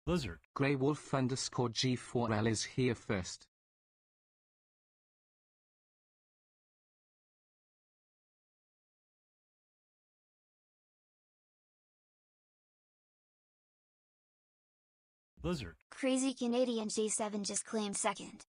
Blizzard. Greywolf_G4L is here first. Blizzard. Crazy Canadian G7 just claimed second.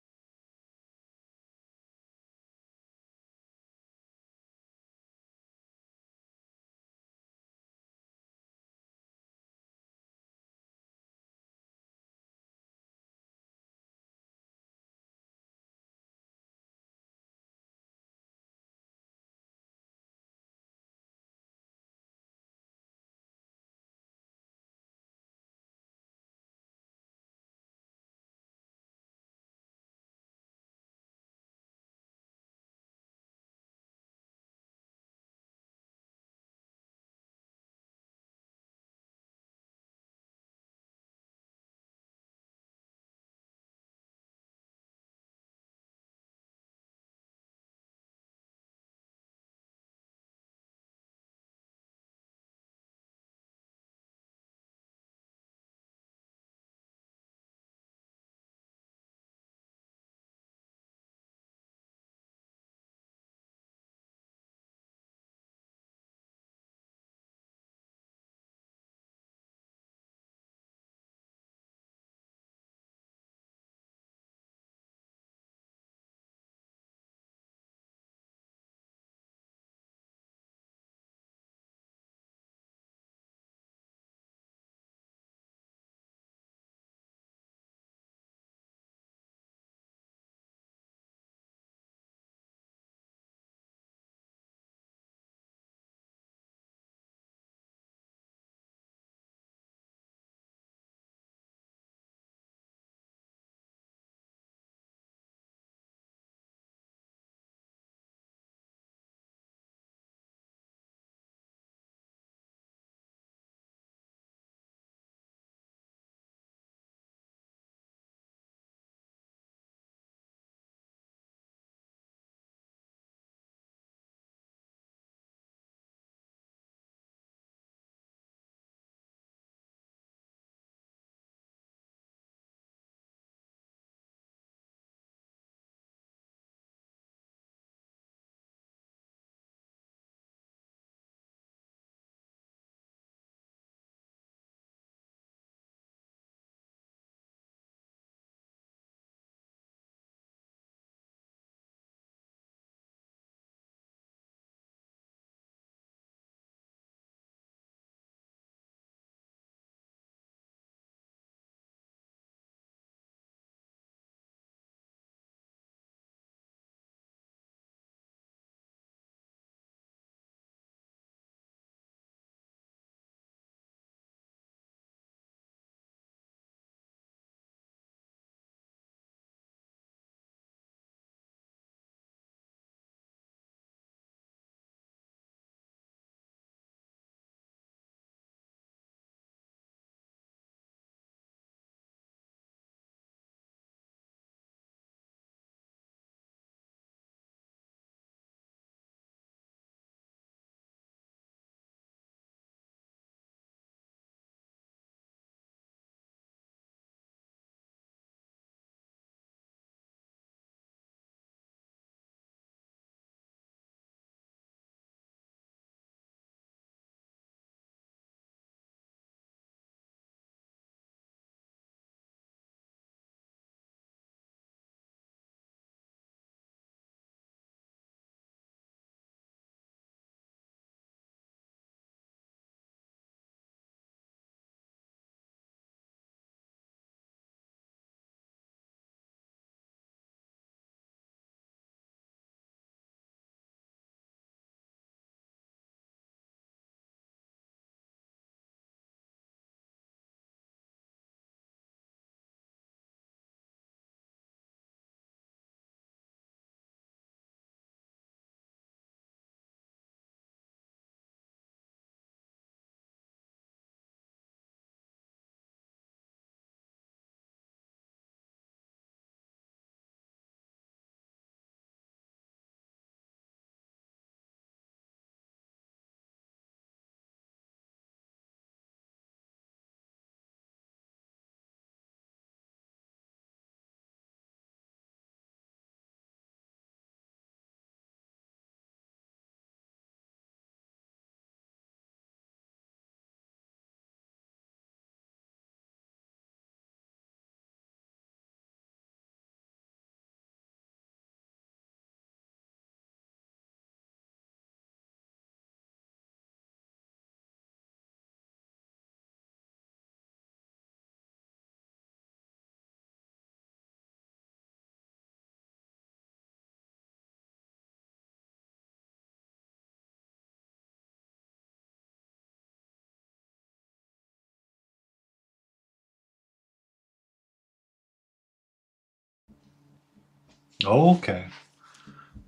Okay.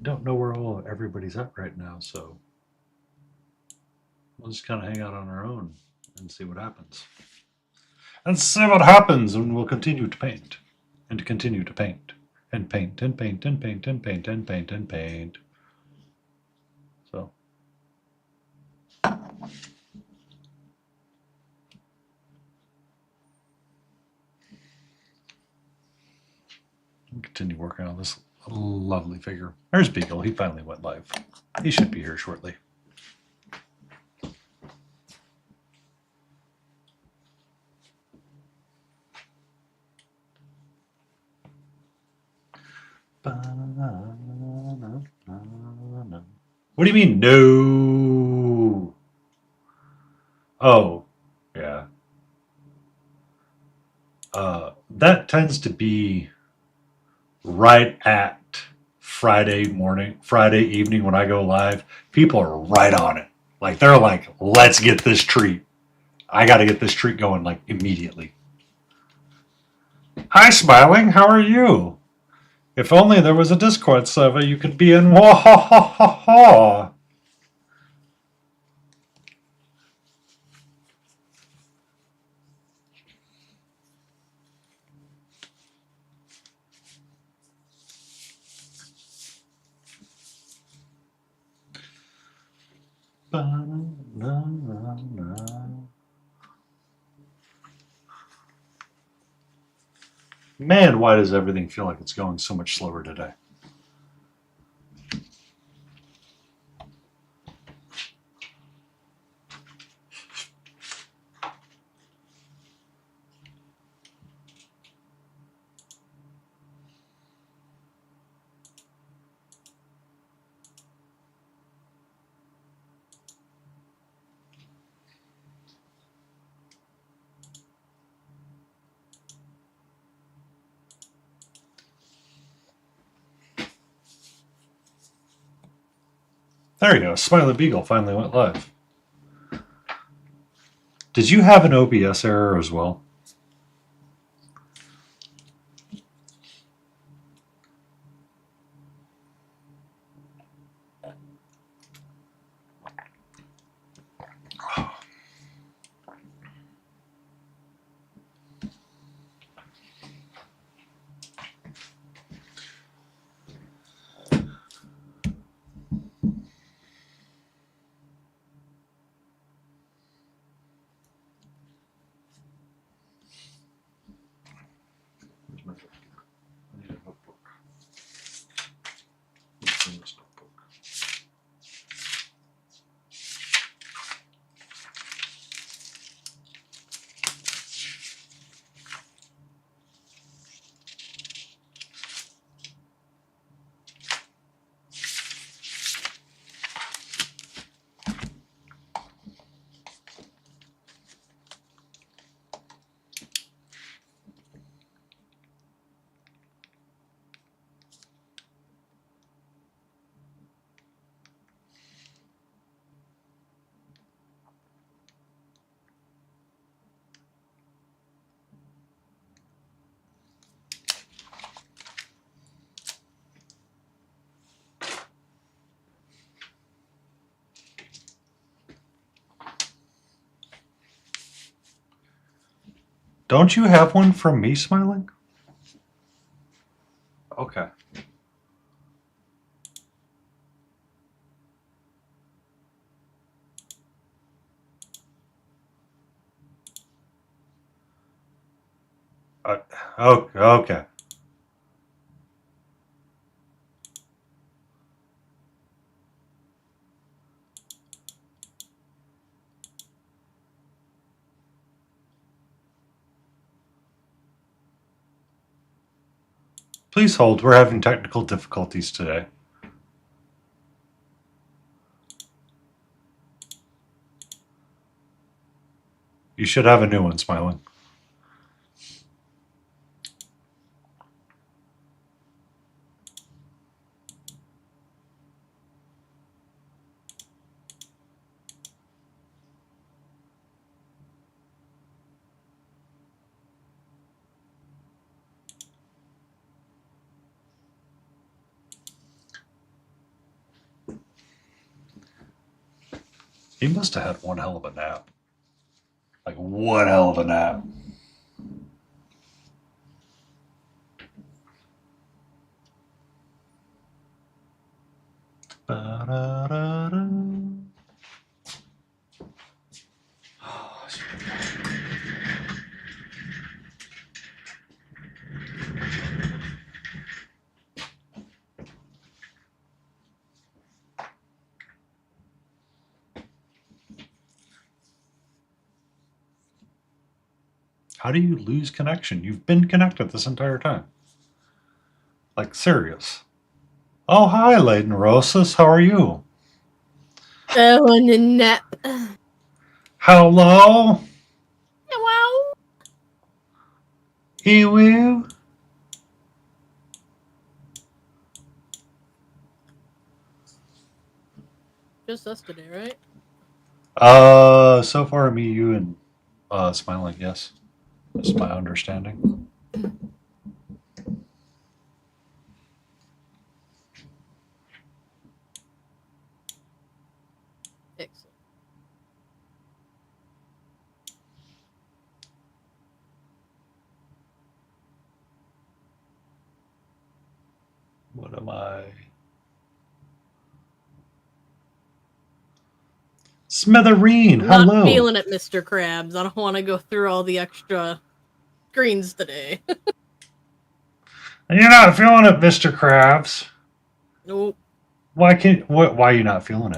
Don't know where all everybody's at right now, so we'll just kind of hang out on our own and see what happens. And see what happens, and we'll continue to paint. And continue to paint. And paint and paint and paint and paint and paint and paint. So we'll continue working on this lovely figure. There's Beagle. He finally went live. He should be here shortly. What do you mean, no? Oh, yeah. That tends to be right at Friday morning, Friday evening when I go live. People are right on it. Like, they're like, let's get this treat. I got to get this treat going like immediately. Hi, Smiling. How are you? If only there was a Discord server you could be in. Wah ha ha ha ha. Man, why does everything feel like it's going so much slower today? There you go. Smiley Beagle finally went live. Did you have an OBS error as well? Where's my book? I need a notebook. Where's this notebook? Don't you have one from me, Smiling? Okay. Uh, okay. Please hold. We're having technical difficulties today. You should have a new one, Smiling. He must have had one hell of a nap. Like one hell of a nap. Ba-da-da-da. How do you lose connection? You've been connected this entire time. Like, serious. Oh, hi, Leyden Rosas. How are you? Oh, and a nap. Hello? Wow. Ew. Just us today, right? So far, me, you, and Smiling, yes. That's my understanding. Excellent. What am I? Smithereen, Not hello. feeling it, Mr. Krabs. I don't want to go through all the extra screens today. You're not feeling it, Mr. Krabs. Nope. Why are you not feeling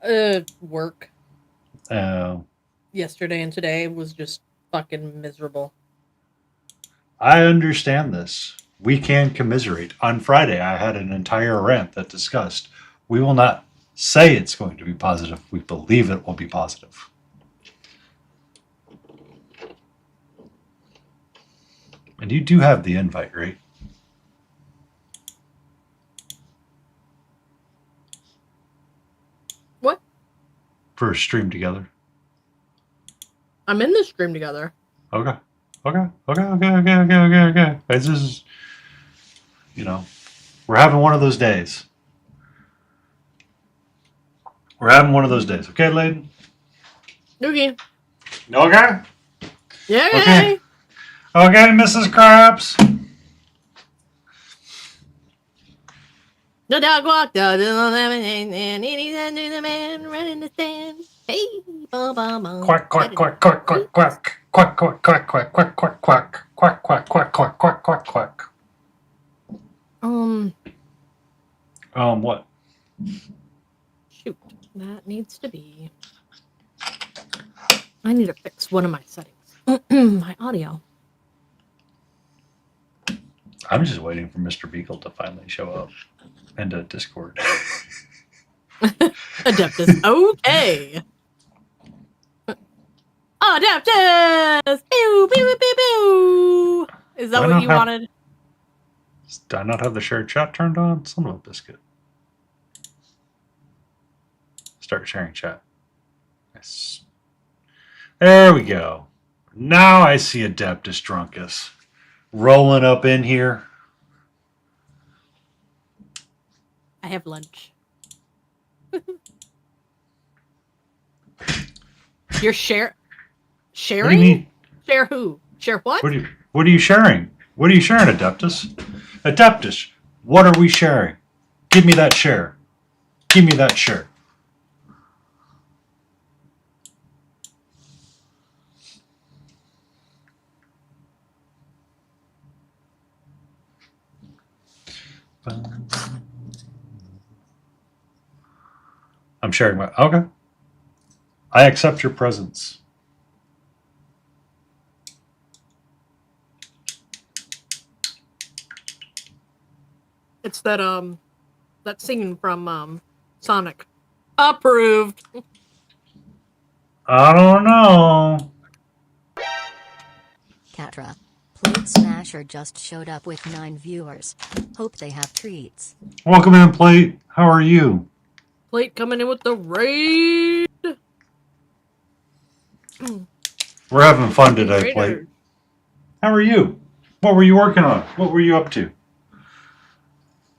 it? Work Oh. yesterday and today was just fucking miserable. I understand this. We can commiserate. On Friday, I had an entire rant that discussed we will not say it's going to be positive. We believe it will be positive. And you do have the invite, right? What? For a stream together. I'm in this stream together. Okay. It's just, we're having one of those days. We're having one of those days. Okay, Layden? Okay. Okay? Yeah. Okay. Okay, Mrs. Krabs. The dog walked out of the lemon and he's under the man running the stand. Hey, Quack, quack, quack, quack, quack, quack. Quack, quack, quack, quack, quack, quack, quack. Quack, quack, quack, quack, quack, quack, quack. What? Shoot. That needs to be. I need to fix one of my settings. My audio. I'm just waiting for Mr. Beagle to finally show up into Discord. Adeptus. Okay. Adeptus. Pew, pew, pew, pew, pew. Is that what you wanted? Do I not have the shared chat turned on? Son of a biscuit. Start sharing chat. Yes. There we go. Now I see Adeptus Drunkus rolling up in here. I have lunch. You're sharing? What do you mean? Share who? Share what? What are you sharing? What are you sharing, Adeptus? Adeptus, what are we sharing? Give me that share. Give me that share. I'm sharing my. Okay. I accept your presence. It's that scene from Sonic. Approved. I don't know. Catra. Plate Smasher just showed up with 9 viewers. Hope they have treats. Welcome in, Plate. How are you? Plate coming in with the raid. We're having fun today, Plate. How are you? What were you working on? What were you up to?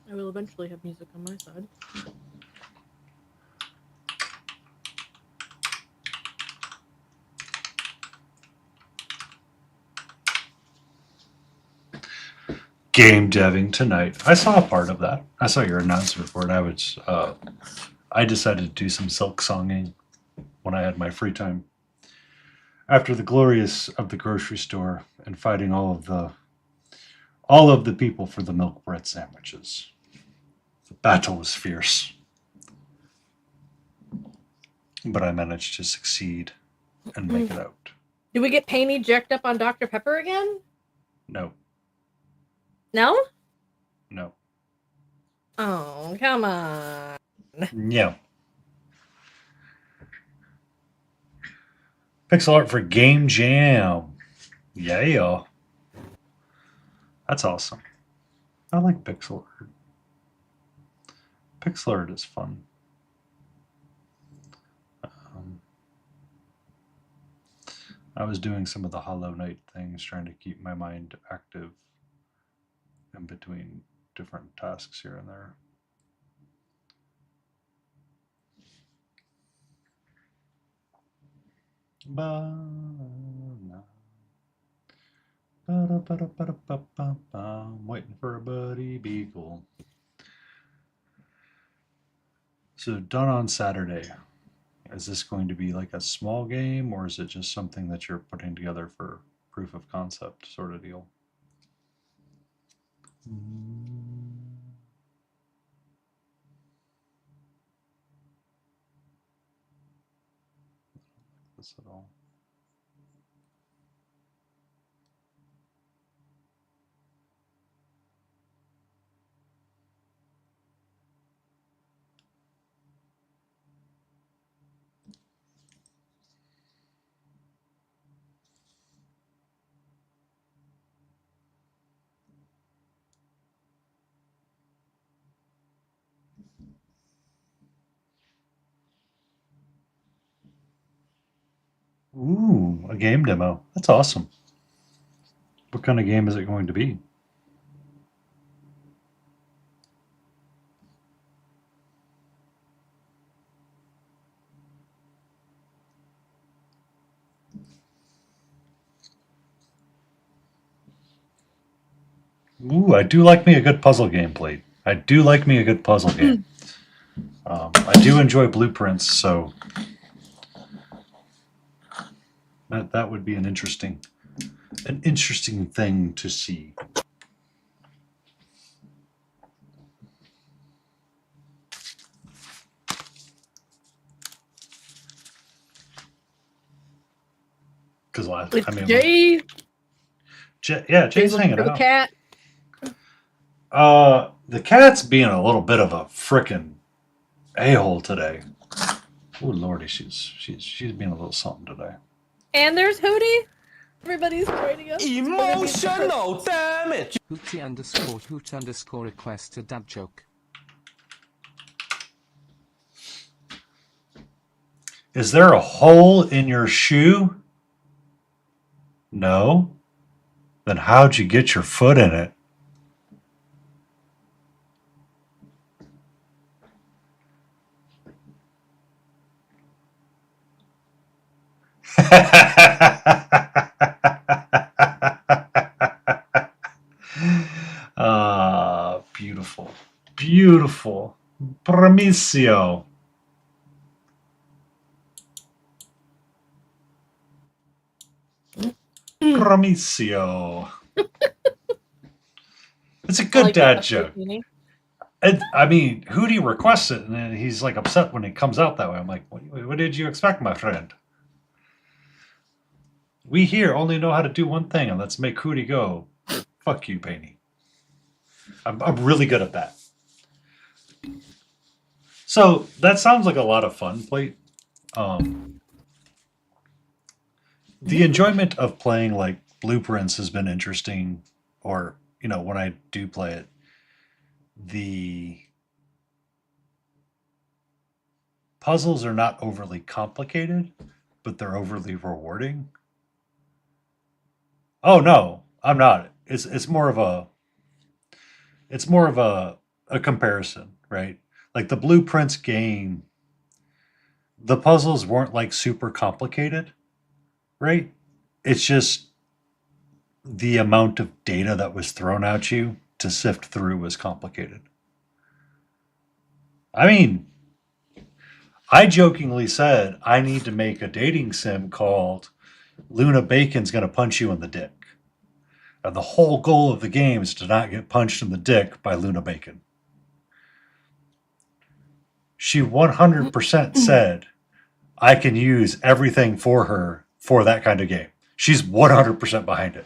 I will eventually have music on my side. game deving tonight. I saw a part of that. I saw your announcement for it. I decided to do some silk songing when I had my free time. After the glorious of the grocery store and fighting all of the people for the milk bread sandwiches. The battle was fierce. But I managed to succeed and make it out. Do we get Painty jacked up on Dr. Pepper again? No. No? No. Oh, come on. No. Pixel art for Game Jam. Yeah. That's awesome. I like pixel art. Pixel art is fun. I was doing some of the Hollow Knight things, trying to keep my mind active in between different tasks here and there. I'm waiting for a buddy beagle. So done on Saturday. Is this going to be like a small game, or is it just something that you're putting together for proof of concept sort of deal? This at all. Ooh, a game demo. That's awesome. What kind of game is it going to be? Ooh, I do like me a good puzzle game, Plate. I do like me a good puzzle game. I do enjoy blueprints, so that would be an interesting thing to see. Because With I mean, Jay. Jay's hanging For the out. cat. The cat's being a little bit of a frickin' a-hole today. Oh lordy, she's being a little something today. And there's Hootie. Everybody's joining us. Emotional damage. Hoot_hoot_ request a dad joke. Is there a hole in your shoe? No? Then how'd you get your foot in it? Beautiful. Beautiful. Promisio. Promisio. It's a good dad joke. I mean, Hootie requests it, and then he's like upset when it comes out that way. I'm like, what did you expect, my friend? We here only know how to do one thing, and let's make Hootie go. Fuck you, Painty. I'm really good at that. So that sounds like a lot of fun, Plate. The enjoyment of playing like blueprints has been interesting, or when I do play it, the puzzles are not overly complicated, but they're overly rewarding. Oh no, I'm not. It's more of a comparison, right? Like the blueprints game, the puzzles weren't like super complicated, right? It's just the amount of data that was thrown at you to sift through was complicated. I mean, I jokingly said I need to make a dating sim called Luna Bacon's Gonna Punch You in the Dick. And the whole goal of the game is to not get punched in the dick by Luna Bacon. She 100% said I can use everything for her for that kind of game. She's 100% behind it.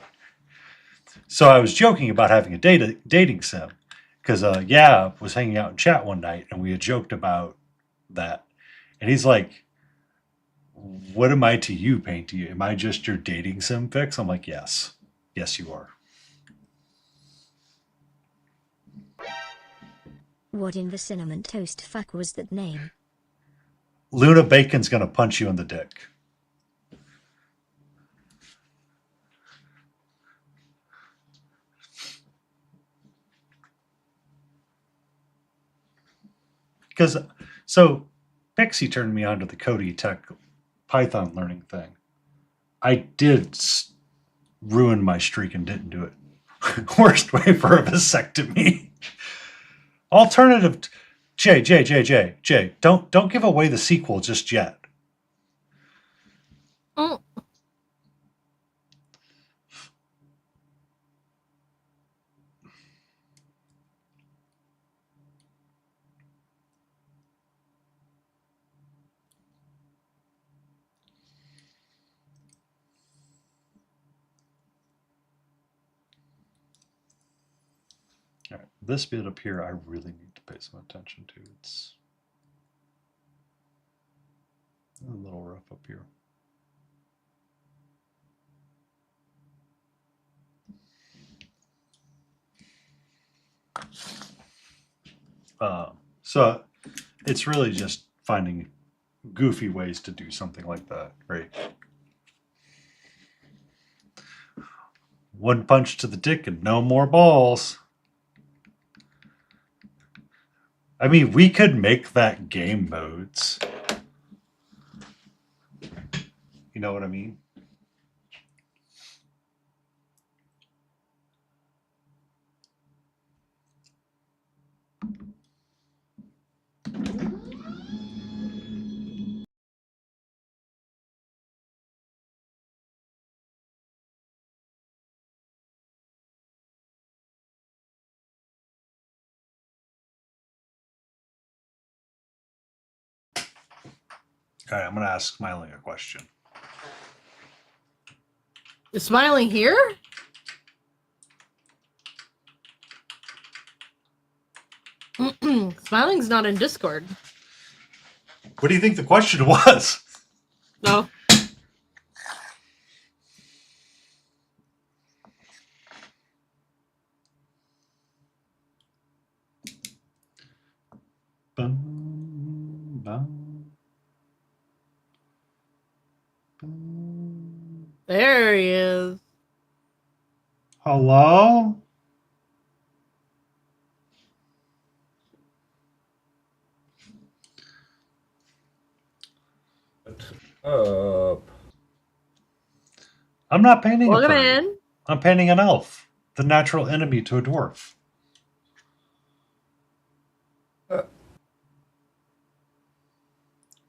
So I was joking about having a dating sim because Yab was hanging out in chat one night and we had joked about that. And he's like, what am I to you, Painty? Am I just your dating sim fix? I'm like, yes. Yes, you are. What in the cinnamon toast fuck was that name? Luna Bacon's gonna punch you in the dick. Because, so, Pixie turned me on to the Cody Tech Python learning thing. I did ruin my streak and didn't do it. Worst way for a vasectomy. Alternative, Jay, don't give away the sequel just yet. Mm. All right, this bit up here, I really need to pay some attention to. It's a little rough up here. So it's really just finding goofy ways to do something like that, right? One punch to the dick and no more balls. I mean, we could make that game modes. You know what I mean? All right, I'm going to ask Smiling a question. Is Smiling here? Smiling's not in Discord. What do you think the question was? No. Bum, bum, bum. There he is. Hello? I'm not painting a Welcome furry. in. I'm painting an elf, the natural enemy to a dwarf.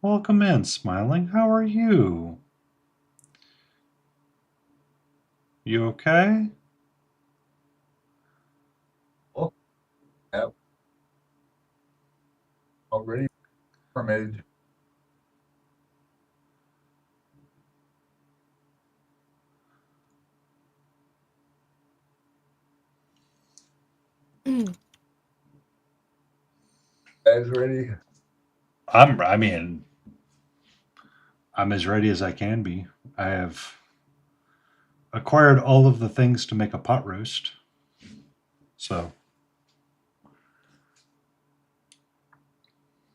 Welcome in, Smiling. How are you? You okay? Already permitted. As ready. I'm as ready as I can be. I have acquired all of the things to make a pot roast. So.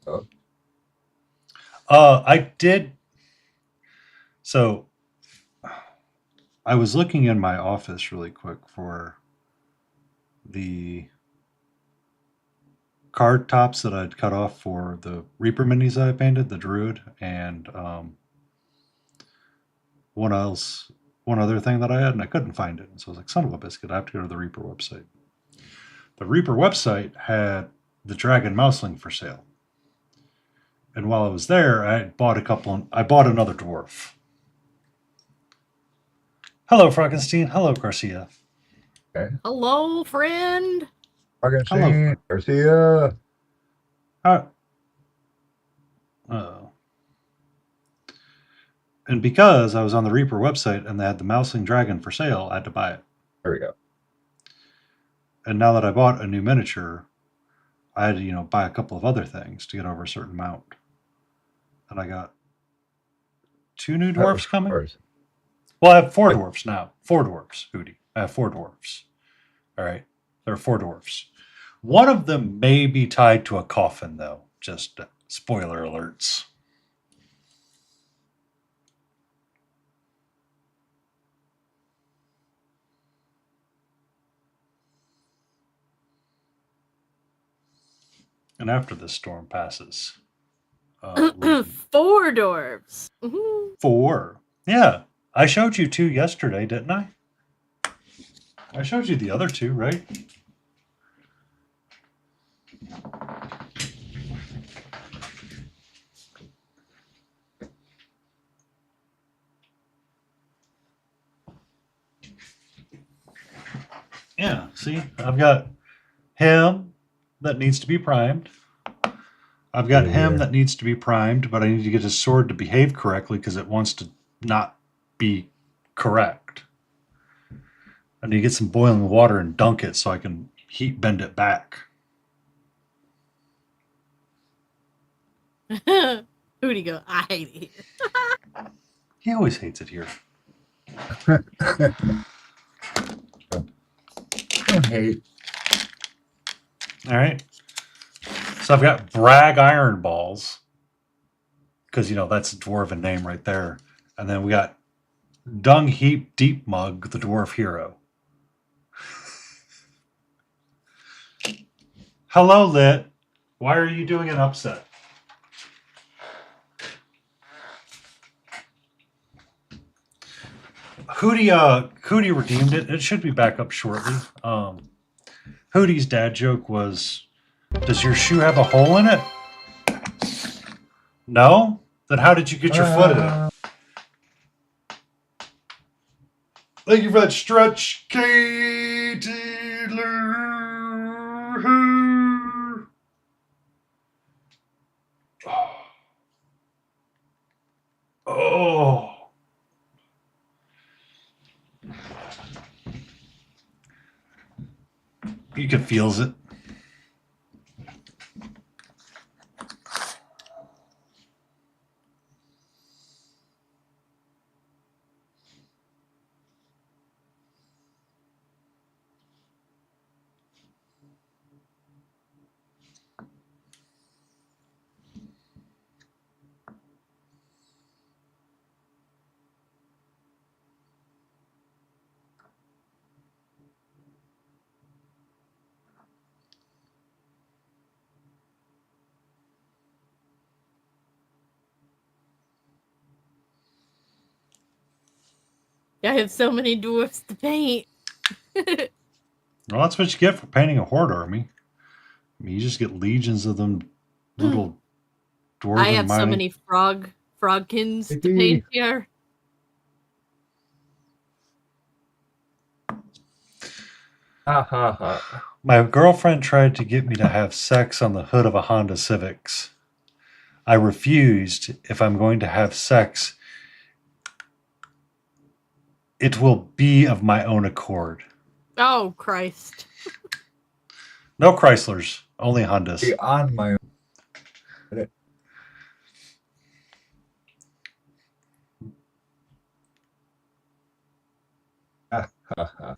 Oh. I did. So I was looking in my office really quick for the card tops that I'd cut off for the Reaper minis that I painted, the Druid, and one other thing that I had, and I couldn't find it. And so I was like, son of a biscuit, I have to go to the Reaper website. The Reaper website had the Dragon Mouseling for sale. And while I was there, I bought another dwarf. Hello, Frankenstein. Hello, Garcia. Hello, friend. Frankenstein, Garcia. Oh. And because I was on the Reaper website and they had the Mouseling Dragon for sale, I had to buy it. There we go. And now that I bought a new miniature, I had to, buy a couple of other things to get over a certain amount. And I got 2 new dwarfs coming. First. Well, I have 4 dwarfs now. 4 dwarfs, Hootie. I have 4 dwarfs. All right. There are 4 dwarfs. One of them may be tied to a coffin, though. Just spoiler alerts. And after this storm passes. 4 dwarves. Mhm. 4. Yeah. I showed you 2 yesterday, didn't I? I showed you the other 2, right? Yeah, see? I've got him that needs to be primed. I've got him that needs to be primed, but I need to get his sword to behave correctly because it wants to not be correct. I need to get some boiling water and dunk it so I can heat bend it back. Hootie go, I hate it here. He always hates it here. Don't hate. All right. So I've got Brag Iron Balls because, that's a dwarven name right there. And then we got Dung Heap Deep Mug, the dwarf hero. Hello, Lit. Why are you doing an upset? Hootie redeemed it. It should be back up shortly. Hootie's dad joke was, does your shoe have a hole in it? No? Then how did you get your foot in it? Thank you for that stretch, Katie. Oh. You can feels it. I have so many dwarfs to paint. Well, that's what you get for painting a horde army. I mean, you just get legions of them little dwarven I have so mining. many frogkins to Yippee. paint here. Ha ha ha. My girlfriend tried to get me to have sex on the hood of a Honda Civics. I refused. If I'm going to have sex, it will be of my own accord. Oh, Christ. No Chryslers, only Hondas. Be on my own. Ha ha ha.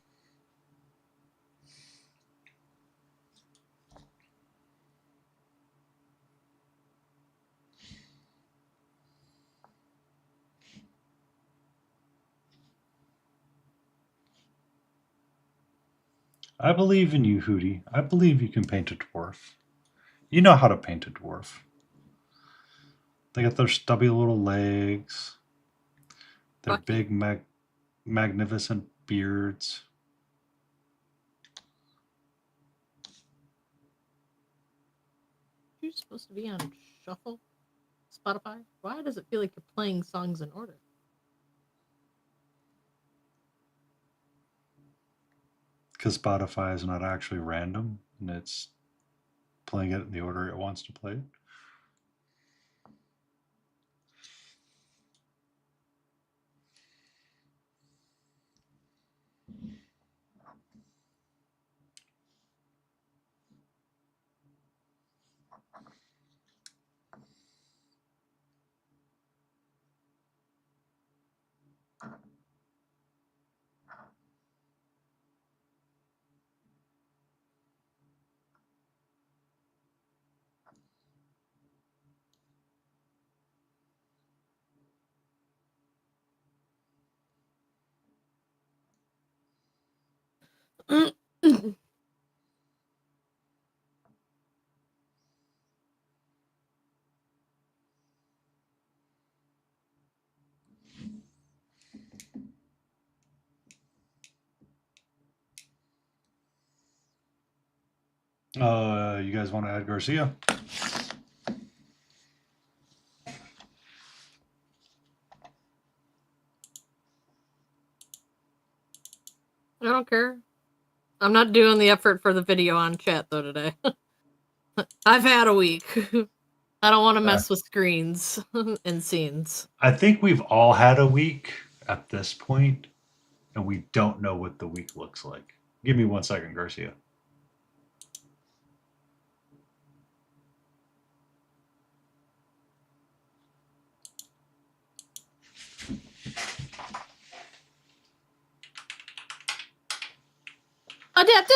I believe in you, Hootie. I believe you can paint a dwarf. You know how to paint a dwarf. They got their stubby little legs, their Fuck. big, magnificent beards. you supposed to be on shuffle? Spotify? Why does it feel like you're playing songs in order? Because Spotify is not actually random and it's playing it in the order it wants to play it. You guys want to add Garcia? I don't care. I'm not doing the effort for the video on chat though today. I've had a week. I don't want to mess with screens and scenes. I think we've all had a week at this point, and we don't know what the week looks like. Give me 1 second, Garcia. Adapted!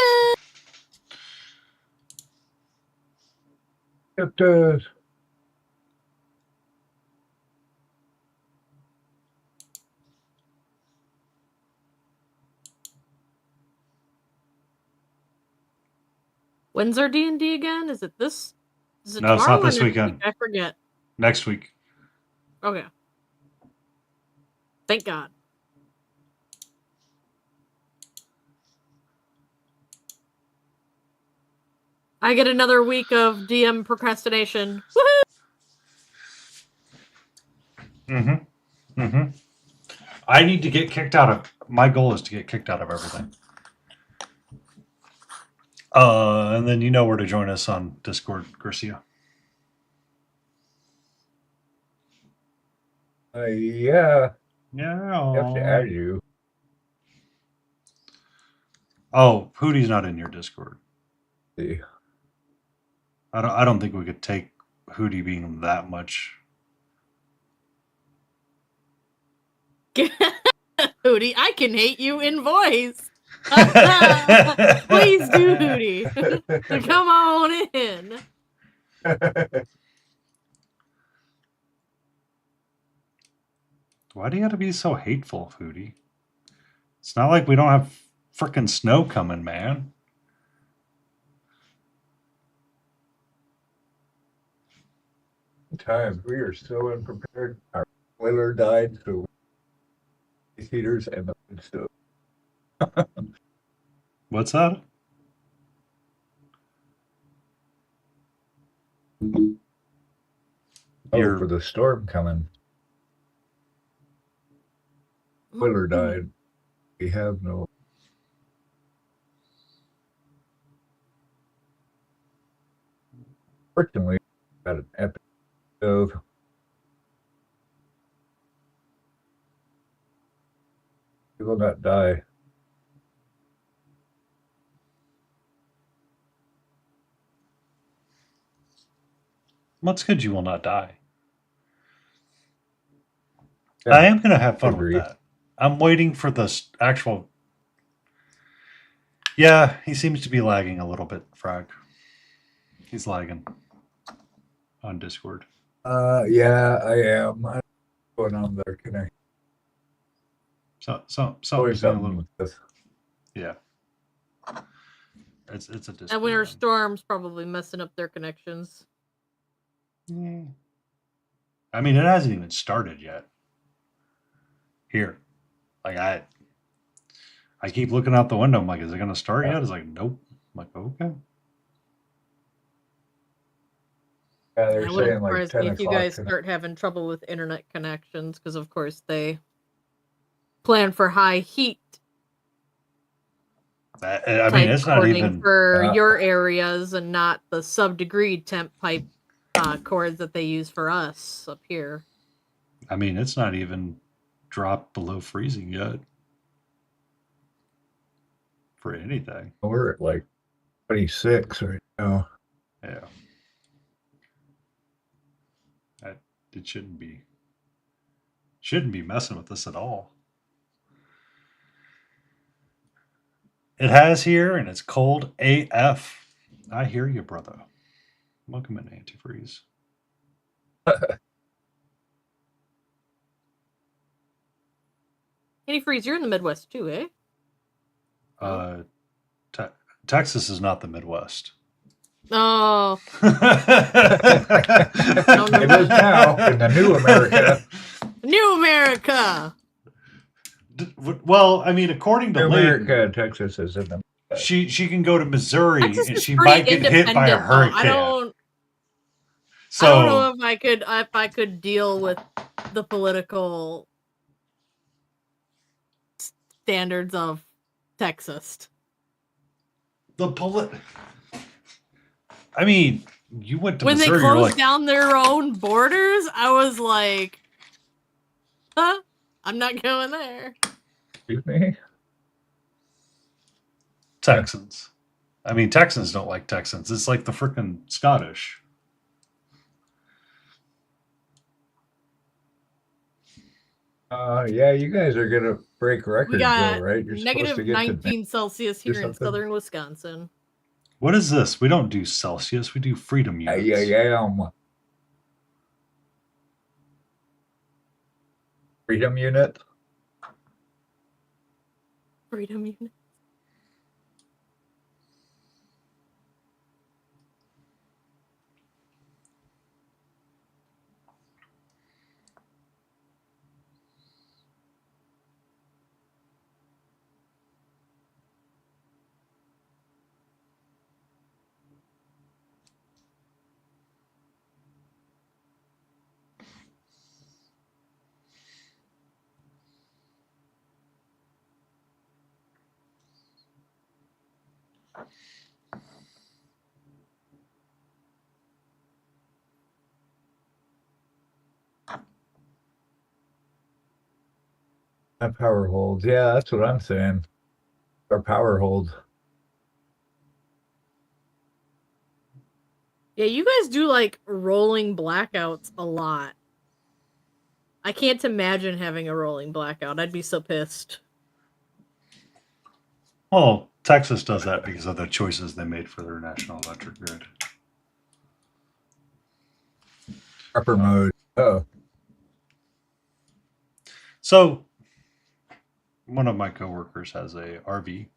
It, When's our D&D again? Is it this? Is it No, it's tomorrow not or this next weekend. week? I forget. Next week. Okay. Thank God. I get another week of DM procrastination. Woohoo! Mm-hmm. Mm-hmm. I need to get kicked out of. My goal is to get kicked out of everything. And then you know where to join us on Discord, Garcia. yeah, Yeah. I have to add you. Oh, Hootie's not in your Discord. See. I don't think we could take Hootie being that much. Hootie, I can hate you in voice. Please do, Hootie. Come on in. Why do you have to be so hateful, Hootie? It's not like we don't have frickin' snow coming, man. Times we are so unprepared. Our boiler died, so heaters and the wood stove. What's that? You're- For the storm coming. Boiler died. We have no. Fortunately, got an epic stove. You will not die. What's good? You will not die. Yeah, I am going to have fun agree. with that. I'm waiting for the actual. Yeah, he seems to be lagging a little bit, Frag. He's lagging on Discord. Yeah, I am. I'm going on their connection. Something's Always being a something little. with this. Yeah. It's a Discord. And Winter thing. Storm's probably messing up their connections. Yeah. I mean, it hasn't even started yet. Here, like I keep looking out the window. I'm like, is it going to start yet? It's like, nope. I'm like, okay. Yeah, Yeah, they're it wouldn't saying like surprise 10 me if you o'clock guys tonight. start having trouble with internet connections, because of course they plan for high heat I mean, type it's not cording even. for Uh, your areas and not the sub-degree temp pipe cords that they use for us up here. I mean, it's not even dropped below freezing yet for anything. We're at like 26 right now. Yeah. It shouldn't be. Shouldn't be messing with this at all. It has here, and it's cold AF. I hear you, brother. Welcome in, antifreeze. Antifreeze, you're in the Midwest too, eh? Texas is not the Midwest. Oh, It is now in the new America. New America! Well, I mean, according to New Layton, America, Texas is in the. she can go to Missouri Texas and is she pretty might get hit by a independent, though. hurricane. I don't So know if I could deal with the political standards of Texas. I mean, you went to When they Missouri. You're closed like, down their own borders, I was like, huh? I'm not going there. Excuse me? Texans. I mean, Texans don't like Texans. It's like the freaking Scottish. Yeah, you guys are gonna break We records, got though, right? You're negative supposed to get 19 Celsius here in something. southern Wisconsin. What is this? We don't do Celsius. We do freedom to. units. Yeah. Freedom unit. Freedom unit. That power holds. Yeah, that's what I'm saying. Our power holds. Yeah, you guys do like rolling blackouts a lot. I can't imagine having a rolling blackout. I'd be so pissed. Well, Texas does that because of the choices they made for their national electric grid. Upper mode. Oh, So, one of my coworkers has a RV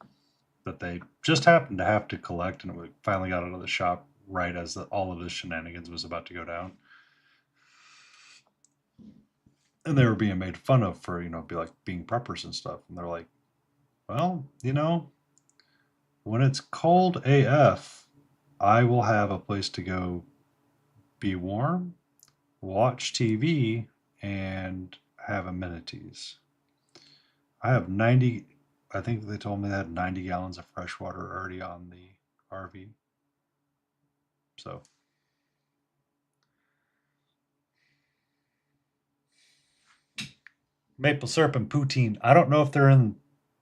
that they just happened to have to collect, and it finally got out of the shop right as all of this shenanigans was about to go down. And they were being made fun of for, be like being preppers and stuff. And they're like, well, when it's cold AF, I will have a place to go be warm, watch TV, and have amenities. I have 90, I think they told me they had 90 gallons of fresh water already on the RV. So. Maple syrup and poutine. I don't know if they're in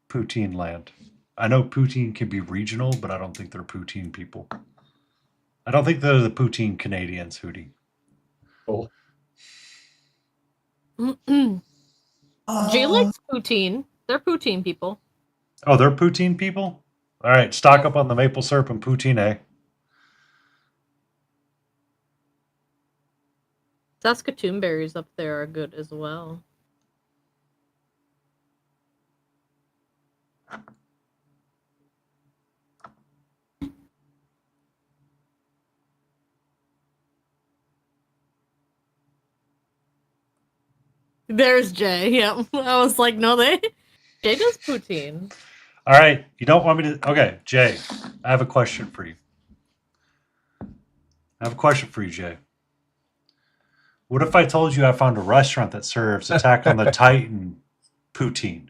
poutine land. I know poutine can be regional, but I don't think they're poutine people. I don't think they're the poutine Canadians, Hootie. cool. Jay likes poutine. They're poutine people. Oh, they're poutine people? All right, stock up on the maple syrup and poutine, eh? Saskatoon berries up there are good as well. There's Jay. Yep. I was like, no, Jay does poutine. All right, you don't want me to. Okay, Jay, I have a question for you. Jay. What if I told you I found a restaurant that serves Attack on the Titan poutine?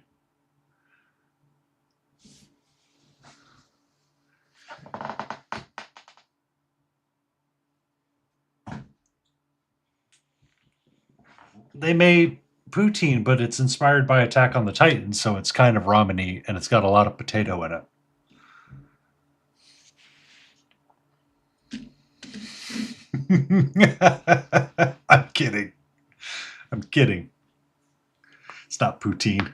They made poutine, but it's inspired by Attack on the Titan, so it's kind of ramen-y, and it's got a lot of potato in it. I'm kidding. I'm kidding. It's not poutine.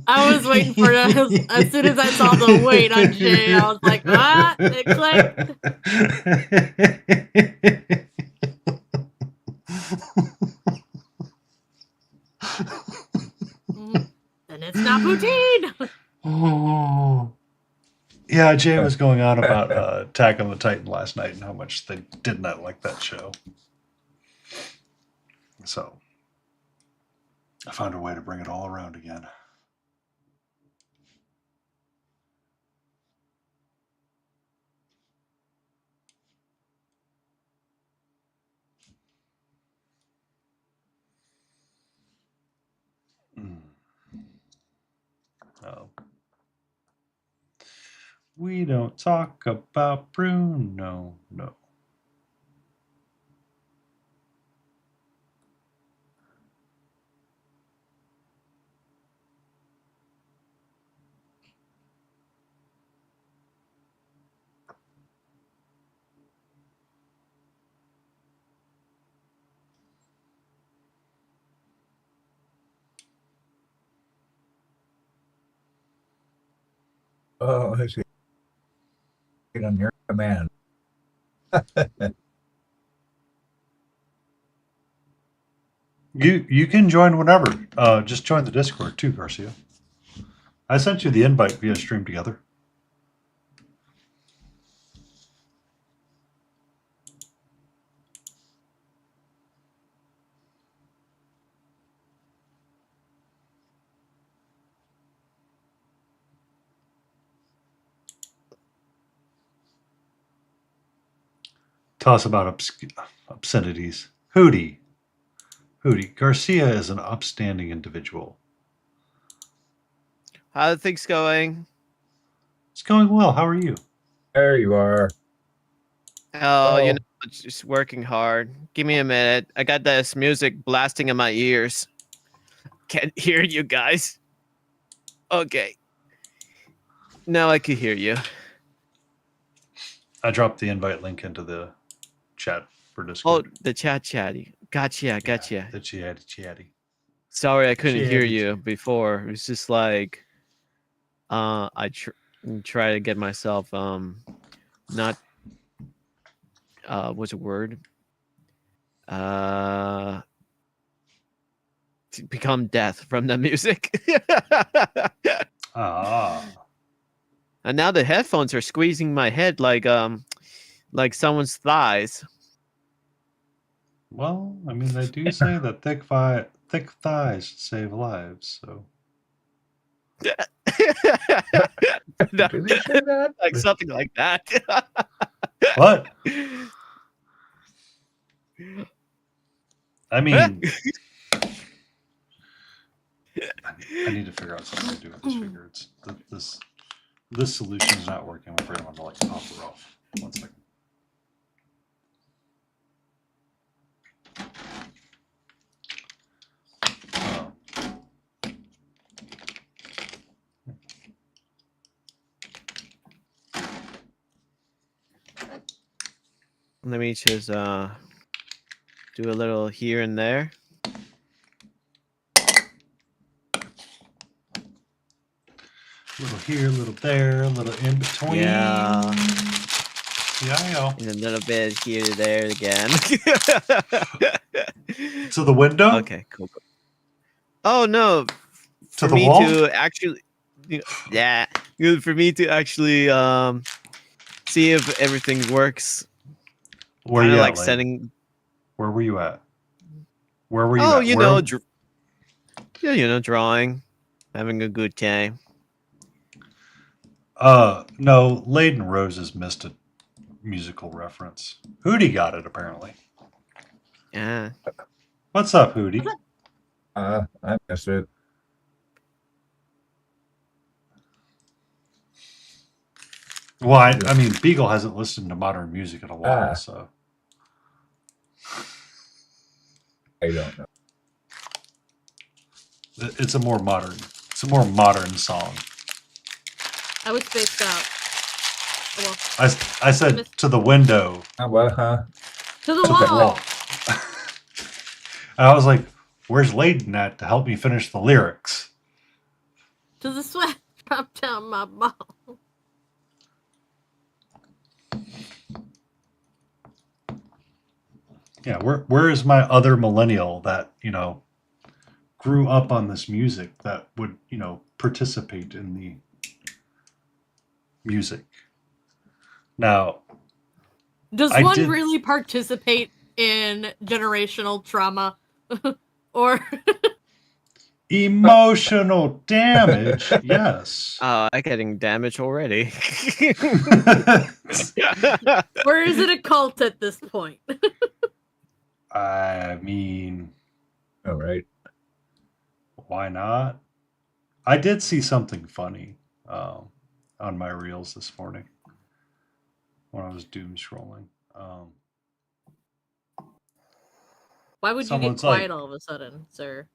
I was waiting for it. As soon as I saw the weight on Jay, I was like, ah, it clicked. And it's not poutine. Oh. Yeah, Jay was going on about Attack on the Titan last night and how much they did not like that show. So I found a way to bring it all around again. Oh. We don't talk about Bruno, no. Oh, I see. On your command. You can join whenever. Just join the Discord too, Garcia. I sent you the invite via Stream Together. Tell us about obscenities. Hootie. Garcia is an upstanding individual. How are things going? It's going well. How are you? There you are. Oh, you know, just working hard. Give me a minute. I got this music blasting in my ears. Can't hear you guys. Okay. Now I can hear you. I dropped the invite link into the chat for Discord. Oh, the chatty. Gotcha. Yeah, the chatty. Sorry, I couldn't hear Chatty. you before. It was just like, I try to get myself not what's a word? To become deaf from the music. Ah. And now the headphones are squeezing my head like someone's thighs. Well, I mean, they do say that thick thighs save lives. So No, Did they say that? like something like that. what? I mean, I need to figure out something to do with this figure. It's this solution is not working. I'm afraid I'm gonna like pop her off. 1 second. Let me just do a little here and there. Little here, little there, little in between. Yeah. Yeah. And a little bit here to there again. To the window? Okay, cool. Oh no. To For the me wall? to actually yeah. For me to actually see if everything works. Where Kinda you like at, Lane? setting. Where were you at? Where were you Oh, at? you Where- know, drawing. Having a good time. No, Laden Roses missed a musical reference. Hootie got it apparently. Yeah. What's up, Hootie? I missed it. Well, I mean, Beagle hasn't listened to modern music in a while, Ah. so I don't know. it's a more modern song. I was spaced out. Well, I said to the window. What, huh? to the To the wall. wall. And I was like, "Where's Layden at to help me finish the lyrics?" To the sweat drop down my ball. Yeah, where is my other millennial that grew up on this music that would participate in the music? Now, Does I one did- really participate in generational trauma? Or emotional damage, yes. I'm getting damaged already. or is it a cult at this point? I mean, All right. why not? I did see something funny on my reels this morning when I was doom scrolling. Why would you get Someone's quiet like- all of a sudden, sir?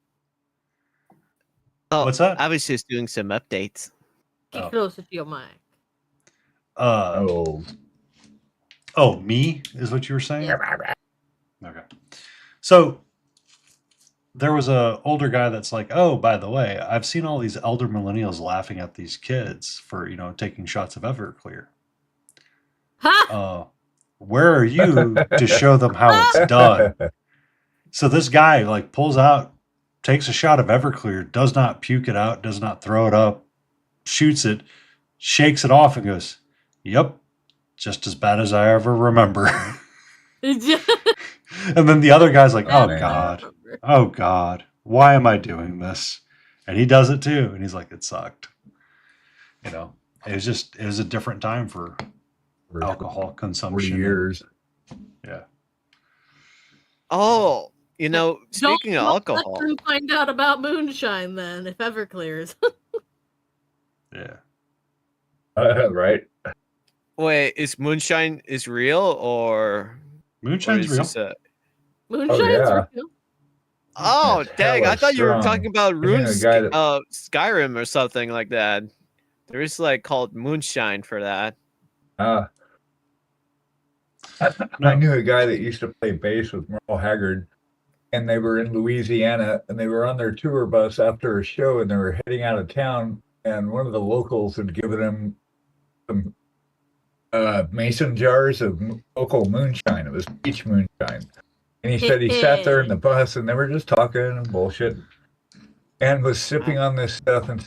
Oh, What's that? I was just doing some updates. Get Oh. closer to your mic. Oh. Oh, me is what you were saying? Okay. So there was a older guy that's like, "Oh, by the way, I've seen all these elder millennials laughing at these kids for, taking shots of Everclear. Ha! Where are you to show them how it's done?" So this guy like pulls out, takes a shot of Everclear, does not puke it out, does not throw it up, shoots it, shakes it off and goes, "Yep, just as bad as I ever remember." And then the other guy's like, "Oh God, oh God, why am I doing this?" And he does it too. And he's like, "It sucked." It was a different time for alcohol 40 consumption. years. Yeah. Oh, speaking of Don't alcohol, let them find out about moonshine then, if Everclear's. Yeah. Right. wait, is moonshine is real or Moonshine's is real. this a- Moonshine's yeah. real. Oh, That's dang! I hella thought you were strong. talking about I think the guy that- Skyrim or something like that. There is called moonshine for that. I knew a guy that used to play bass with Merle Haggard, and they were in Louisiana, and they were on their tour bus after a show, and they were heading out of town, and one of the locals had given him some mason jars of local moonshine. It was peach moonshine. And he said he sat there in the bus, and they were just talking and bullshit, and was sipping on this stuff and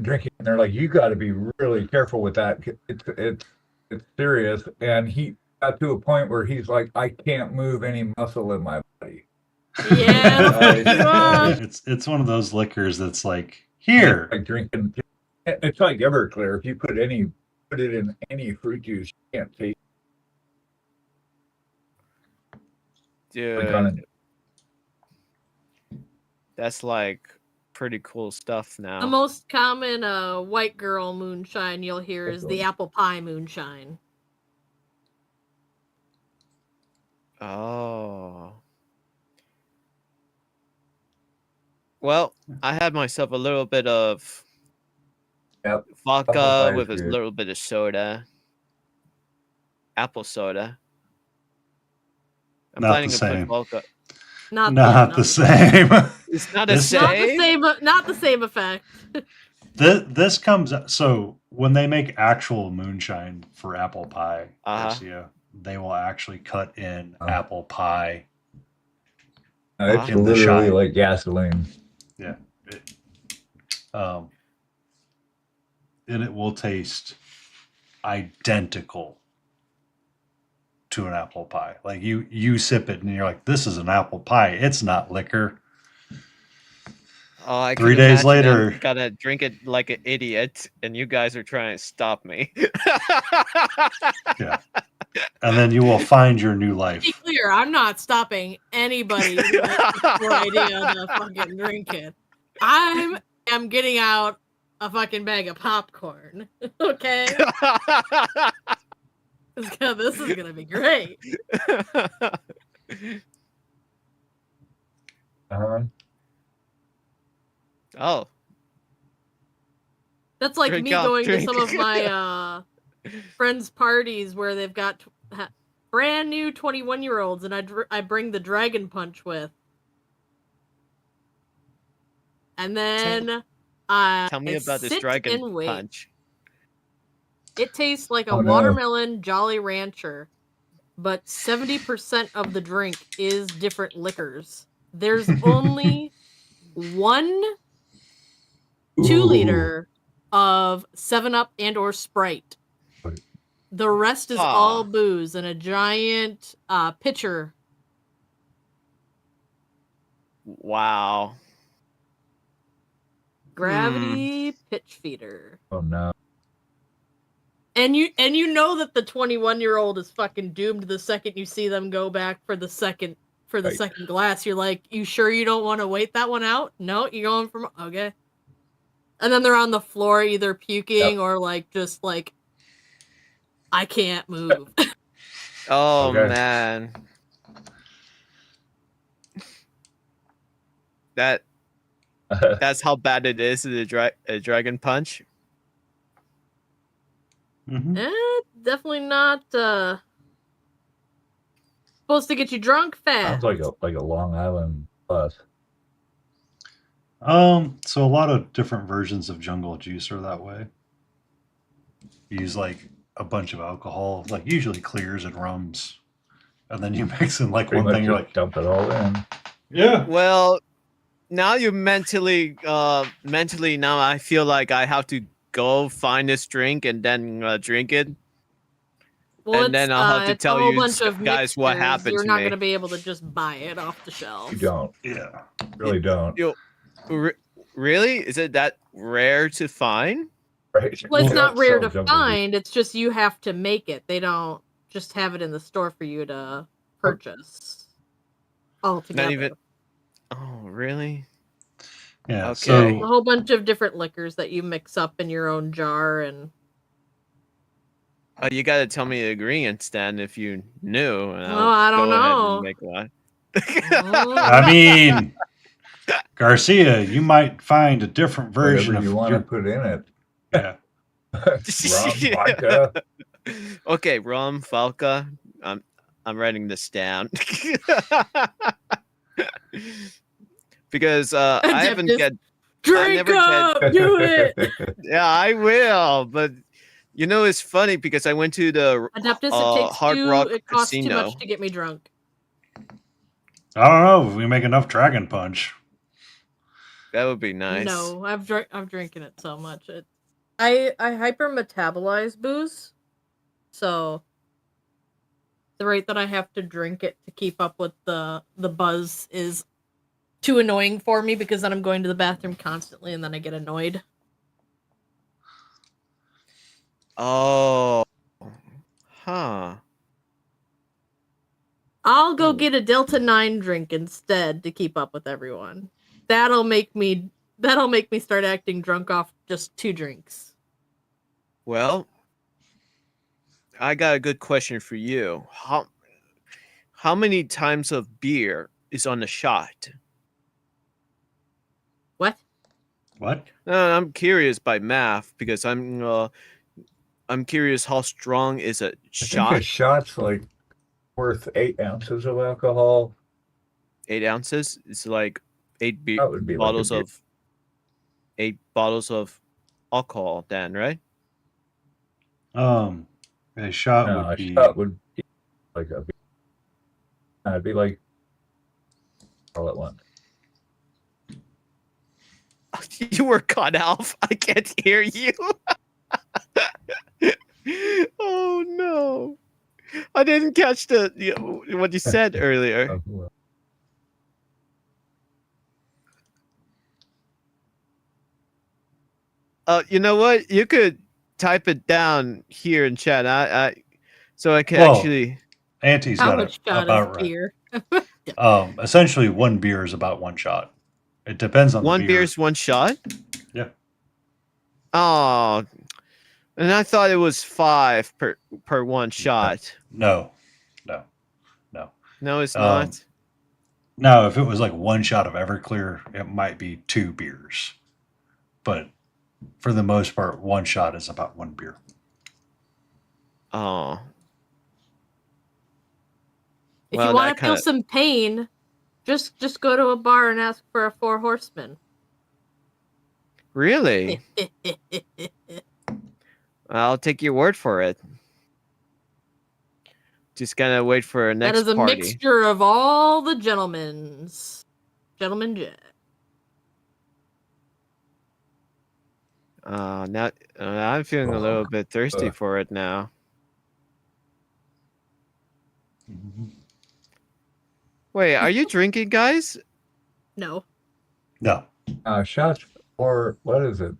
drinking. And they're like, "You got to be really careful with that. It's serious." And he got to a point where he's like, "I can't move any muscle in my body." Yeah. It's one of those liquors that's like, here. Like drinking. It's like Everclear. If you put it in any fruit juice, you can't taste. Dude, Like on that's pretty cool stuff now. The most common white girl moonshine you'll hear is the apple pie moonshine. Oh. Well, I had myself a little bit of Yep. vodka pie with a is good. little bit of soda. Apple soda. I'm Not planning the to put same. vodka. Not the same. It's not the This- same. Not the same effect. This comes so when they make actual moonshine for apple pie, Garcia, they will actually cut in apple pie. It's In the literally shine. like gasoline. And it will taste identical to an apple pie. Like you sip it and you're like, this is an apple pie. It's not liquor. Oh, I 3 can days imagine I'm later. gonna drink it like an idiot, and you guys are trying to stop me. Yeah. And then you will find your new Be life. clear, I'm not stopping anybody who has the poor idea to fucking drink it. I am getting out a fucking bag of popcorn. Okay? This is gonna be great. Oh, That's like Drink me up, going drink. to some of my friends' parties where they've got brand new 21-year-olds, and I bring the Dragon Punch with. And then tell me about this sit Dragon and wait. Punch. It tastes like a Oh, no. watermelon Jolly Rancher, but 70% of the drink is different liquors. There's only 1 2-liter of 7-Up and or Sprite. Right. The rest is all booze in a giant pitcher. Wow. Gravity pitch feeder. Oh no. And you know that the 21-year-old is fucking doomed the second you see them go back for the second Right. second glass. You're like, you sure you don't want to wait that one out? No, you're going from okay. And then they're on the floor either puking or like just like I can't move. Oh Okay. man. That's how bad it is in a Dragon Punch. Mhm. Definitely not supposed to get you drunk fast. Sounds like a Long Island bus. So a lot of different versions of jungle juice are that way. You use like a bunch of alcohol, like usually clears and rums, and then you mix in like Pretty one much thing. You're just like, dump it all in. yeah, Well, now you mentally now I feel like I have to go find this drink and then drink it. Well, And then I'll have to it's tell a whole you bunch of guys what mixtures. happened You're to not me. going to be able to just buy it off the shelf. You don't. yeah. Really don't. Really? Is it that rare to find? Right. Well, it's They not don't rare sell to jungle juice. find. It's just you have to make it. They don't just have it in the store for you to purchase altogether. Not even. Oh, really? Yeah. Okay. A So whole bunch of different liquors that you mix up in your own jar, and You got to tell me the ingredients then if you knew. And Oh, I don't go ahead know. and make one. I mean, Garcia, you might find a different version Whatever of you want your, to put in it. yeah. Rum, vodka. Okay, rum, vodka. I'm writing this down. Because I haven't Just get. drink never up, do it. Yeah, I will. But you know, it's funny because I went to the Adeptus, Hard Rock it costs too Casino. much to get me drunk. I don't know if we make enough Dragon Punch. That would be nice. No, I'm drinking it so much. I hyper metabolize booze, so the rate that I have to drink it to keep up with the buzz is too annoying for me because then I'm going to the bathroom constantly and then I get annoyed. Oh. Huh. I'll go get a Delta 9 drink instead to keep up with everyone. That'll make me start acting drunk off just 2 drinks. Well, I got a good question for you. How many times of beer is on a shot? What? What? I'm curious by math because I'm curious how strong is a I think shot? a shot's like worth 8 ounces of alcohol. 8 ounces. It's like 8 That would be like a bottles beer. of 8 bottles of alcohol. Then right? A shot No, would a be shot would be like a beer. It'd be like all at once. You were cut off. I can't hear you. Oh no! I didn't catch what you said earlier. Well, You know what? You could type it down here in chat. So I can Well, actually. Auntie's How got it much shot about is right. beer? Essentially, one beer is about one shot. It depends on One the beer. beer's one shot? Yeah. Oh, and I thought it was 5 per one shot. No. No, it's Um, not. Now, if it was like one shot of Everclear, it might be 2 beers. But for the most part, one shot is about one beer. Oh. If Well, you that want to feel kinda- some pain, just go to a bar and ask for a Four Horsemen. Really? I'll take your word for it. Just gotta wait for a That next is a party. mixture of all the gentlemen's. Gentleman Jack. Now I'm feeling a little bit thirsty for it now. Wait, are you drinking, guys? No. No. Shots or what is it?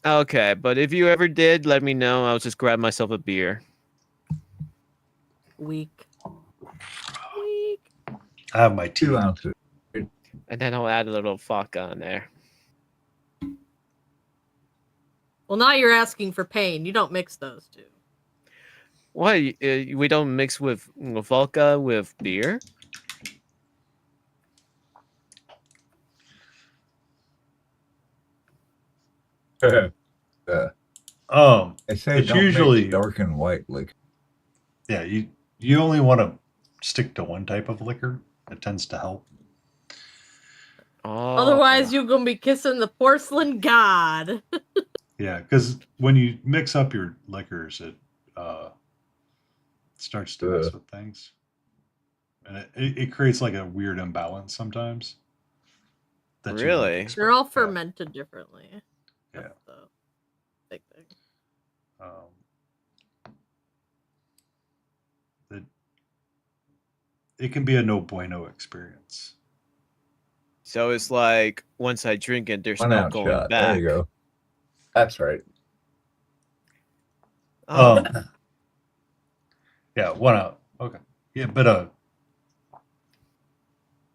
Okay, but if you ever did, let me know. I'll just grab myself a beer. Weak. I have my tea. 2 ounces. And then I'll add a little vodka on there. Well, now you're asking for pain. You don't mix those two. What? We don't mix with vodka with beer? I say It's don't usually mix dark and white liquor. Yeah, you only want to stick to one type of liquor. It tends to help. Oh. Otherwise, you're gonna be kissing the porcelain god. Yeah, because when you mix up your liquors, it starts to mess with things, and it creates like a weird imbalance sometimes. That you wouldn't Really? expect. They're all fermented differently. Yeah. That's the big thing. It can be a no bueno experience. So it's like once I drink it, there's 1 no ounce going shot. back. There you go. That's right. Oh. Yeah, 1 out. Okay. Yeah, but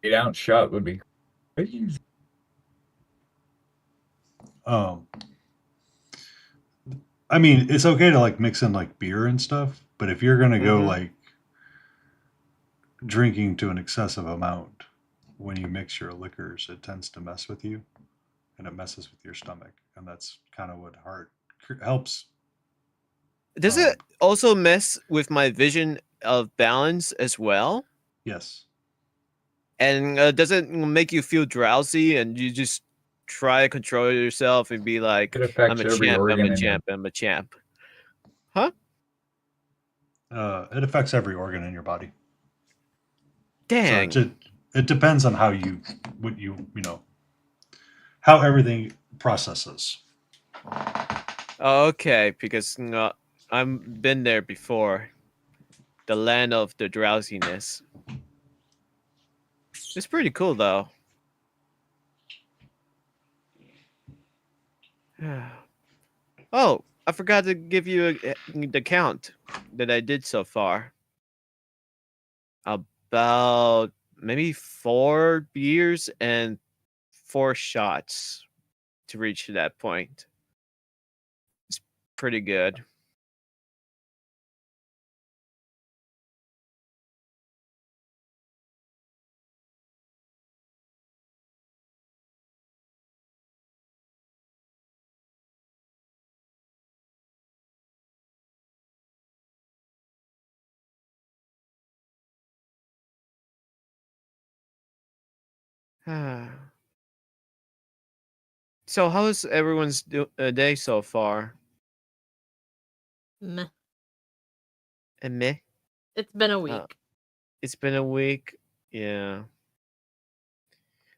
8 ounce shot would be crazy. I mean, it's okay to like mix in like beer and stuff, but if you're gonna go like drinking to an excessive amount when you mix your liquors, it tends to mess with you, and it messes with your stomach, and that's kind of what helps. Does it also mess with my vision of balance as well? Yes. And does it make you feel drowsy and you just try to control yourself and be like, It affects I'm a every champ, I'm organ a in your champ, I'm a champ? Huh? It affects every organ in your body. Dang. So it depends on how how everything processes. Okay, because I've been there before. The land of the drowsiness. It's pretty cool though. Oh, I forgot to give you the count that I did so far. About maybe 4 beers and 4 shots to reach that point. It's pretty good. So how's everyone's day so far? Meh. And meh? It's been a week. It's been a week. Yeah.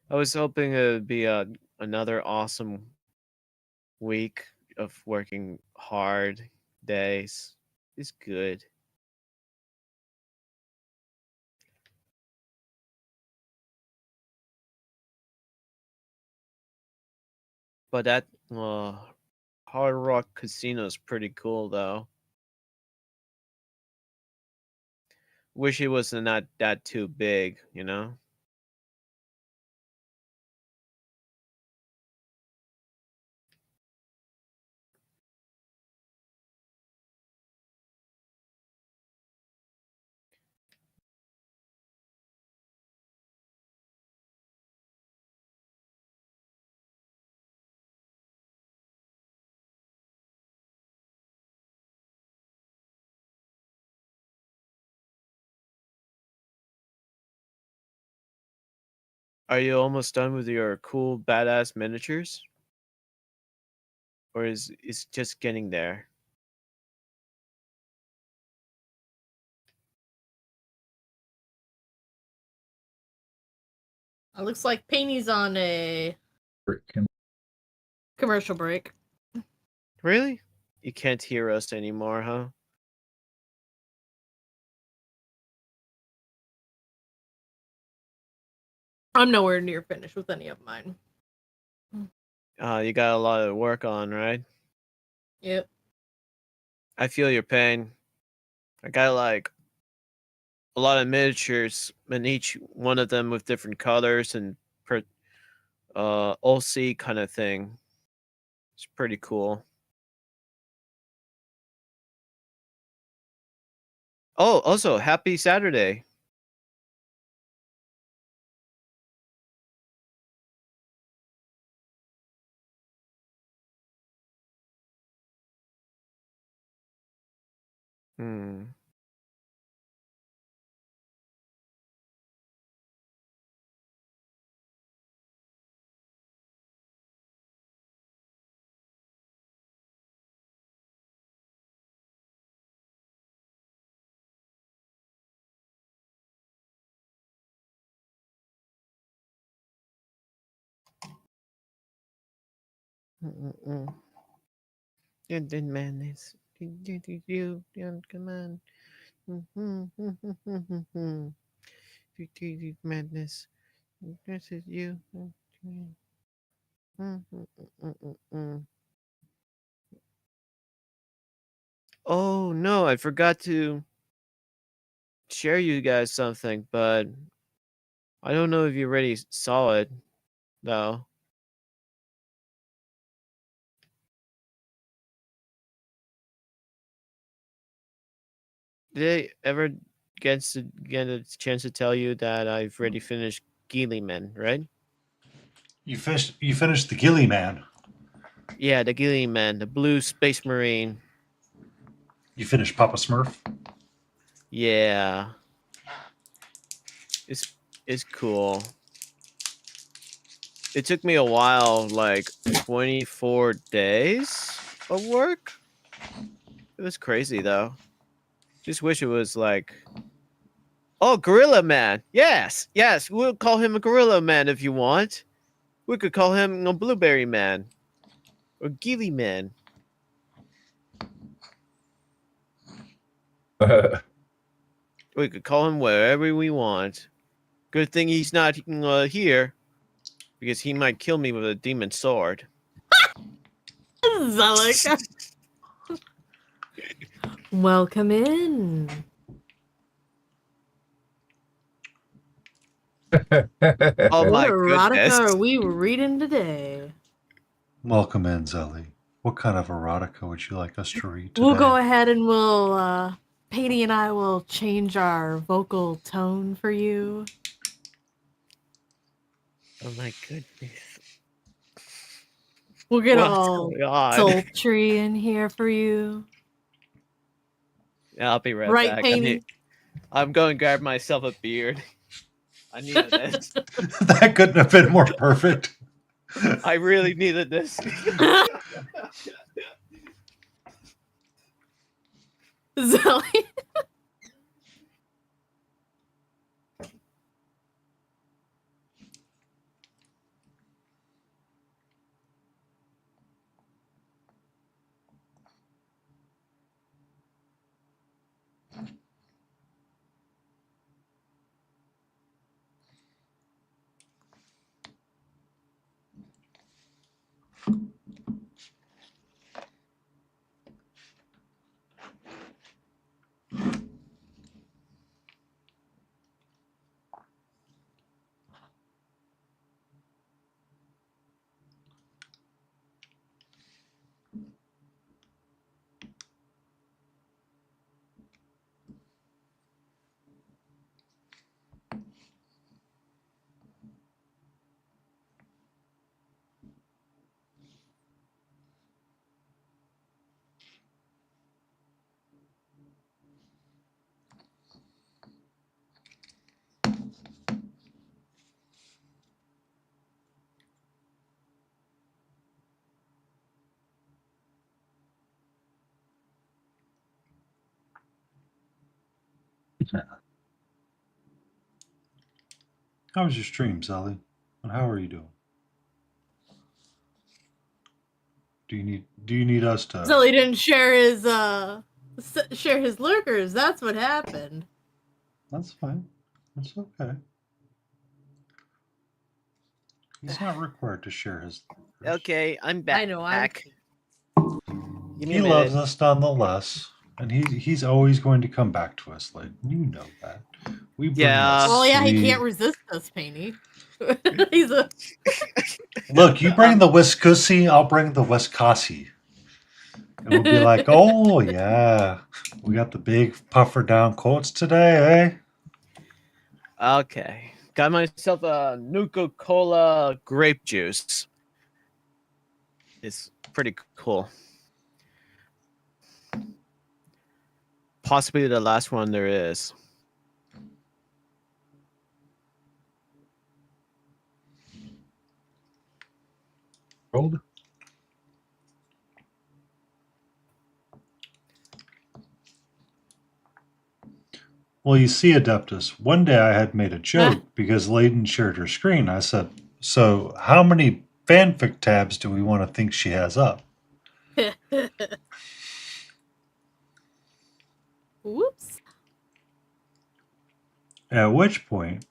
I was hoping it would be another awesome week of working hard days. It's good. But that Hard Rock Casino is pretty cool, though. Wish it was not that too big, you know? Are you almost done with your cool, badass miniatures? Or is just getting there? It looks like Painty's on a commercial break. Really? You can't hear us anymore, huh? I'm nowhere near finished with any of mine. You got a lot of work on, right? Yep. I feel your pain. I got like a lot of miniatures, and each one of them with different colors and OC kind of thing. It's pretty cool. Oh, also happy Saturday. Hmm. Then madness. You come on. Madness. This is you. Oh no, I forgot to share you guys something, but I don't know if you already saw it though. Did I ever get a chance to tell you that I've already finished Gilliman, right? You finished the Gilly Man. Yeah, the Gilliman, the blue space marine. You finished Papa Smurf. Yeah. It's cool. It took me a while, like 24 days of work. It was crazy though. Just wish it was like, oh, Gorilla Man. Yes, yes, we'll call him a Gorilla Man if you want. We could call him a Blueberry Man or Gilly Man. We could call him wherever we want. Good thing he's not here, because he might kill me with a demon sword. Zelik. Welcome in. Oh What my erotica goodness. are we reading today? Welcome in, Zelly. What kind of erotica would you like us to read today? We'll go ahead and we'll Patty and I will change our vocal tone for you. Oh my goodness. We'll get What's all going on? sultry in here for you. Yeah, I'll be right Right, back. Painty? I'm going to grab myself a beard. I needed this. That couldn't have been more perfect. I really needed this. Zelly. How was your stream, Sally? And how are you doing? Do you need us to? So he didn't share his lurkers. That's what happened. That's fine. That's okay. He's not required to share his. Okay, I'm back. I know. Give me He a loves minute. us nonetheless, and he's always going to come back to us, Layden. You know that. We bring Yeah. us Well, yeah, he sweet- can't resist us, Painty. He's a. Look, you bring the Wisconsin, I'll bring the Wisconsin. And we'll be like, oh yeah, we got the big puffer down coats today, eh? Okay. Got myself a Nuka-Cola grape juice. It's pretty cool. Possibly the last one there is. Gold? Well, you see, Adeptus, one day I had made a joke because Layden shared her screen. I said, so how many fanfic tabs do we want to think she has up? Whoops. At which point,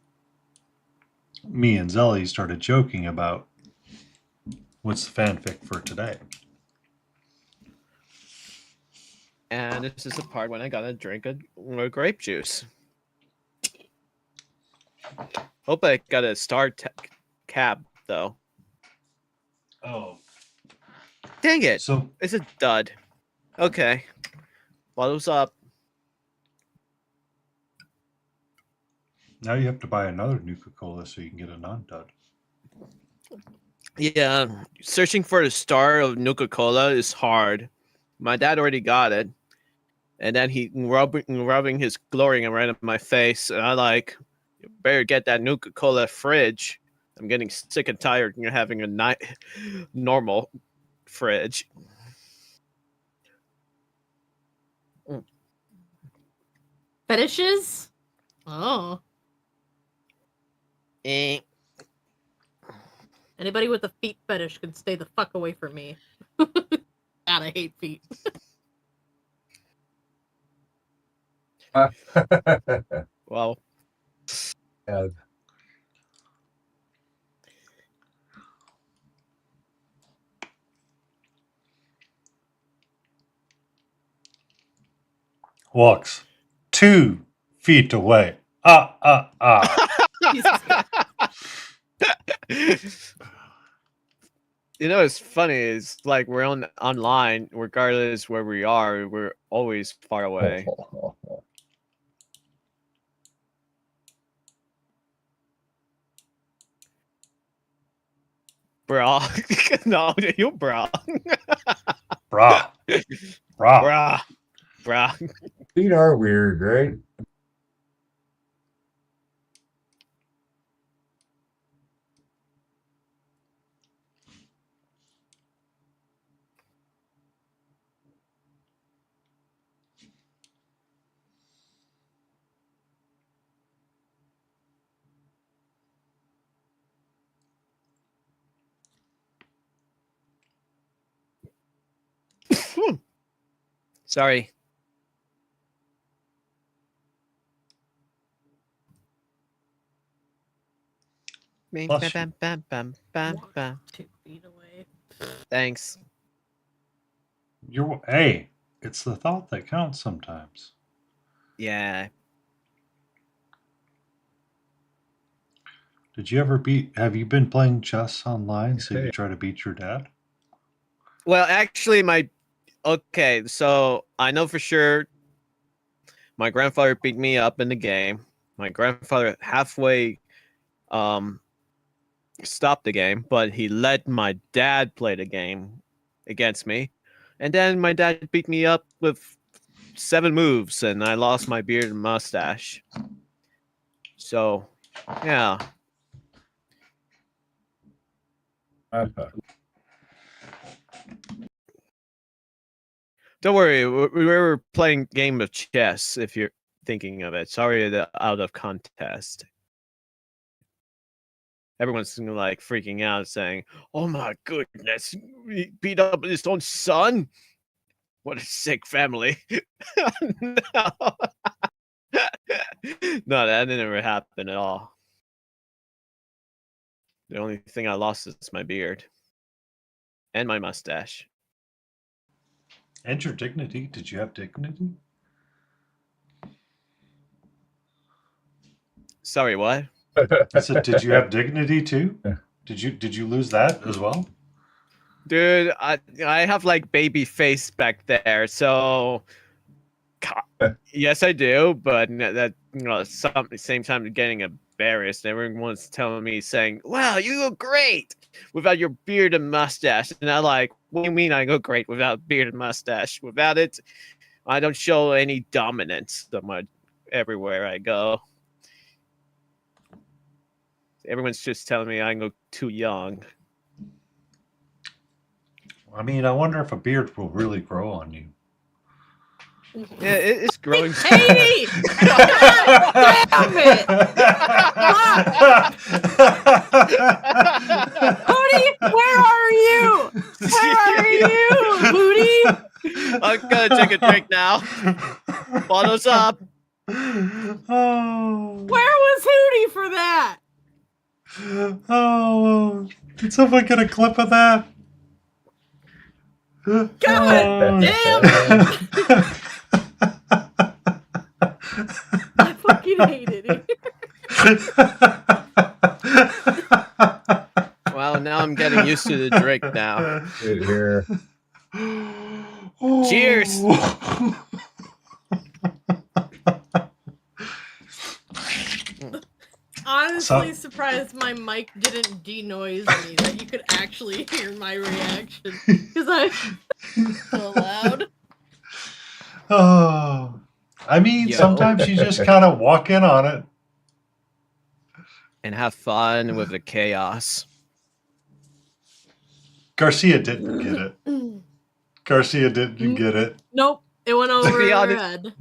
me and Zelly started joking about what's the fanfic for today. And this is the part when I gotta drink a grape juice. Hope I got a star cap though. Oh. Dang it! So It's a dud. Okay. Bottles up. now you have to buy another Nuka-Cola so you can get a non-dud. Yeah, searching for the star of Nuka-Cola is hard. My dad already got it. And then he rubbing his glory right in my face. And I like, you better get that Nuka-Cola fridge. I'm getting sick and tired of having a normal fridge. Fetishes? Oh. Eh. Anybody with a feet fetish can stay the fuck away from me. God, I hate feet. Well, Yeah. Walks 2 feet away. Jesus Christ. you know, it's funny. It's like we're online, regardless where we are. We're always far away. Bro, no, you bro, Brah. Brah. bruh. Feet are weird, right? Sorry. Bless you. Bam. 2 feet away. Thanks. Hey, it's the thought that counts sometimes. Yeah. Did you ever have you been playing chess online so you Okay. try to beat your dad? Well, actually, okay, so I know for sure my grandfather beat me up in the game. My grandfather halfway stopped the game, but he let my dad play the game against me. And then my dad beat me up with 7 moves and I lost my beard and mustache. So, yeah. Don't worry, we were playing game of chess. If you're thinking of it. Sorry, the out of context. Everyone's like freaking out, saying, "Oh my goodness, he beat up his own son! What a sick family!" No, no, that never happened at all. The only thing I lost is my beard and my mustache. And your dignity. Did you have dignity? Sorry, what? I said, did you have dignity too? Did you lose that as well? Dude, I have like baby face back there, so yes, I do. But that same time getting embarrassed. Everyone's telling me saying, "Wow, you look great without your beard and mustache," and I'm like, "What do you mean I look great without beard and mustache? Without it, I don't show any dominance everywhere I go." Everyone's just telling me I look too young. I mean, I wonder if a beard will really grow on you. Yeah, it's growing. Hey! Damn it! Hootie, where are you? Where are you, Hootie? I'm gonna take a drink now. Bottles up. Oh. Where was Hootie for that? Oh. Did someone get a clip of that? God Oh. damn it! I fucking hate it. Well, now I'm getting used to the drink now. Good here. Cheers. Honestly surprised my mic didn't denoise me, that you could actually hear my reaction. Because I'm so loud. Oh. I mean, Yo. sometimes you just kind of walk in on it. And have fun with the chaos. Garcia didn't get it. Garcia didn't get it. Nope, it went over be her honest-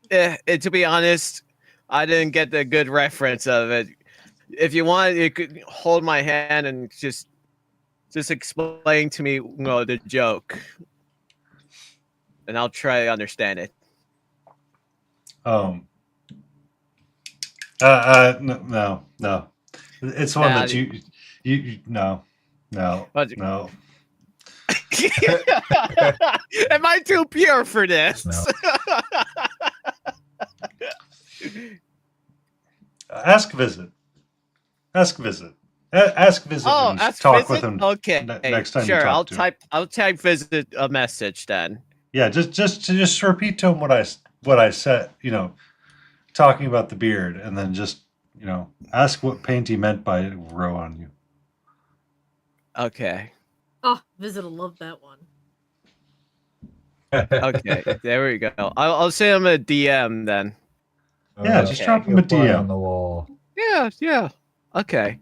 head. To be honest, I didn't get the good reference of it. If you want, you could hold my hand and just explain to me, the joke, and I'll try to understand it. No. It's one Nah, that you no. What? No. Am I too pure for this? No. Ask Visit. Ask Visit. Ask Visit. Oh, when you ask talk visit? with him. Okay. Next time you sure, talk to him. I'll type visit a message then. Yeah, just repeat to him what I said. Talking about the beard, and then just ask what Painty meant by it will grow on you. Okay. Oh, Visit will love that one. Okay. There we go. I'll send him a DM then. Yeah, just drop him a Fly DM. on the wall. Yeah. Okay.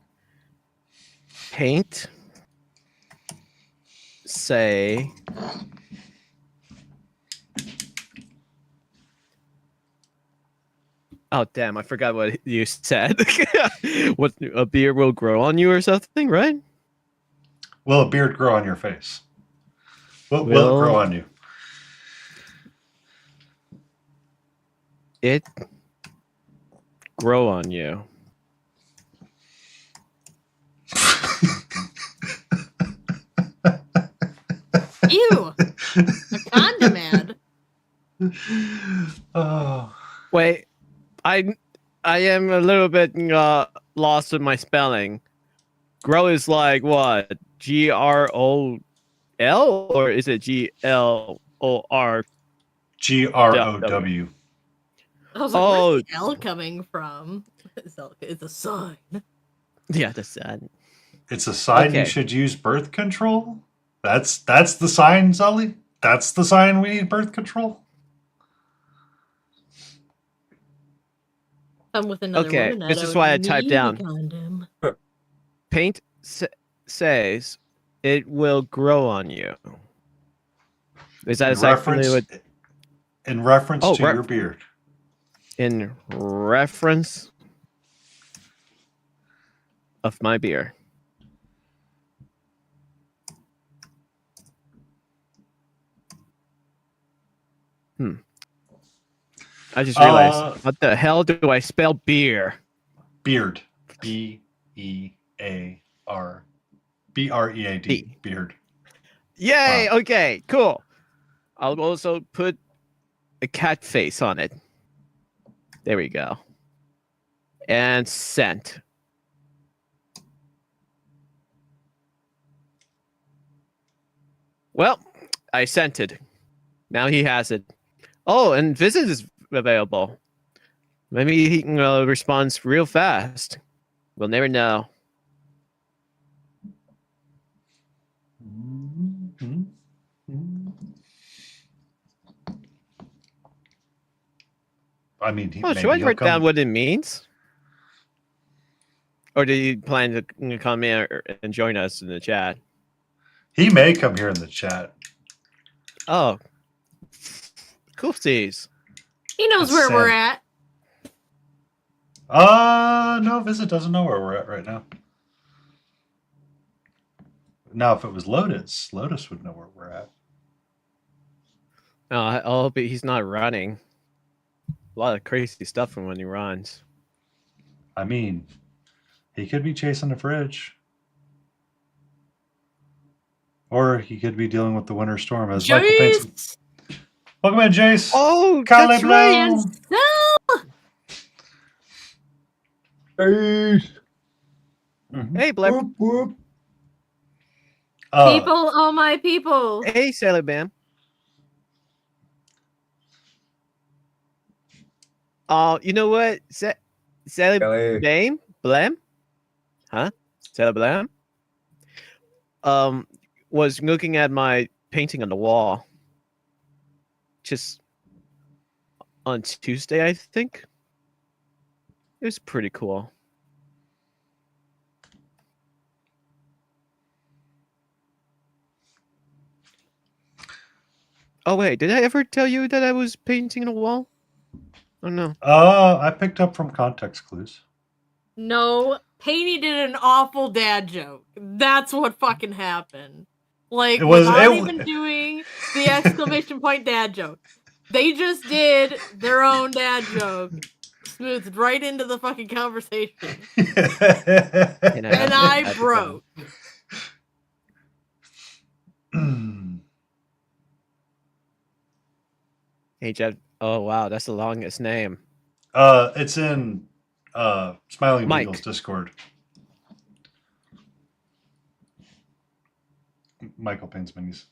Paint. Say. Oh damn! I forgot what you said. What, a beard will grow on you or something, right? Will a beard grow on your face? Will it Will- grow on you? It grow on you. Ew! A condom ad. Oh. Wait, I am a little bit lost with my spelling. Grow is like what? GROL or is it GLOR? GROW. I was like, Oh. where's the L coming from? It's a sign. Yeah, that's that. It's a sign you Okay. should use birth control. That's the sign, Sully. That's the sign we need birth control. Come with another Okay, woman, this I is don't why I typed need a down. condom. Paint says it will grow on you. Is that exactly what? In reference Oh, to right. your beard. in reference of my beer. I just realized, what the hell do I spell beer? Beard. B-E-A-R. B-R-E-A-D. Beard. Yay! Wow. Okay, cool. I'll also put a cat face on it. There we go. And sent. Well, I sent it. Now he has it. Oh, and visit is available. Maybe he can respond real fast. We'll never know. I mean, Oh, should I write down what it means? Or do you plan to come in and join us in the chat? He may come here in the chat. Oh. Coolsies. He knows where we're at. No, Visit doesn't know where we're at right now. Now, if it was Lotus would know where we're at. No, I hope he's not running. A lot of crazy stuff from when he runs. I mean, he could be chasing the fridge. Or he could be dealing with the winter storm. As Michael Pinks. Welcome in, Jace. Oh, Calais that's right. Peace. Hey, Blair. Whoop, whoop. People, oh my people. Hey, Sailor Bam. You know what? Sailor Blam? Huh? Sailor Blam? Was looking at my painting on the wall. Just on Tuesday, I think. It was pretty cool. Oh wait, did I ever tell you that I was painting on a wall? Oh no. I picked up from context clues. No, Painty did an awful dad joke. That's what fucking happened. Like, without even doing the exclamation point dad joke. They just did their own dad joke. Smoothed right into the fucking conversation. And I broke. Hey, Jeff. Oh, wow. That's the longest name. It's in Smiling Mike. Beagle's Discord. Michael Payne's minis.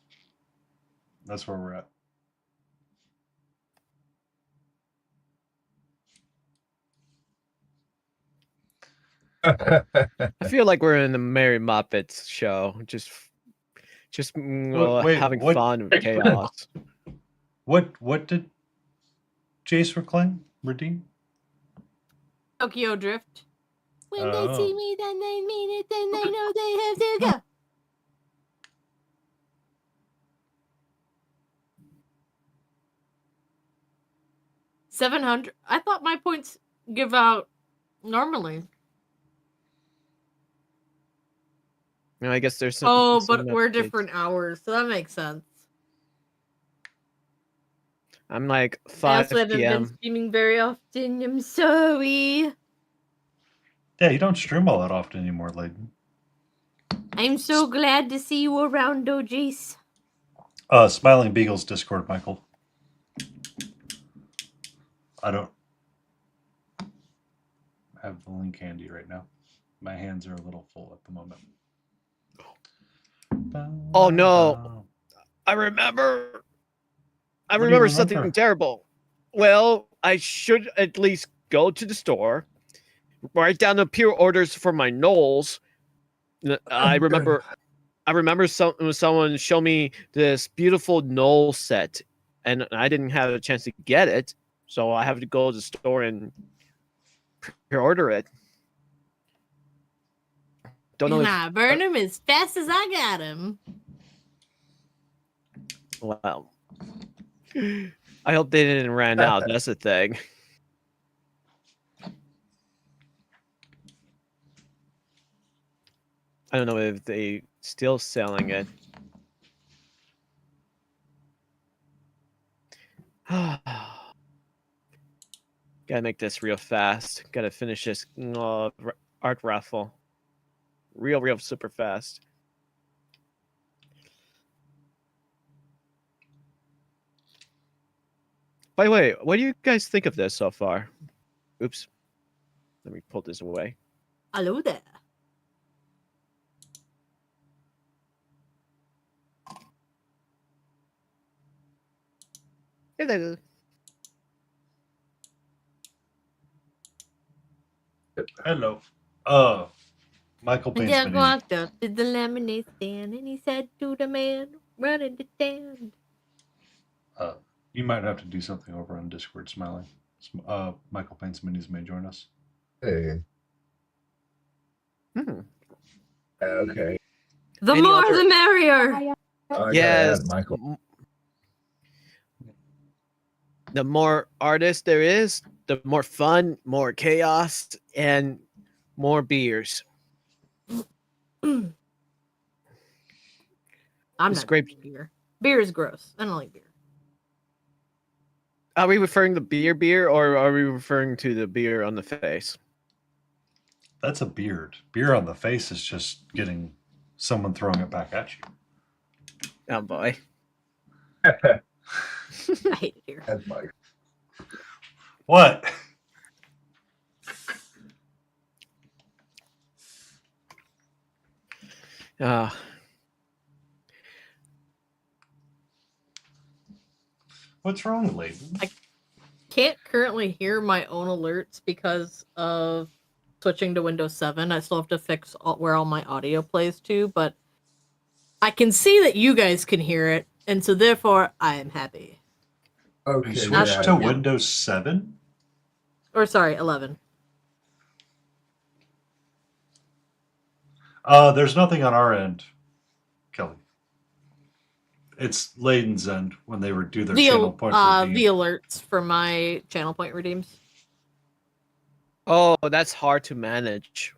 That's where we're at. I feel like we're in the Mary Muppets show. Just Wait, having what- fun with chaos. What did Jace redeem? Tokyo Drift. When Oh. they see me, then they mean it, then they know they have to go. $700. I thought my points give out normally. You know, I guess there's some. Oh, some but we're updates. different hours, so that makes sense. I'm like I 5 also haven't been p.m. streaming very often. I'm sorry. Yeah, you don't stream all that often anymore, Layden. I'm so glad to see you around, Jace. Smiling Beagle's Discord, Michael. I don't have the link handy right now. My hands are a little full at the moment. Oh no! I remember do you remember? something terrible. Well, I should at least go to the store, write down the pure orders for my Knowles. I remember someone show me this beautiful Knoll set, and I didn't have a chance to get it, so I have to go to the store and pre-order it. Don't know. Nah, burn him as fast as I got him. Wow. I hope they didn't ran out. That's the thing. I don't know if they still selling it. Gotta make this real fast. Gotta finish this art raffle. Real super fast. By the way, what do you guys think of this so far? Oops. Let me pull this away. Hello there. Hello. Hello. Michael And Payne's Jack Mini. walked up to the lemonade stand and he said to the man running the stand. You might have to do something over on Discord, Smiling. Michael Payne's Minis may join us. Hey, Hmm. okay. The Any more other- the merrier. I gotta Yes. add Michael. The more artists there is, the more fun, more chaos, and more beers. I'm It's not great. drinking beer. Beer is gross. I don't like beer. Are we referring to beer, or are we referring to the beer on the face? That's a beard. Beer on the face is just getting someone throwing it back at you. Oh boy. I hate beer. Add Michael. What? What's wrong, Layton? Can't currently hear my own alerts because of switching to Windows 7. I still have to fix where all my audio plays to, but I can see that you guys can hear it, and so therefore I am happy. Okay. You Not switched right to now. Windows 7? Or sorry, 11. There's nothing on our end, Kelly. It's Layden's end when they do their channel point The redeem. alerts for my channel point redeems. Oh, that's hard to manage.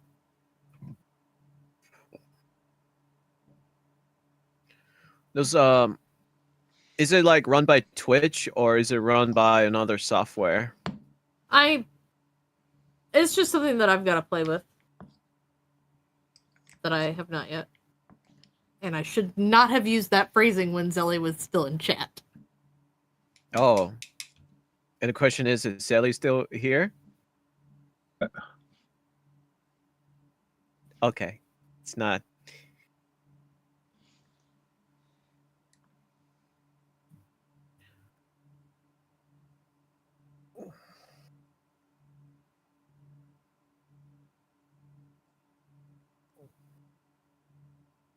Those is it like run by Twitch or is it run by another software? It's just something that I've got to play with. That I have not yet. And I should not have used that phrasing when Zelly was still in chat. Oh. And the question is Sally still here? Okay. It's not.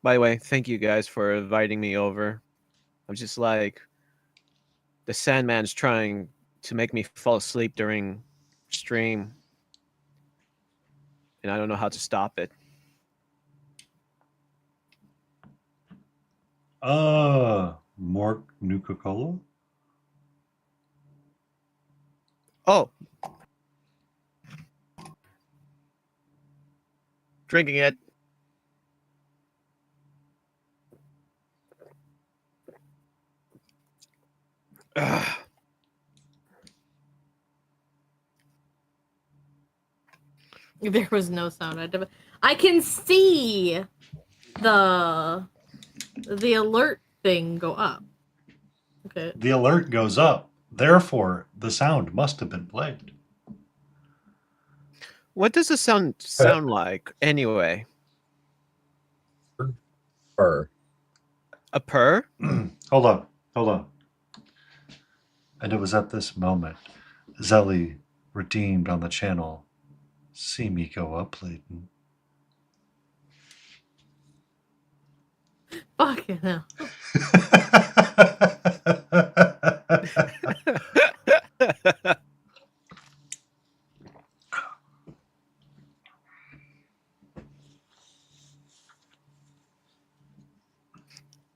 By the way, thank you guys for inviting me over. I'm just like, the Sandman's trying to make me fall asleep during stream, and I don't know how to stop it. More Nuka-Cola? Oh. Drinking it. Ugh. There was no sound. I can see the alert thing go up. Okay. The alert goes up. Therefore, the sound must have been played. What does the sound like anyway? Or A purr? Hold on. And it was at this moment Zelly redeemed on the channel. See me go up, Layton. Fucking hell.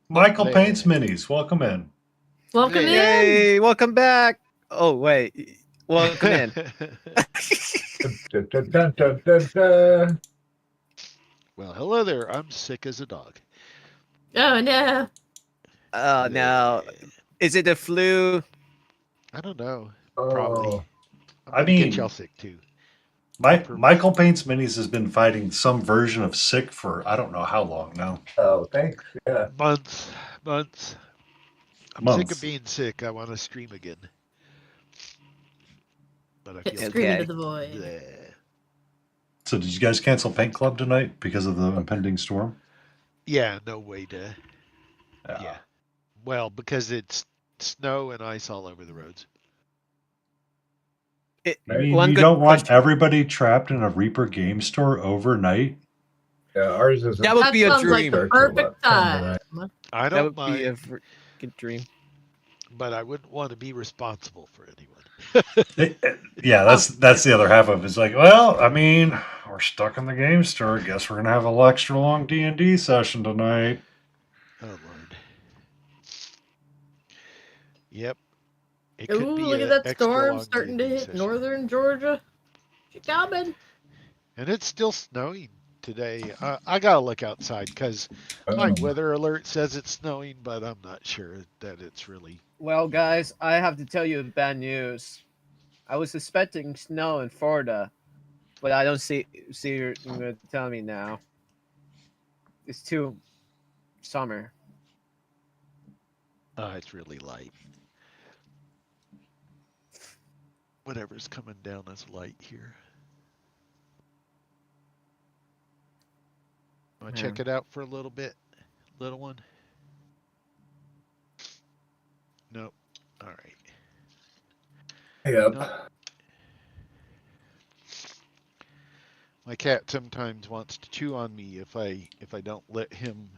Michael Payne's Minis, welcome in. Welcome in. Yay! Welcome back. Oh wait, welcome in. dun, dun, dun, dun, dun, dun. Well, hello there. I'm sick as a dog. Oh no. Oh no. Is it the flu? I don't know. Probably. Oh, I'm I gonna get mean, y'all sick too. Michael Paints Minis has been fighting some version of sick for I don't know how long now. oh, thanks. Yeah. Months. I'm sick of Months. being sick. I want to stream again. But I feel Scream into Okay. the void. bleh. So did you guys cancel Paint Club tonight because of the impending storm? Yeah, no way to. Yeah. Well, because it's snow and ice all over the roads. I mean, One you good don't want question. everybody trapped in a Reaper game store overnight. Yeah, ours is. That would That be a sounds like dream. the perfect time. I That don't would be a mind, good dream. but I wouldn't want to be responsible for anyone. Yeah, that's the other half of it. It's like, well, I mean, we're stuck in the game store. Guess we're gonna have a extra long D&D session tonight. Oh Lord. Yep. It Ooh, could be look at an that extra storm long starting to D&D hit session. northern Georgia. She coming. And it's still snowing today. I gotta look outside because my weather alert says it's snowing, but I'm not sure that it's really. Well, guys, I have to tell you bad news. I was suspecting snow in Florida, but I don't see you're gonna tell me now. It's too summer. It's really light. Whatever's coming down is light here. Want to check it out for a little bit, little one? Nope. All right. Yep. Nope. My cat sometimes wants to chew on me if I don't let him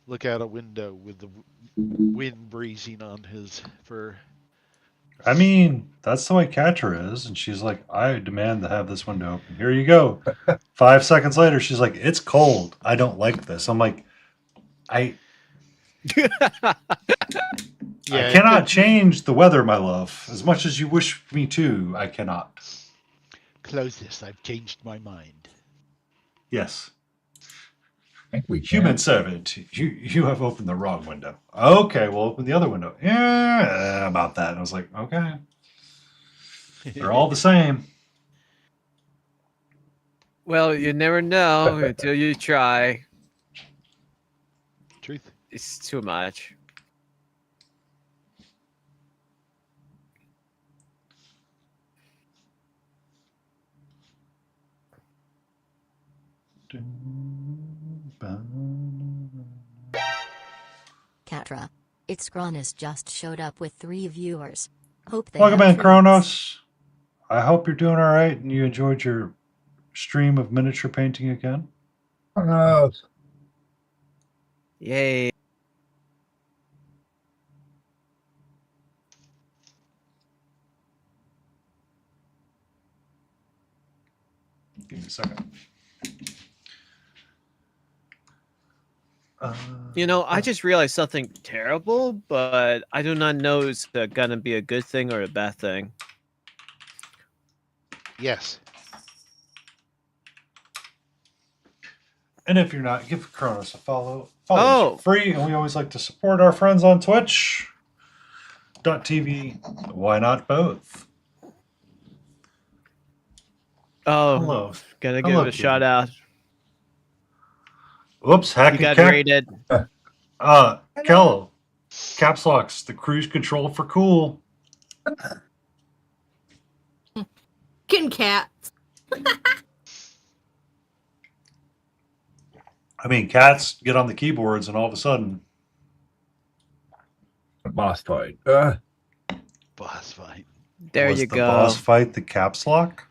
look out a window with the wind breezing on his fur. I mean, that's the way Catcher is, and she's like, I demand to have this window open. Here you go. 5 seconds later, she's like, it's cold. I don't like this. I'm like, I Yeah, cannot change the weather, my love. As much as you wish me to, I cannot. Close this. I've changed my mind. Yes. I think we Human can. servant, you have opened the wrong window. Okay, we'll open the other window. Yeah, about that. And I was like, okay. They're all the same. Well, you never know until you try. Truth. It's too much. Catra. It's Cronus just showed up with 3 viewers. Hope they Welcome have in, treats. Kronos. I hope you're doing all right and you enjoyed your stream of miniature painting again. Oh, no. Yay. Give me a second. You know, I just realized something terrible, but I do not know it's gonna be a good thing or a bad thing. Yes. And if you're not, give Kronos a follow. Oh. Follow free, and we always like to support our friends on Twitch.tv. Why not both? Oh, Hello. gonna Hello, give a Kitty. shout out. Whoops, You hacking got cat. rated. Kello. Caps locks, the cruise control for cool. Kin cats. I mean, cats get on the keyboards and all of a sudden, A boss fight. Boss fight. There was you the go. boss fight the caps lock?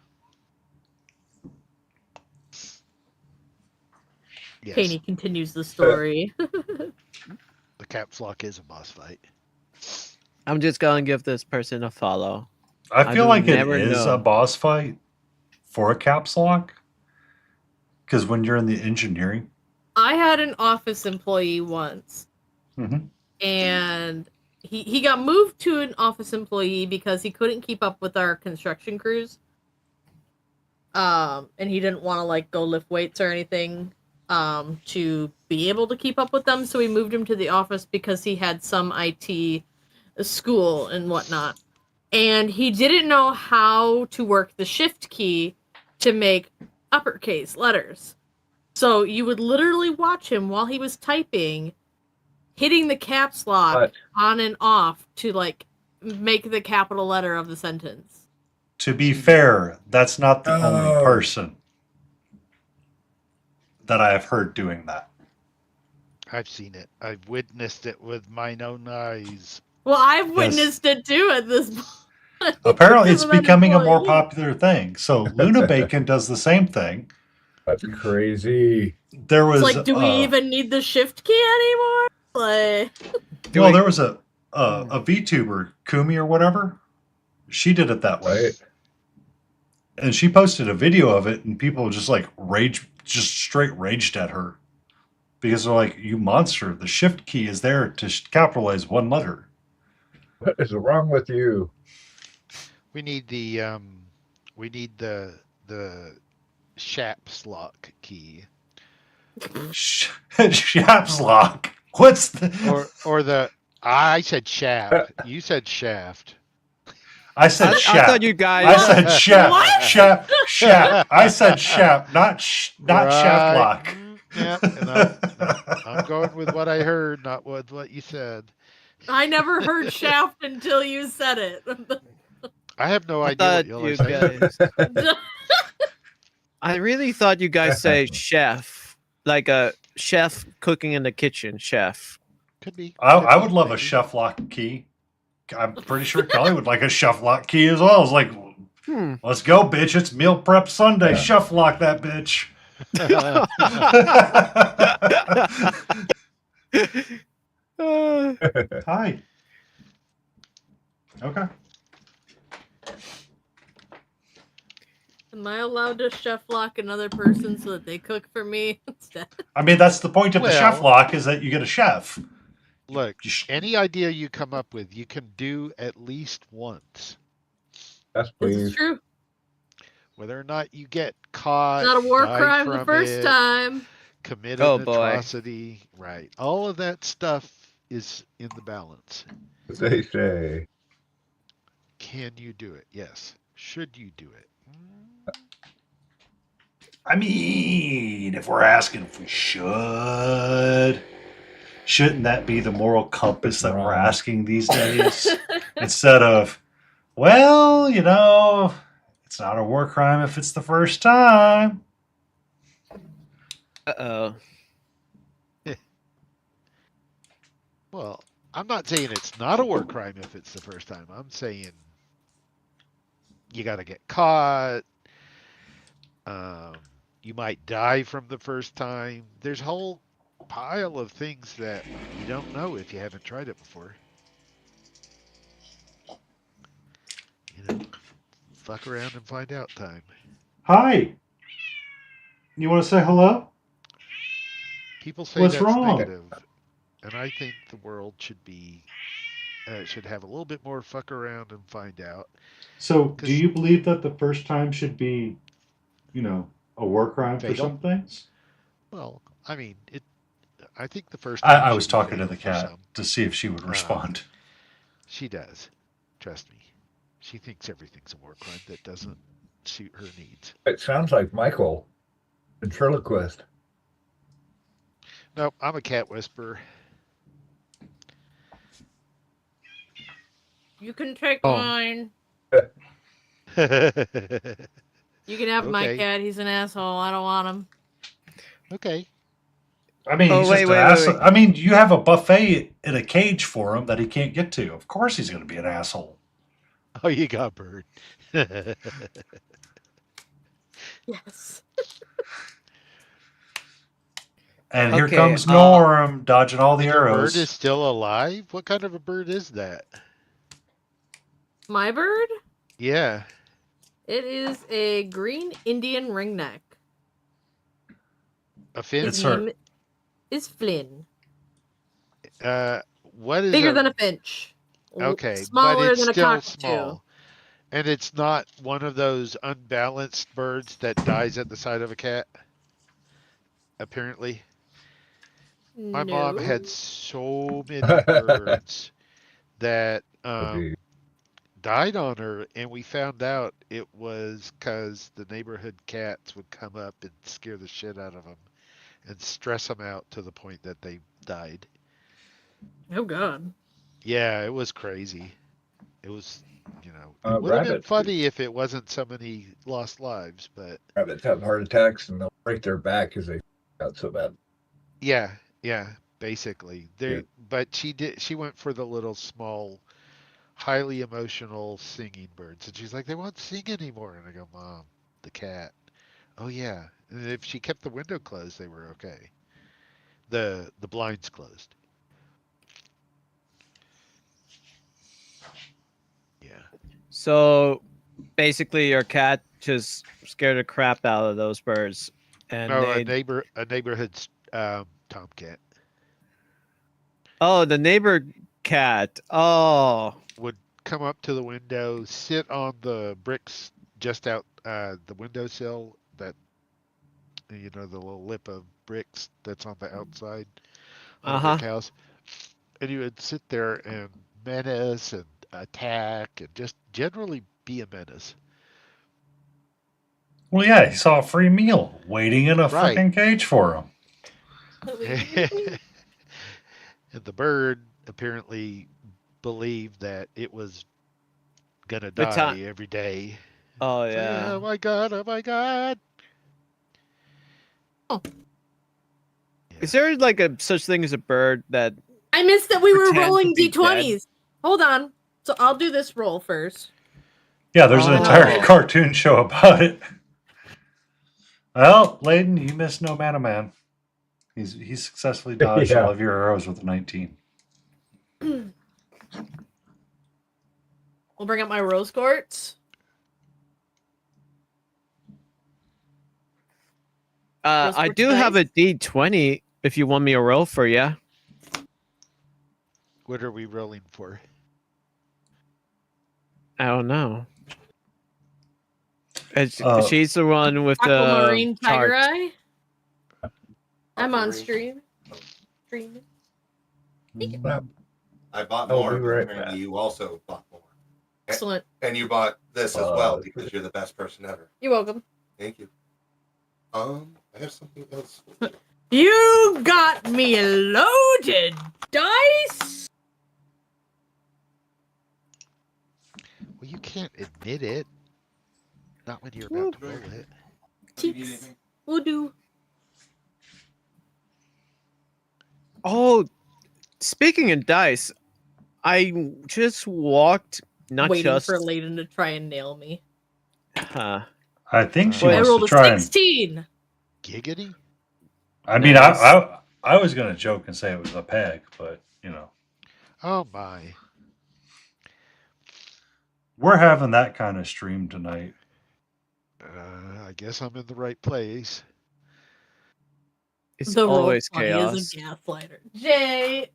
Yes. Katie continues the story. The caps lock is a boss fight. I'm just gonna give this person a follow. I I feel do like it never is know. a boss fight for a caps lock. Because when you're in the engineering, I had an office employee once, Mhm. and he got moved to an office employee because he couldn't keep up with our construction crews. And he didn't want to like go lift weights or anything. to be able to keep up with them. So we moved him to the office because he had some IT school and whatnot. And he didn't know how to work the shift key to make uppercase letters. So you would literally watch him while he was typing, hitting the caps lock But- on and off to like make the capital letter of the sentence. To be fair, that's not the only Oh. person that I have heard doing that. I've seen it. I've witnessed it with mine own eyes. Well, I've witnessed it too at this point. Apparently, Because it's of that becoming a more employee. popular thing. So Luna Bacon does the same thing. That's crazy. There was It's like, do we even need the shift key anymore? Like, well, there was a VTuber, Kumi or whatever. She did it that way. Right? And she posted a video of it, and people just like just straight raged at her because they're like, "You monster! The shift key is there to capitalize one letter." What is wrong with you? We need the Shaps lock key. Shaps lock. What's the? Or the I said shaft. You said shaft. I said I shaft. thought you guys. I said shaft. What? Shaft. I said shaft, not shaft lock. Yeah, and I'm going with what I heard, not with what you said. I never heard shaft until you said it. I have no I idea what thought y'all are you saying. guys. I really thought you guys say chef, like a chef cooking in the kitchen, chef. Could be. I would love a chef lock key. I'm pretty sure Kelly would like a chef lock key as well. It's like, let's go, bitch! It's meal prep Sunday. Yeah. Chef lock that bitch. Hi. Okay. Am I allowed to chef lock another person so that they cook for me instead? I mean, that's the point of the chef Well- lock is that you get a chef. Look, You sh- any idea you come up with, you can do at least once. Yes, This is please. true. Whether or not you get caught, Not a war die crime the from first it, time. commit Oh, an boy. atrocity, right? All of that stuff is in the balance. As they say. Can you do it? Yes. Should you do it? I mean, if we're asking if we should, shouldn't that be the moral compass that we're asking these days? Instead of, well, you know, it's not a war crime if it's the first time. Uh-oh. Well, I'm not saying it's not a war crime if it's the first time. I'm saying you got to get caught. You might die from the first time. There's a whole pile of things that you don't know if you haven't tried it before. You know, fuck around and find out time. Hi. You want to say hello? People say What's that's wrong? negative, and I think the world should be should have a little bit more fuck around and find out. So, 'Cause- do you believe that the first time should be, you know, a war crime for Fatal? some things? Well, I mean, it. I think the first. I time was should be talking to fatal the for cat some. to see if she would respond. She does. Trust me. She thinks everything's a war crime that doesn't suit her needs. It sounds like Michael, ventriloquist. Nope, I'm a cat whisperer. You can take Oh. mine. Okay. You can have my cat. He's an asshole. I don't want him. I mean, Oh, he's wait, just wait, an wait, asshole. wait. I mean, you have a buffet in a cage for him that he can't get to. Of course, he's going to be an asshole. Oh, you got bird. Yes. And here Okay, comes Norm dodging all the Your arrows. bird is still alive? What kind of a bird is that? My bird? Yeah. It is a green Indian ringneck. A finch? It's her. Name is Flynn. What is Bigger a- than a finch. Okay, but Smaller it's than a still cockatoo. small. And it's not one of those unbalanced birds that dies at the side of a cat? apparently. My mom No. had so many birds that died on her, and we found out it was because the neighborhood cats would come up and scare the shit out of them and stress them out to the point that they died. Oh God. Yeah, it was crazy. It was, it would have been Rabbits. funny if it wasn't so many lost lives, but Rabbits have heart attacks and they'll break their back because they got so bad. yeah, basically. Yeah. But she went for the little small, highly emotional singing birds, and she's like, they won't sing anymore. And I go, Mom, the cat. Oh yeah. And if she kept the window closed, they were okay. The blinds closed. Yeah. So basically, your cat just scared the crap out of those birds, and No, they. a neighborhood tomcat Oh, the neighbor cat. Oh, would come up to the window, sit on the bricks just out the windowsill, that the little lip of bricks that's on the outside of the brick house, and you would sit there and menace and attack and just generally be a menace. Well, yeah, he saw a free meal waiting in a Right. freaking cage for him. And the bird apparently believed that it was gonna The die ti- every day. oh It's like, yeah. oh my god! Oh my god! Is there like a such thing as a bird that? I missed that we were Pretend to rolling be d20s. Hold on. So I'll do this roll first. Yeah, there's an entire Oh. cartoon show about it. Well, Layden, you missed no man. He successfully dodged Yeah. all of your arrows with a 19. We'll bring up my rose quartz. I do have a D20 if you want me to roll for you. What are we rolling for? I don't know. It's, Uh, she's the one with the Aquamarine tiger chart. eye. I'm on stream. Streaming. I bought I'll more, be but right apparently back. you also bought more. Excellent. And you bought this as well because you're the best person ever. You're welcome. Thank you. I have something else. You got me loaded dice. Well, you can't admit it. Not when you're about to roll it. Cheeks. We'll do. Oh, speaking of dice, I just walked. Not waiting just. for Layden to try and nail me. Huh. I think she I wants rolled to a try and. 16. Giggity? I mean, Nice. I was going to joke and say it was a peg, but, Oh my. we're having that kind of stream tonight. I guess I'm in the right place. It's The roll always 20 chaos. is a gaslighter. Jay.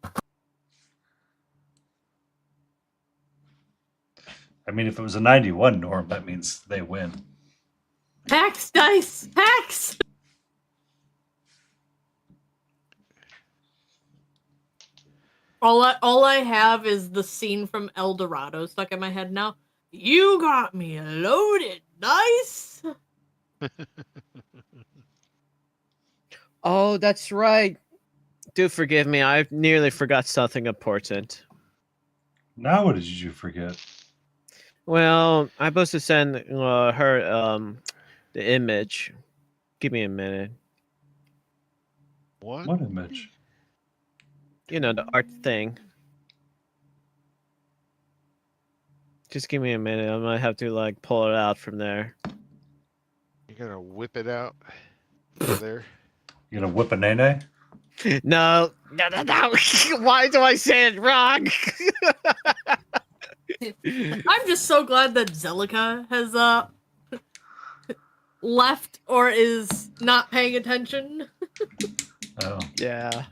I mean, if it was a 91, Norm, that means they win. Hex dice. Hex. All I have is the scene from El Dorado stuck in my head now. You got me loaded dice. Oh, that's right. Do forgive me. I nearly forgot something important. Now, what did you forget? Well, I'm supposed to send her the image. Give me a minute. What? What image? You know, the art thing. Just give me a minute. I might have to like pull it out from there. You're gonna whip it out over there? You gonna whip a nene? No. Why do I say it wrong? I'm just so glad that Zelica has left or is not paying attention Oh. Yeah.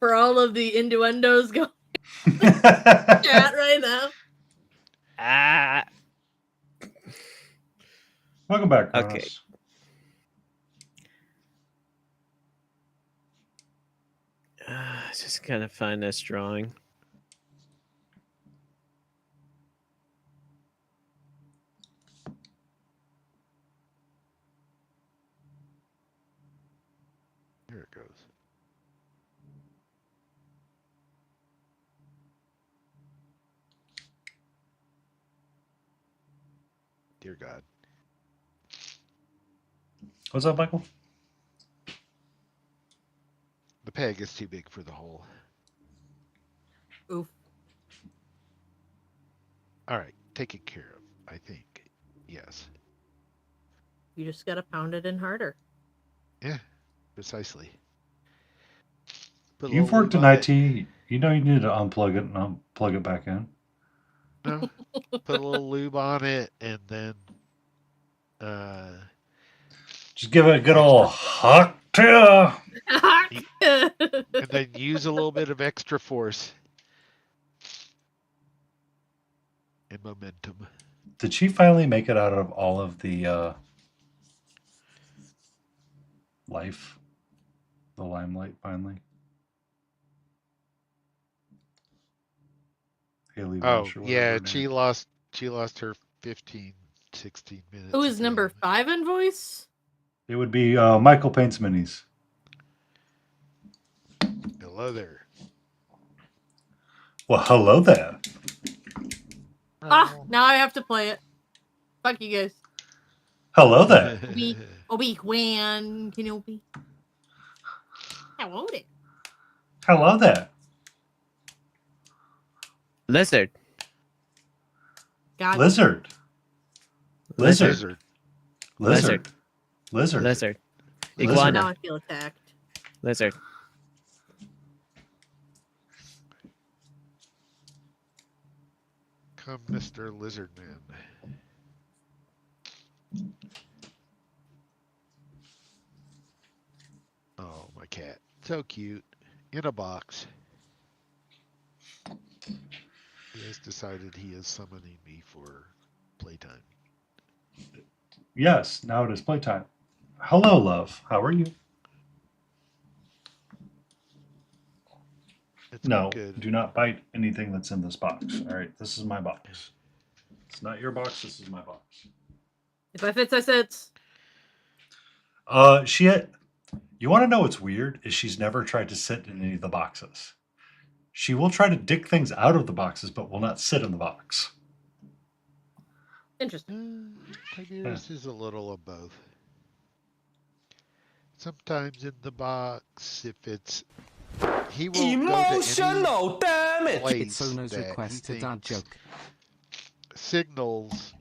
for all of the innuendos going chat right now. Ah. Welcome back, Okay. Kronos. just gotta find this drawing. Here it goes. Dear God. What's up, Michael? The peg is too big for the hole. Oof. All right, taken care of, I think. Yes. You just gotta pound it in harder. Yeah, precisely. Put a You've little worked in lube on IT. You know you need to unplug it and plug it back in. No, put a little lube on it, and then Just give it a good old huck to. and then use a little bit of extra force and momentum. Did she finally make it out of all of the life? The limelight finally? Haley Oh, Walsh or whatever yeah, her name she is. lost her 15, 16 minutes. Who of is number fame. 5 in voice? It would be Michael Paints Minis. Hello there. Well, hello there. Now I have to play it. Fuck you guys. Hello there. Obi-Wan Kenobi. Hello there. Hello there. Lizard. God. Lizard. Lizard. Lizard. Lizard. Lizard. Lizard. Lizard. Iguana. Now I feel attacked. Lizard. Come, Mr. Lizard Man. Oh, my cat. So cute. In a box. He has decided he is summoning me for playtime. Yes, now it is playtime. Hello, love. How are you? It's No, good. do not bite anything that's in this box. All right, this is my box. It's not your box. This is my box. If I fits, I sits. You want to know what's weird? Is she's never tried to sit in any of the boxes. She will try to dig things out of the boxes, but will not sit in the box. Interesting. Tiberius is a little of both. Sometimes in the box, if it's he will Emotional go to any damage. place It's Ono's that request he to dad thinks joke. signals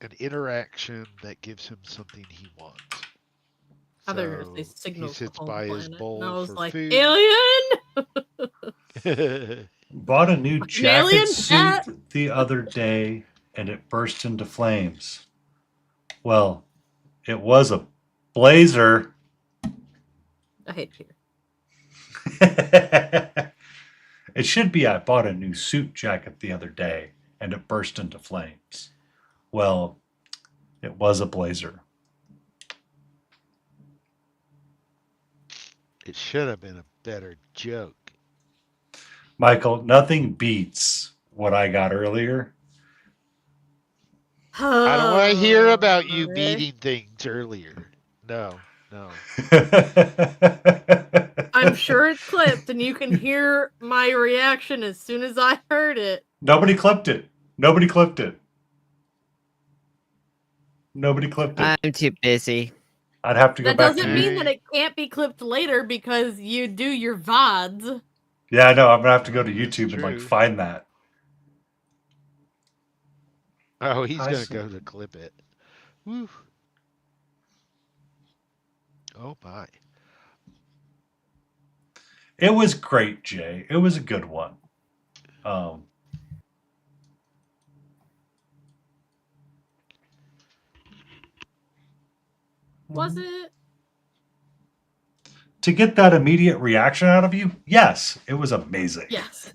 an interaction that gives him something he wants. I thought you were So gonna say signals he sits the home by his planet. bowl And I was for like, food. alien? Bought a new jacket alien suit cat? the other day, and it burst into flames. Well, it was a blazer. I hate you. It should be I bought a new suit jacket the other day, and it burst into flames. Well, it was a blazer. It should have been a better joke. Michael, nothing beats what I got earlier. I don't want to hear about you Okay. beating things earlier. No. I'm sure it's clipped, and you can hear my reaction as soon as I heard it. Nobody clipped it. Nobody clipped it. Nobody clipped it. I'm too busy. I'd have to go That back doesn't to mean you. that it can't be clipped later because you do your VODs. Yeah, I know. I'm gonna have to go to That's YouTube and like true. find that. Oh, he's I going to see. go to clip it. Woo. Oh, my. It was great, Jay. It was a good one. Was it? To get that immediate reaction out of you, yes, it was amazing. Yes.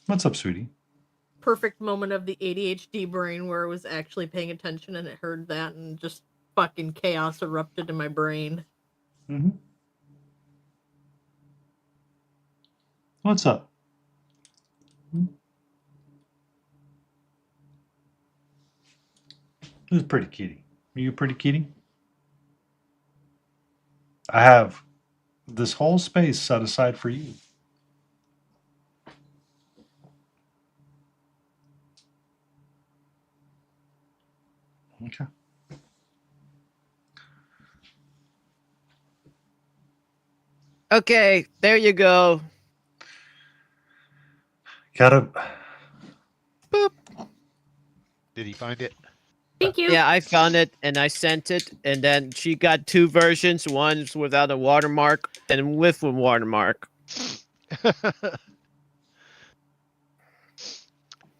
What's up, sweetie? Perfect moment of the ADHD brain where it was actually paying attention and it heard that and just fucking chaos erupted in my brain. Mm-hmm. What's up? Who's pretty kitty? Are you a pretty kitty? I have this whole space set aside for you. Okay. Okay, there you go. Gotta. Did he find it? Thank you. Yeah, I found it and I sent it, and then she got two versions. One's without a watermark and with a watermark.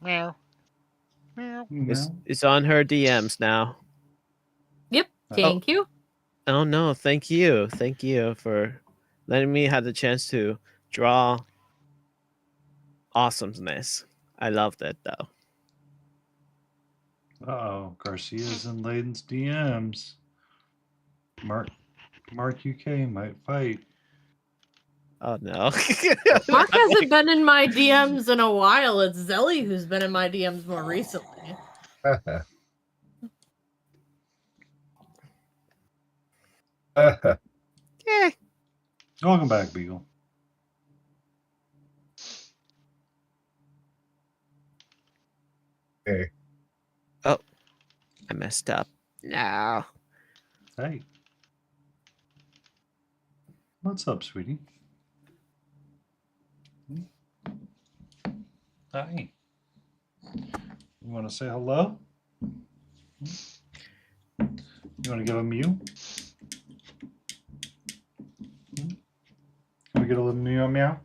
Meow. Meow. It's on her DMs now. Yep. Thank you. Oh no, thank you for letting me have the chance to draw awesomeness. I loved it though. Uh-oh, Garcia's in Layden's DMs. Mark UK might fight. Oh no. Mark hasn't been in my DMs in a while. It's Zelly who's been in my DMs more recently. Yeah. Welcome back, Beagle. Hey. Oh, I messed up. No. Hey. What's up, sweetie? Hi. You want to say hello? You want to give a mew? Can we get a little meow meow?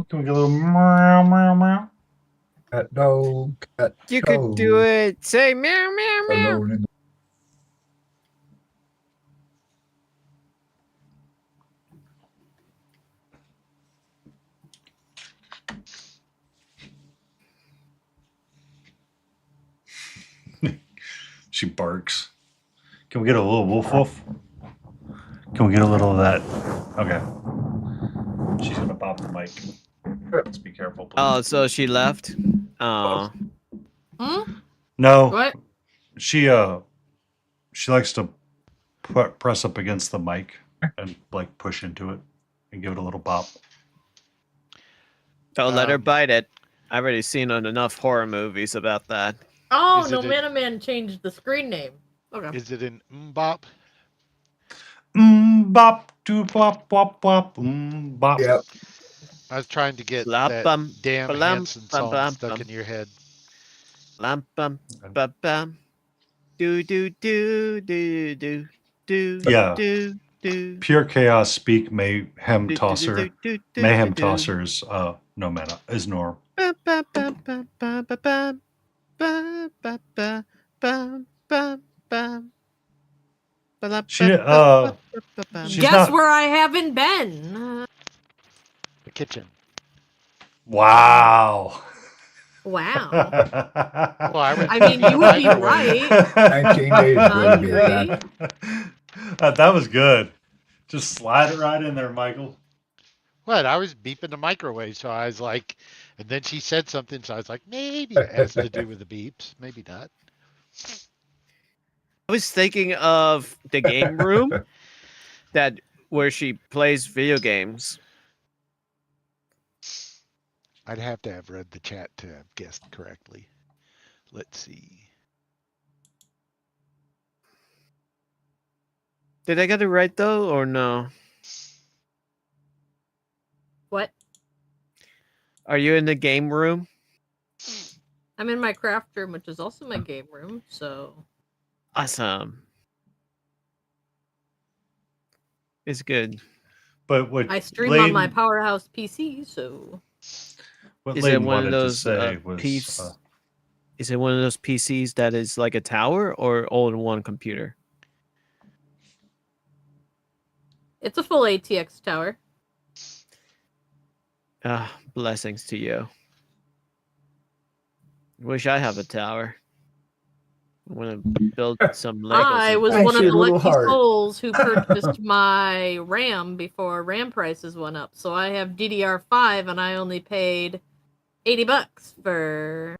Can we get a little meow meow meow? Cat dog. Cat You could do it. Say meow meow meow. Alone in the She barks. Can we get a little woof woof? Can we get a little of that? Okay. She's gonna pop the mic. Let's be careful, please. Oh, so she left? Oh. No. What? She likes to press up against the mic and like push into it and give it a little bop. Don't let her bite it. I've already seen enough horror movies about that. Oh, Is no, it a- Man changed the screen name. Okay. Is it an mbop? Bop, do bop, bop, bop, bop. Yep. I was trying to get Blah, that bum, damn ba-lum, Hanson bum, song bum, stuck bum. in your head. Lam bum ba bum. Do do do do do do Yeah. do do. Pure chaos speak mayhem Do, do, tosser. do, do, do, Mayhem do. tossers no mana is Norm. Ba, ba, ba, ba, ba, ba, ba. Ba, ba, ba, ba, ba, ba. Ba, la, She ba, ba, ba, ba, ba. she's Guess not- where I haven't been? The kitchen. Wow. Wow. Well, I mean, you would be right. 19 days ago. Hungry. That was good. Just slide it right in there, Michael. What? I was beeping the microwave, so I was like, and then she said something, so I was like, maybe it has to do with the beeps. Maybe not. I was thinking of the game room that where she plays video games. I'd have to have read the chat to have guessed correctly. Let's see. Did I get it right though, or no? What? Are you in the game room? I'm in my craft room, which is also my game room, so. Awesome. It's good. But what I stream on my Layden- Powerhouse PC, so. what Is it Layden one of wanted to those say was, Is it one of those PCs that is like a tower or all-in-one computer? It's a full ATX tower. Blessings to you. Wish I have a tower. I want to build some Legos. I was Thanks, one of you the little lucky heart. souls who purchased my RAM before RAM prices went up. So I have DDR5 and I only paid $80 for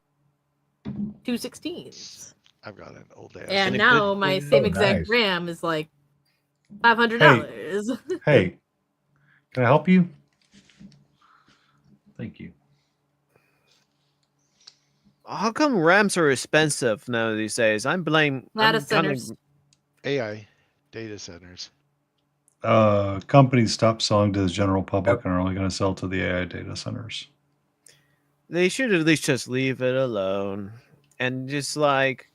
216s. I've got an old ass. And a now good- my same Oh, exact nice. RAM is like $500. Hey, can I help you? Thank you. How come RAMs are expensive now these days? Data centers. AI data centers. Companies stopped selling to the general public Yep. and are only going to sell to the AI data centers. They should at least just leave it alone and just like.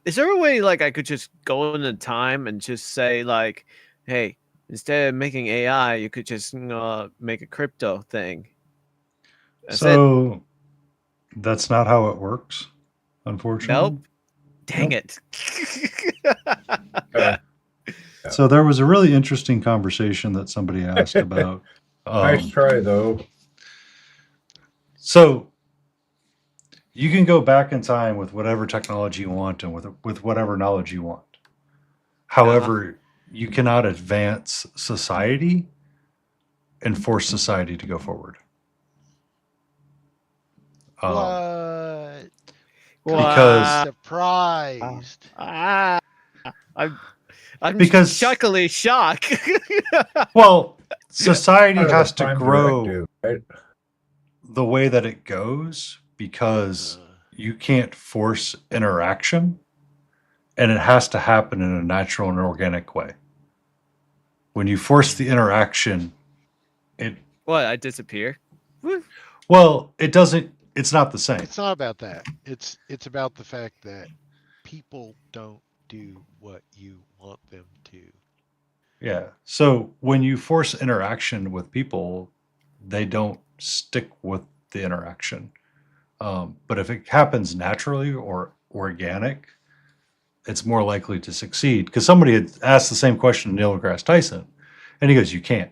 Is there a way like I could just go into time and just say like, hey, instead of making AI, you could just make a crypto thing? That's it. So that's not how it works, unfortunately. Nope. Dang it. So there was a really interesting conversation that somebody asked about. Nice try, though. So you can go back in time with whatever technology you want and with whatever knowledge you want. However, you cannot advance society and force society to go forward. What? Because Surprised. I'm Because- shockingly shocked. well, society Part of has the to Prime grow Directive, right? the way that it goes because you can't force interaction and it has to happen in a natural and organic way. When you force the interaction, What? I disappear? it doesn't, it's not the same. It's not about that. It's about the fact that people don't do what you want them to. Yeah. So when you force interaction with people, they don't stick with the interaction. But if it happens naturally or organic, it's more likely to succeed. Because somebody had asked the same question to Neil deGrasse Tyson, and he goes, "You can't.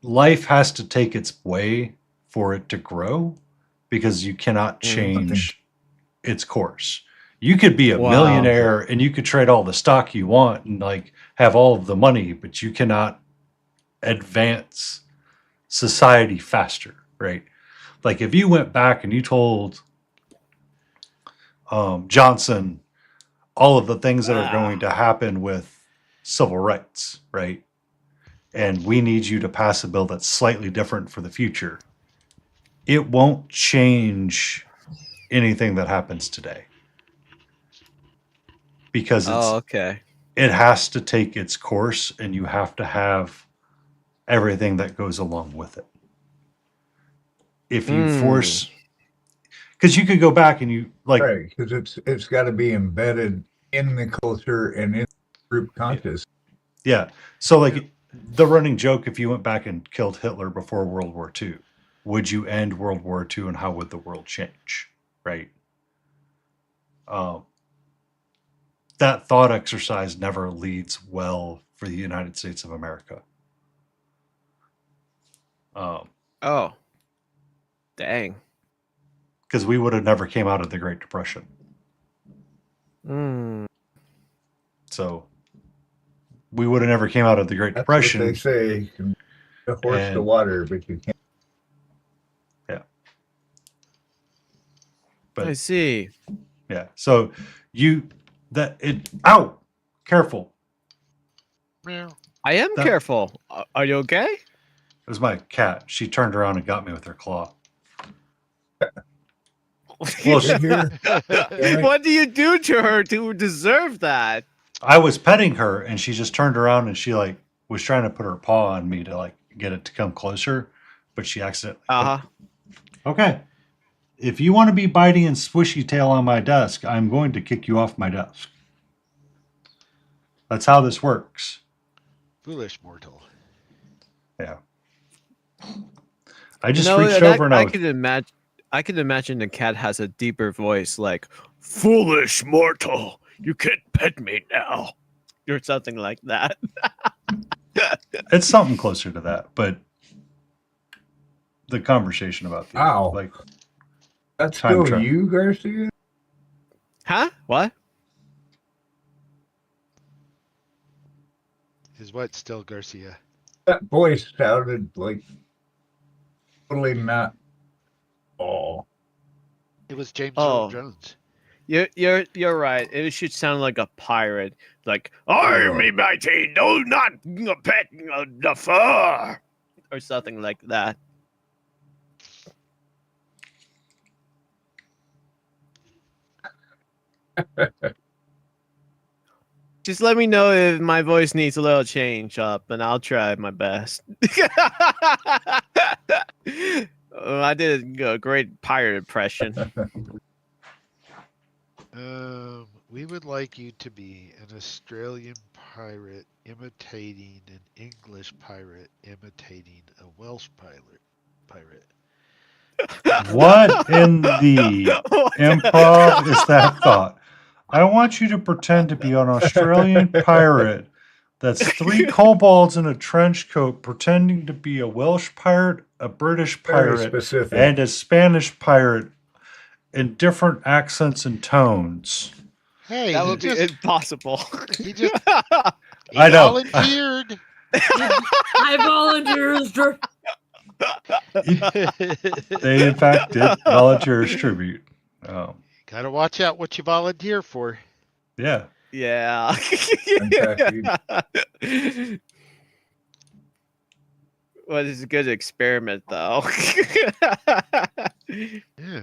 Life has to take its way for it to grow, because you cannot change its course. You could be a Wow. millionaire and you could trade all the stock you want and like have all of the money, but you cannot advance society faster, right? Like if you went back and you told Johnson all of the things that are going to happen with civil rights, right? And we need you to pass a bill that's slightly different for the future. It won't change anything that happens today. Because okay. it has to take its course and you have to have everything that goes along with it. If you force, because you could go back and you like, Right, because it's got to be embedded in the culture and in group conscious. yeah. So like the running joke, if you went back and killed Hitler before World War II, would you end World War II and how would the world change? Right. That thought exercise never leads well for the United States of America. Oh. Dang. Because we would have never came out of the Great Depression. So we would have never came out of the Great That's Depression. what they say. You can put a horse to And- water, but you can't. But I see. yeah, so ow, careful. Meow. I am That- careful. Are you okay? It was my cat. She turned around and got me with her claw. Well, she- What do you do to her to deserve that? I was petting her and she just turned around and she like was trying to put her paw on me to like get it to come closer, but she accidentally. Okay. If you want to be biting and swishy tail on my desk, I'm going to kick you off my desk. That's how this works. Foolish mortal. Yeah. I just No, reached that- over and I could imagine the cat has a deeper voice, like "Foolish mortal, you can't pet me now," or something like that. it's something closer to that, but the conversation about the Ow. like That's Time still travel. you, Garcia? Huh? What? Is what still Garcia? That voice sounded like totally not. Oh, It was James Oh. Earl Jones. You're right. It should sound like a pirate, like "I'm me matey, do not pet the fur," or something like that. Just let me know if my voice needs a little change up, and I'll try my best. I did a great pirate impression. We would like you to be an Australian pirate imitating an English pirate imitating a Welsh pirate. What in the improv is that thought? I want you to pretend to be an Australian pirate that's 3 kobolds in a trench coat pretending to be a Welsh pirate, a British very pirate, specific. and a Spanish pirate in different accents and tones. Hey, That he would be just impossible. he just he I know. volunteered. I volunteers. They, in fact, did volunteers tribute. Gotta watch out what you volunteer for. Yeah. Yeah. In fact, Well, it's a good experiment, though. Yeah.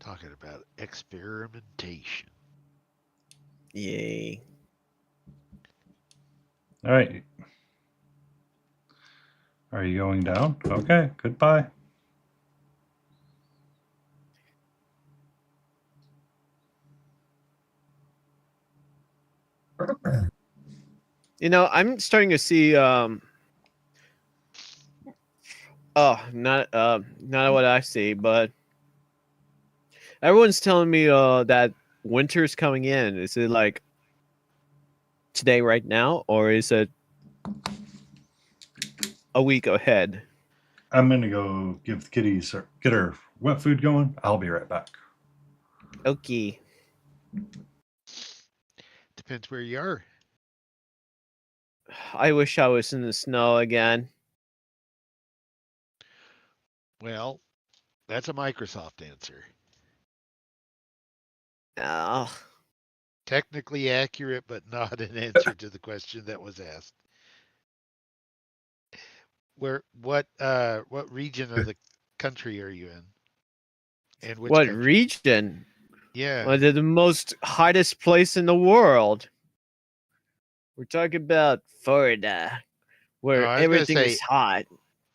Talking about experimentation. Yay. All right. Are you going down? Okay. Goodbye. You know, I'm starting to see not what I see, but everyone's telling me that winter's coming in. Is it like today right now, or is it a week ahead? I'm going to go give the kitties get her wet food going. I'll be right back. Okay. Depends where you are. I wish I was in the snow again. Well, that's a Microsoft answer. Oh. Technically accurate, but not an answer to the question that was asked. What region of the country are you in? And which What country? region? Yeah. Well, they're the most hottest place in the world. We're talking about Florida, where No, I was gonna everything say is hot.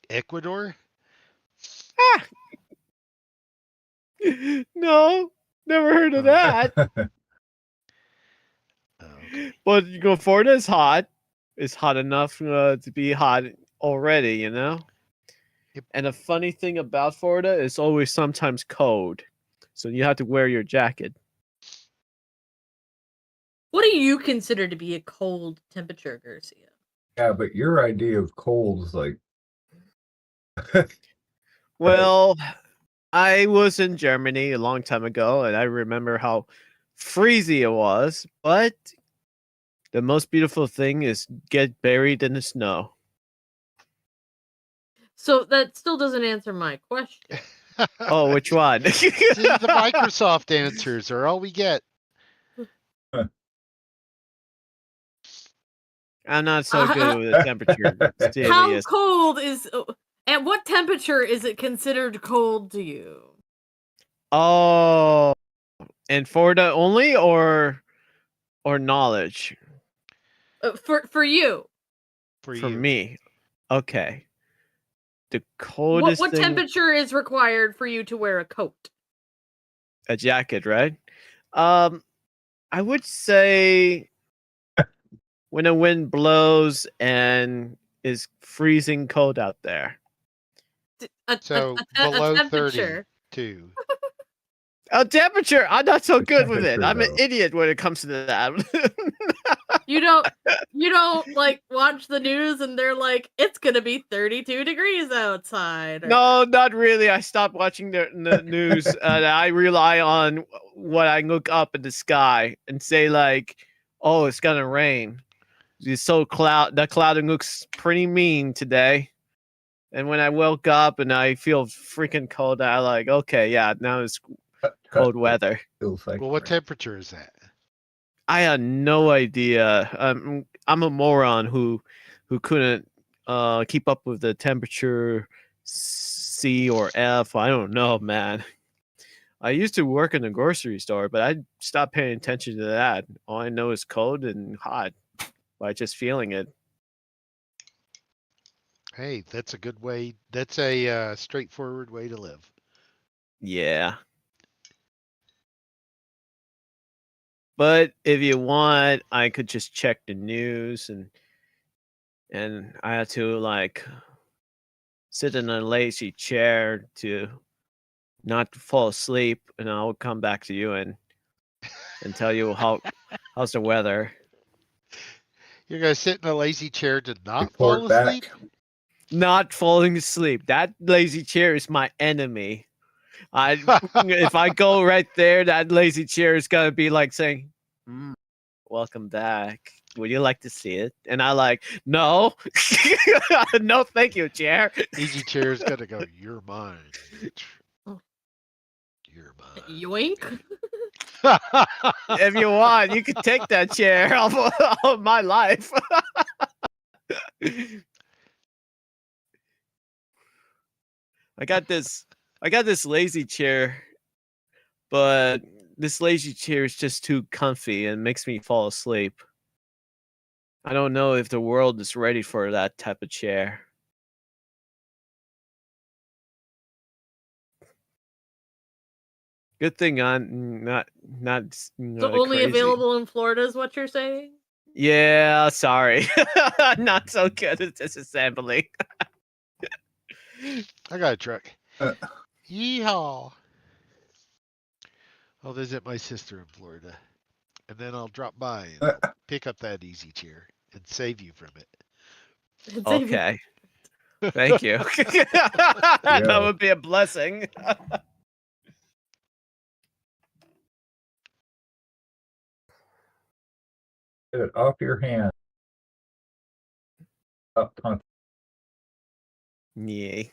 Ecuador? Ah! No, never heard of that. Okay. But you go, Florida is hot. It's hot enough to be hot already, you know? Yep. And a funny thing about Florida is always sometimes cold. So you have to wear your jacket. What do you consider to be a cold temperature, Garcia? Yeah, but your idea of cold is like Well, I was in Germany a long time ago, and I remember how freezy it was. But the most beautiful thing is get buried in the snow. So that still doesn't answer my question. Oh, which one? See, the Microsoft answers are all we get. I'm not so good with the temperature. How Serious. cold is? At what temperature is it considered cold to you? Oh, and Florida only, or knowledge For you, For for you. me? Okay. The what coldest thing, temperature is required for you to wear a coat? a jacket, right? I would say when the wind blows and is freezing cold out there. So below 30 too. Temperature. I'm not so The good with it. temperature, I'm an though. idiot when it comes to that. You don't like watch the news and they're like, it's gonna be 32 degrees outside. No, not really. I stopped watching the news. I rely on what I look up in the sky and say like, "Oh, it's gonna rain." It's so the clouding looks pretty mean today. And when I woke up and I feel freaking cold, I like, okay, yeah, now it's cold weather. Feels like Well, what rain. temperature is that? I had no idea. I'm a moron who couldn't keep up with the temperature C or F. I don't know, man. I used to work in a grocery store, but I stopped paying attention to that. All I know is cold and hot by just feeling it. Hey, that's a good way. That's a straightforward way to live. Yeah. But if you want, I could just check the news and I had to like sit in a lazy chair to not fall asleep, and I'll come back to you and tell you how's the weather. You're gonna sit in a lazy chair to not Report fall back. asleep? Not falling asleep. That lazy chair is my enemy. If I go right there, that lazy chair is gonna be like saying, "Welcome back. Would you like to see it?" And I like, no, no, thank you, chair. Easy chair is gonna go. You're mine. You're mine. Yoink. If you want, you can take that chair off of my life. I got this lazy chair, but this lazy chair is just too comfy and makes me fall asleep. I don't know if the world is ready for that type of chair. Good thing I'm not So only crazy. available in Florida is what you're saying? Yeah, sorry. Not so good at disassembling. I got a truck. Uh. Yeehaw. I'll visit my sister in Florida. And then I'll drop by and pick up that easy chair and save you from it. Okay. Thank you. That would be a blessing. Get it off your hand. Up on. Yay.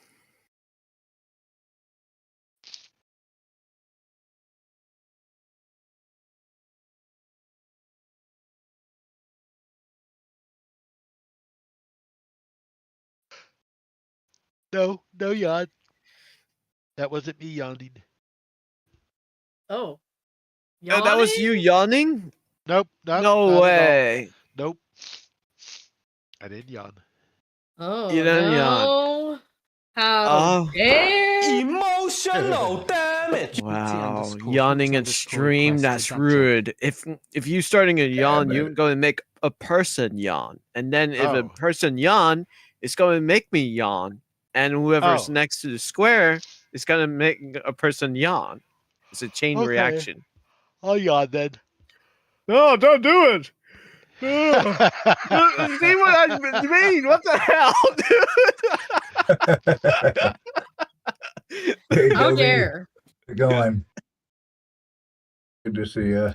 No yawn. That wasn't me yawning. Oh. Oh, that was you yawning? Nope. Not No way. Nope. I didn't yawn. Oh, You didn't yawn. no. How dare? Emotional damage. Wow, yawning in stream, that's rude. If you starting a yawn, you're going to make a person yawn. And then if a person yawn, it's going to make me yawn. And whoever's next to the square is going to make a person yawn. It's a chain reaction. I'll yawn then. No, don't do it. See what I mean? What the hell, dude? How dare? Going. Good to see you.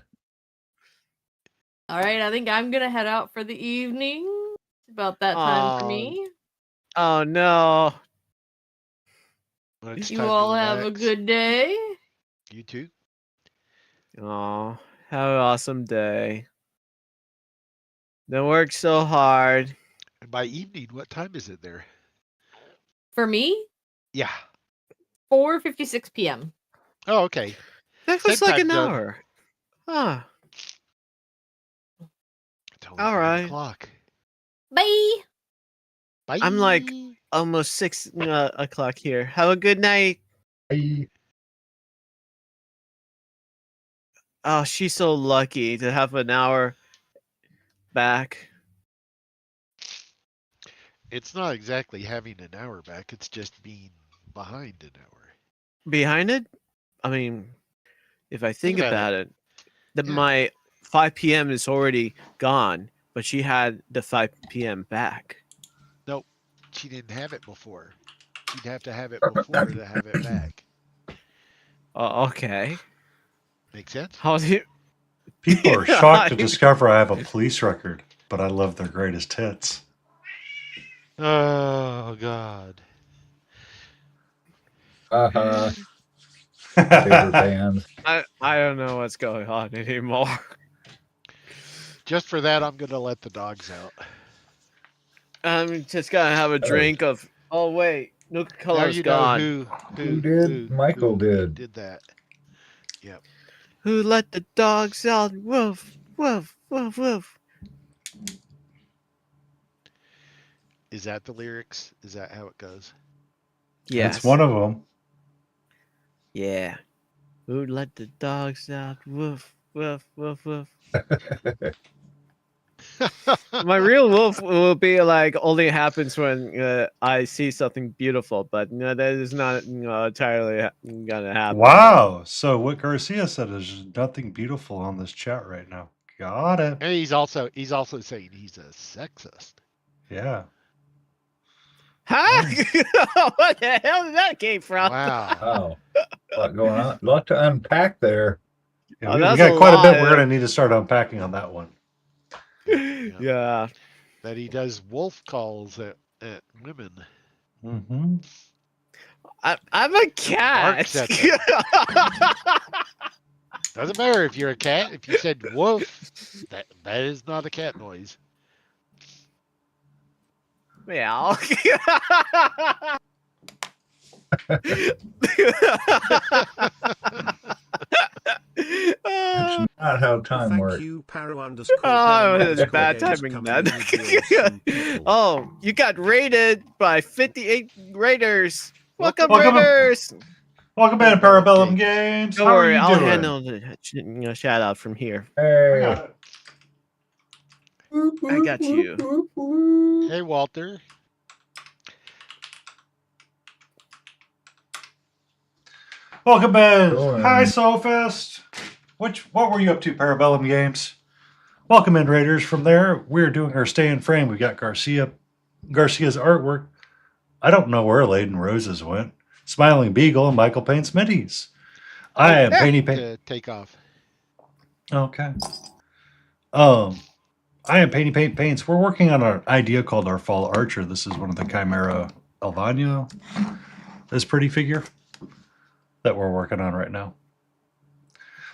All right, I think I'm gonna head out for the evening. It's about that time for me. Oh no. You all have a good day. You too. Oh, have an awesome day. Don't work so hard. And by evening, what time is it there? For me, Yeah. 4:56 p.m. Oh, okay. That was Same like time an zone. hour. Huh. It's only All 9 right. o'clock. Bye. Bye. I'm like almost 6 o'clock here. Have a good night. Bye. Oh, she's so lucky to have an hour back. It's not exactly having an hour back. It's just being behind an hour. Behind it? I mean, If I think about about it, Yeah. my 5 p.m. is already gone, but she had the 5 p.m. back. Nope. She didn't have it before. She'd have to have it before to have it back. Okay. Make sense? How do you? People are shocked to discover I have a police record, but I love their greatest hits. Oh God. Favorite bands. I don't know what's going on anymore. Just for that, I'm gonna let the dogs out. I'm just gonna have a drink of. Oh wait, Nuka Now Cola's you gone. know Who did? Michael did. Did that. Yep. Who let the dogs out? Woof, woof, woof, woof. Is that the lyrics? Is that how it goes? Yes. It's one of them. Yeah. Who let the dogs out? Woof, woof, woof, woof. My real wolf will be like only happens when I see something beautiful, but no, that is not entirely gonna happen. Wow. So what Garcia said is nothing beautiful on this chat right now. Got it. And he's also saying he's a sexist. Yeah. Huh? What the hell did that came from? Wow. Wow. A lot going on. A lot to unpack there. Yeah, Oh, we that's got a quite a bit lot. we're going to need to start unpacking on that one. Yeah. That he does wolf calls at women. Mm-hmm. I'm a cat. Barks at them. Doesn't matter if you're a cat. If you said woof, that is not a cat noise. Meow. It's not how time works. Oh, it's bad timing, man. Oh, you got raided by 58 raiders. Welcome, Welcome. raiders. Welcome in, Parabellum Games. Don't How worry, are you I'll doing? handle the shout out from here. I Hey. got it. I got you. Hey, Walter. Welcome in. Sure. Hi, Sophist. What were you up to, Parabellum Games? Welcome in, Raiders. From there, we're doing our stay in frame. We got Garcia's artwork. I don't know where Layden Roses went. Smiling Beagle and Michael Payne Smitty's. I am Painty Paint. To take off. Okay. I am Painty Paint Paints. We're working on an idea called our Fall Archer. This is one of the Chimera Elvania. This pretty figure that we're working on right now.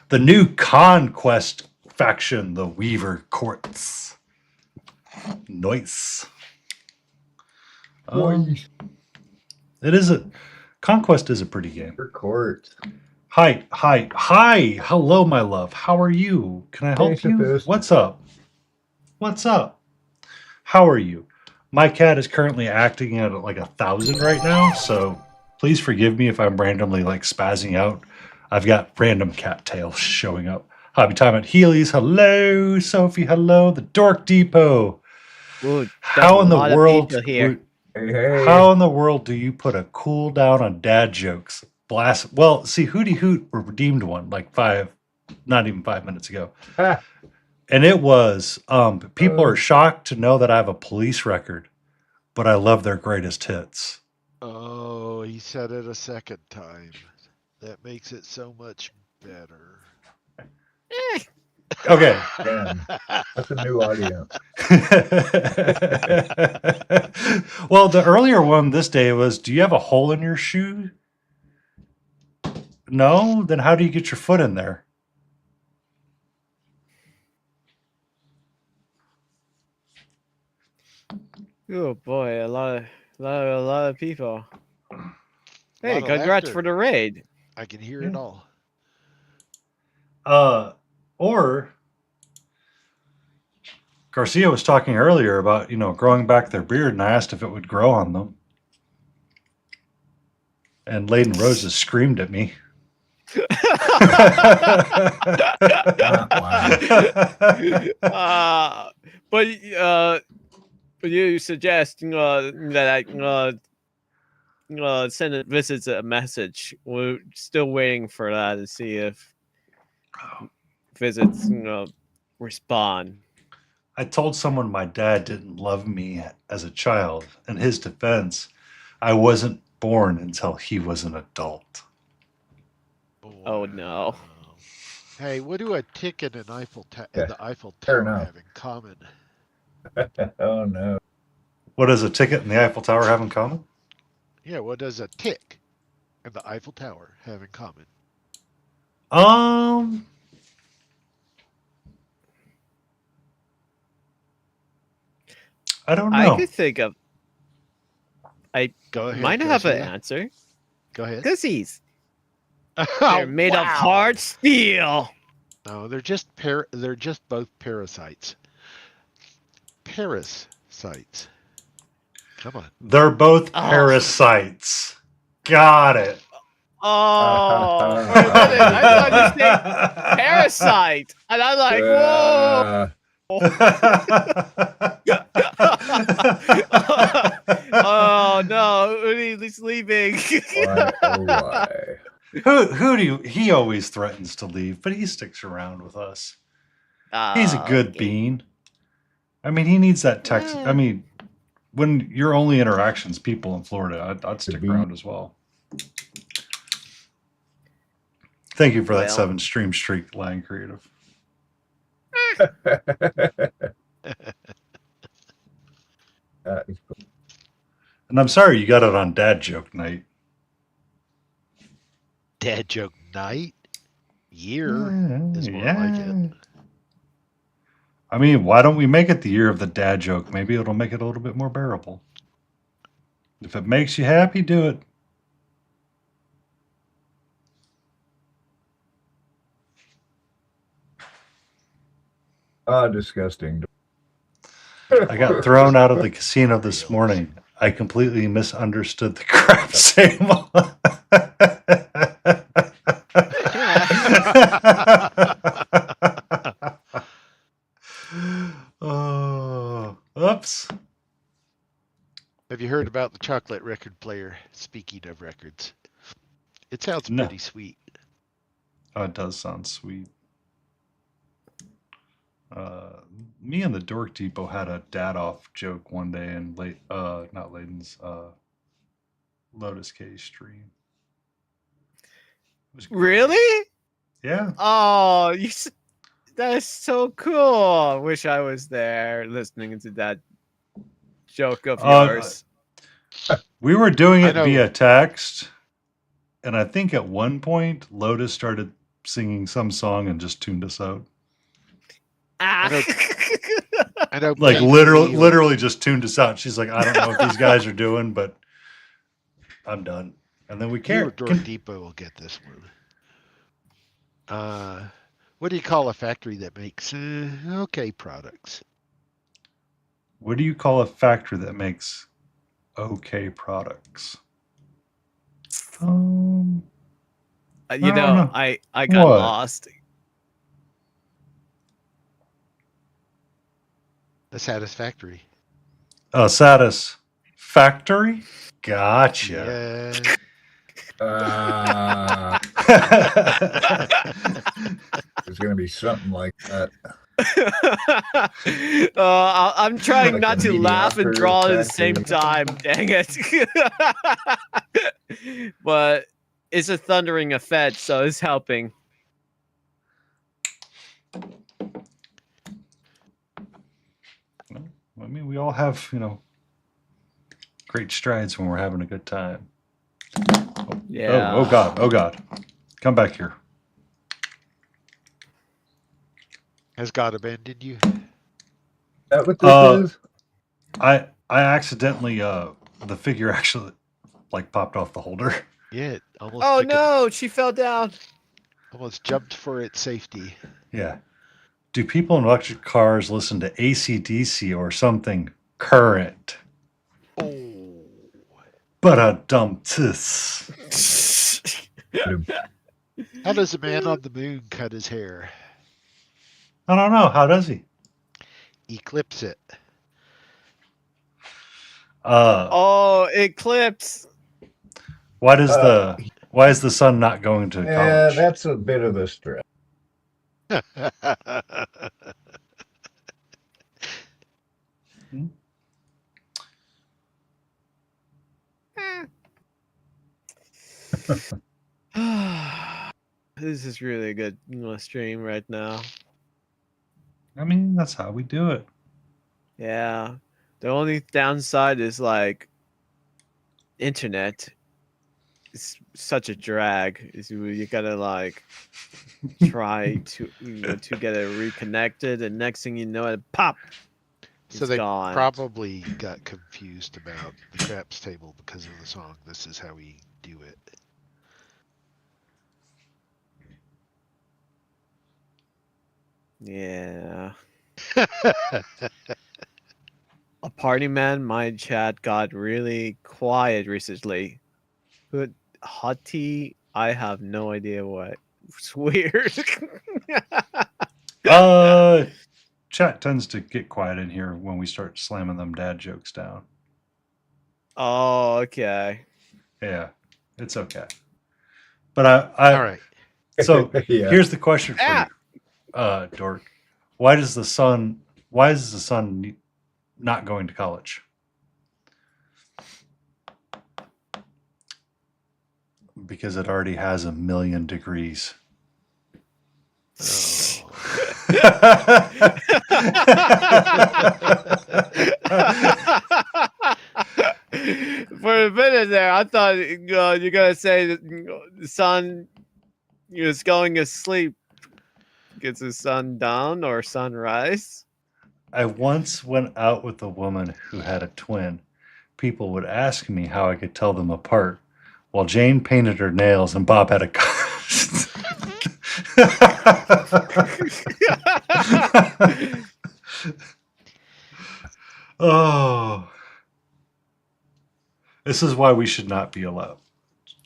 The new Conquest faction, the Weaver Courts. Nice. It is Conquest is a pretty game. Court. Hi. Hello, my love. How are you? Can I help you? What's up? How are you? My cat is currently acting at like 1,000 right now, so please forgive me if I'm randomly like spazzing out. I've got random cattails showing up. Hobby Time at Healy's. Hello, Sophie. Hello, the Dork Depot. Ooh, How in the world? Here. Hey. How in the world do you put a cool down on dad jokes? Blast. Well, see, Hootie Hoot redeemed one like not even 5 minutes ago. And it was, people are shocked to know that I have a police record, but I love their greatest hits. Oh, he said it a second time. That makes it so much better. Okay. Damn. That's a new audience. Well, the earlier one this day was, do you have a hole in your shoe? No? Then how do you get your foot in there? Oh boy, a lot of people. Hey, Lot of congrats laughter. for the raid. I can hear it all. Or Garcia was talking earlier about, growing back their beard, and I asked if it would grow on them. And Layden Roses screamed at me. But you suggest that I send visits a message. We're still waiting for that to see if visits, respond. I told someone my dad didn't love me as a child. In his defense, I wasn't born until he was an adult. Oh no. Hey, what do a tick and an Yeah, the Eiffel fair Tower enough. have in common? Oh no. What does a ticket and the Eiffel Tower have in common? Yeah, what does a tick and the Eiffel Tower have in common? I don't I know. could think of. I Go ahead. might have an Garcia. answer. Go ahead. Cookies. Oh, They're made of wow. hard steel. No, they're just both parasites. Parasites. Come on. They're both Oh. parasites. Got it. Oh, for a minute, I thought you said parasite, and I'm like, whoa. Oh no, Udi's leaving. Why, oh why? who do you, he always threatens to leave, but he sticks around with us. He's a good Okay. bean. I mean, he needs that text. I mean, when your only interactions people in Florida, I'd stick bean. around as well. Thank you for that Well. 7 stream streak, Lion Creative. That is cool. And I'm sorry you got it on Dad Joke Night. Dad joke night? Year is more like it. I mean, why don't we make it the year of the dad joke? Maybe it'll make it a little bit more bearable. If it makes you happy, do it. Ah, disgusting. I got thrown out of the casino this morning. I completely misunderstood the crap Sam. Oh, oops. Have you heard about the chocolate record player? Speaking of records, it sounds No. pretty sweet. Oh, it does sound sweet. Me and the Dork Depot had a dad off joke one day in not Layden's Lotus K stream. It was great. Really? Yeah. Oh, that is so cool. Wish I was there listening to that joke of yours. We were doing I it know. via text, and I think at one point Lotus started singing some song and just tuned us out. Ah. I know, Like Pete literally just tuned us out. She's like, I don't know what these guys are doing, but I'm done. And then we You or can't. Dork Depot will get this one. What do you call a factory that makes okay products? What do you call a factory that makes okay products? You I know, don't know. I got What? lost. The Satisfactory. Satisfactory? Gotcha. Yeah. There's going to be something like that. I'm trying Like not a to laugh and mediocre draw at the same factory. time. Dang it. But it's a thundering effect, so it's helping. I mean, we all have, great strides when we're having a good time. Yeah. Oh God. Oh God. Come back here. Has God abandoned you? Is that what this is? I accidentally the figure actually popped off the holder. Yeah. It almost Oh took it- no, she fell down. almost jumped for its safety. Yeah. Do people in electric cars listen to AC/DC or something current? Oh. But a dumb tis. How does a man on the moon cut his hair? I don't know. How does he? Eclipse it. Oh, Eclipse. Why is the sun not going to Yeah, college? that's a bit of a stretch. This is really a good stream right now. I mean, that's how we do it. Yeah. The only downside is like internet. It's such a drag. You gotta like try to to get it reconnected, and next thing you know, it pop. So It's they gone. probably got confused about the craps table because of the song. This is how we do it. Yeah. A party man, my chat got really quiet recently. But Hottie, I have no idea what. It's weird. Chat tends to get quiet in here when we start slamming them dad jokes down. Oh, okay. Yeah, it's okay. But I All right. So Yeah. here's the question for Ah! you, Dork. Why is the son not going to college? Because it already has 1,000,000 degrees. For a minute there, I thought you're gonna say that the sun is going to sleep. Gets the sun down or sunrise. I once went out with a woman who had a twin. People would ask me how I could tell them apart, while Jane painted her nails and Bob had a Oh. This is why we should not be left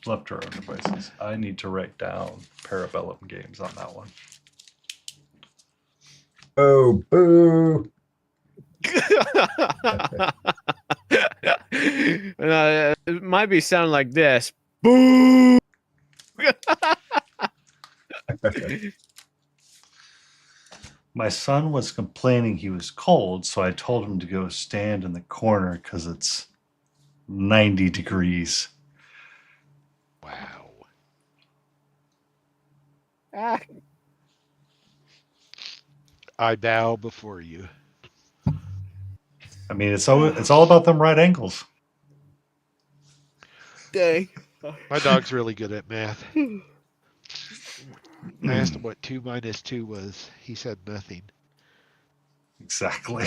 to our own devices. I need to write down Parabellum Games on that one. Oh, boo. It might be sounding like this. Boo! My son was complaining he was cold, so I told him to go stand in the corner because it's 90 degrees. Wow. Ah. I bow before you. I mean, it's all about them right angles. Dang. My dog's really good at math. I asked him what 2 minus 2 was. He said nothing. Exactly.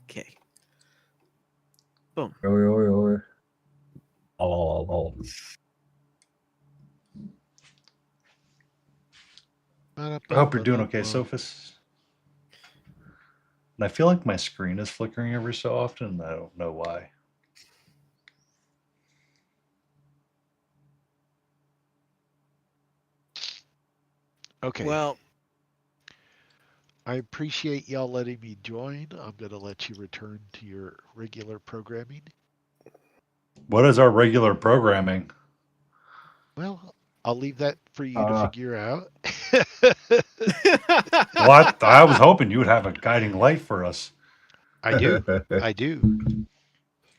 Okay. Boom. Oh. I hope you're doing okay, Sophus. And I feel like my screen is flickering every so often, and I don't know why. Okay. Well, I appreciate y'all letting me join. I'm going to let you return to your regular programming. What is our regular programming? Well, I'll leave that for you to figure out. What? I was hoping you would have a guiding light for us. I do. I do.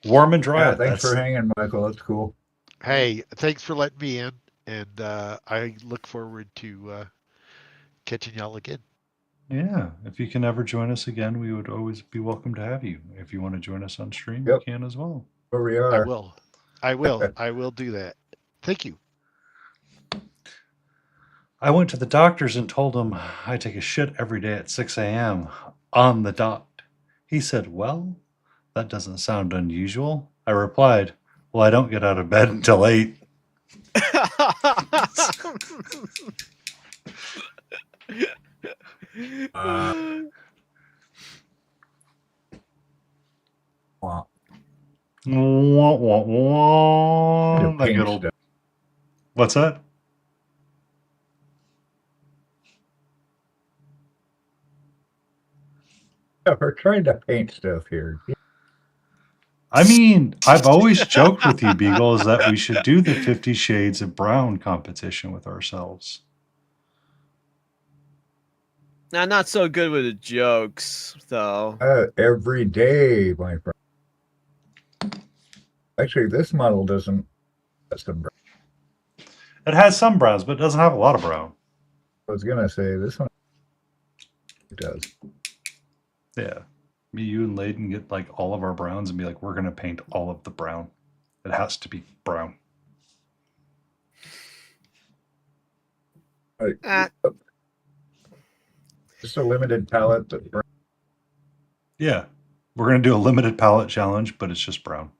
Warm and dry. Yeah, thanks for hanging, Michael. That's cool. Hey, thanks for letting me in. And I look forward to catching y'all again. Yeah, if you can ever join us again, we would always be welcome to have you. If you want to join us on stream, Yep. you can as well. Where we are. I will. I will do that. Thank you. I went to the doctor's and told him I take a shit every day at 6 a.m. on the dot. He said, well, that doesn't sound unusual. I replied, well, I don't get out of bed until 8. Wow. Wah, wah, wah. That good old- What's that? Yeah, we're trying to paint stuff here. I mean, I've always joked with you, Beagle, is that we should do the 50 Shades of Brown competition with ourselves. I'm not so good with the jokes, though. Every day, my friend. Actually, this model doesn't have some brown. It has some browns, but it doesn't have a lot of brown. I was gonna say this one does. Yeah. Me, you, and Layden get like all of our browns and be like, we're going to paint all of the brown. It has to be brown. Just a limited palette, but brown. Yeah. We're going to do a limited palette challenge, but it's just brown.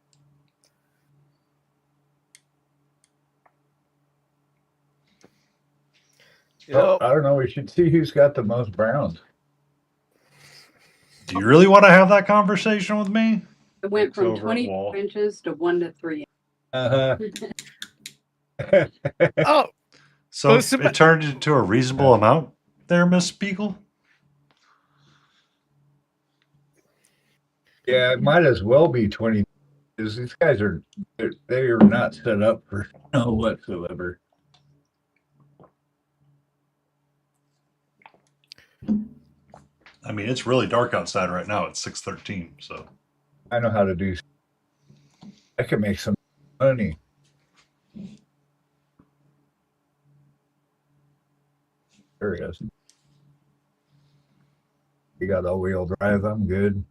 Oh, I don't know. We should see who's got the most browns. Do you really want to have that conversation with me? It went It's from over at 20 Wall. inches to 1 to 3. Uh-huh. Oh, So it turned into a reasonable amount there, Miss Beagle? Yeah, it might as well be 20. Because these guys are they are not set up for snow whatsoever. I mean, it's really dark outside right now. It's 6:13, so. I know how to do. I can make some money. There it is. You got all-wheel drive. I'm good.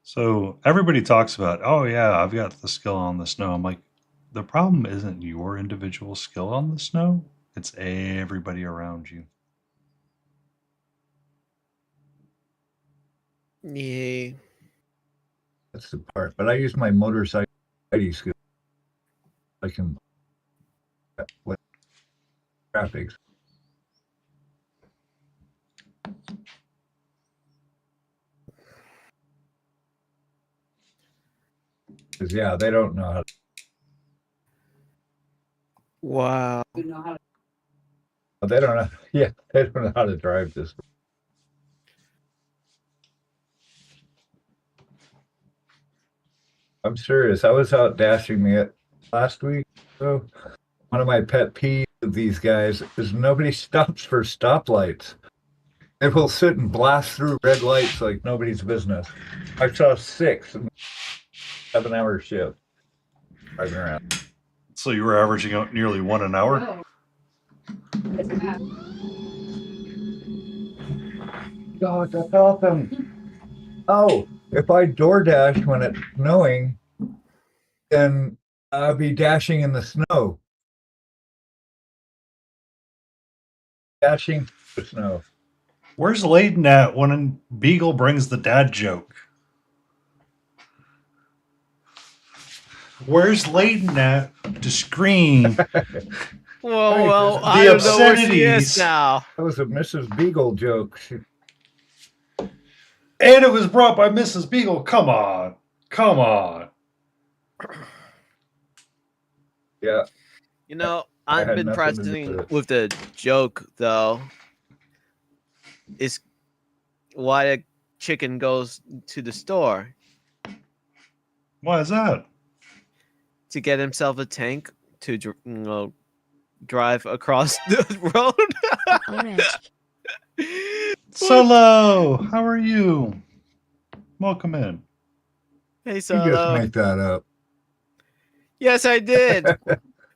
So everybody talks about, oh yeah, I've got the skill on the snow. I'm like, the problem isn't your individual skill on the snow. It's everybody around you. Yeah. That's the part. But I use my motorcycle skill. I can with graphics. Because yeah, they don't know how. Wow. You know how to They don't know. Yeah, they don't know how to drive this. I'm serious. I was out dashing it last week. So one of my pet peeves of these guys is nobody stops for stoplights. They will sit and blast through red lights like nobody's business. I saw 6 in a 7-hour shift driving around. So you were averaging out nearly 1 an hour? go. It's bad. God, that's awesome. Oh, if I DoorDash when it's snowing, then I'll be dashing in the snow. Dashing in the snow. Where's Layden at when Beagle brings the dad joke? Where's Layden at to scream Well, The I don't know where she obscenities. is now. That was a Mrs. Beagle joke. and it was brought by Mrs. Beagle? Come on. Come on. Yeah. You know, I I've had been nothing to do pressing with it. with the joke, though. Is why a chicken goes to the store Why is that? to get himself a tank to drive across the road. RS. Solo, how are you? Welcome in. Hey, You just Solo. make that up. Yes, I did.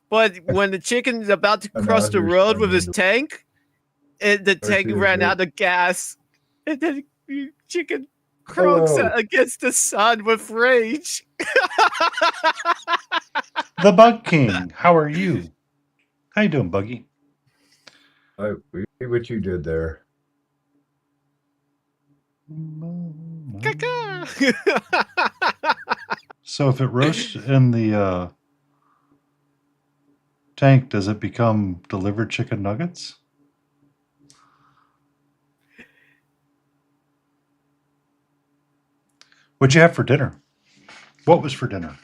But when the chicken's about to I know, cross the you're road with his funny. tank, the tank see the ran joke. out of gas. And then the chicken croaks Hello. against the sun with rage. The Bug King, how are you? How you doing, Buggy? We see what you did there. So if it roasts in the tank, does it become delivered chicken nuggets? What'd you have for dinner? What was for dinner?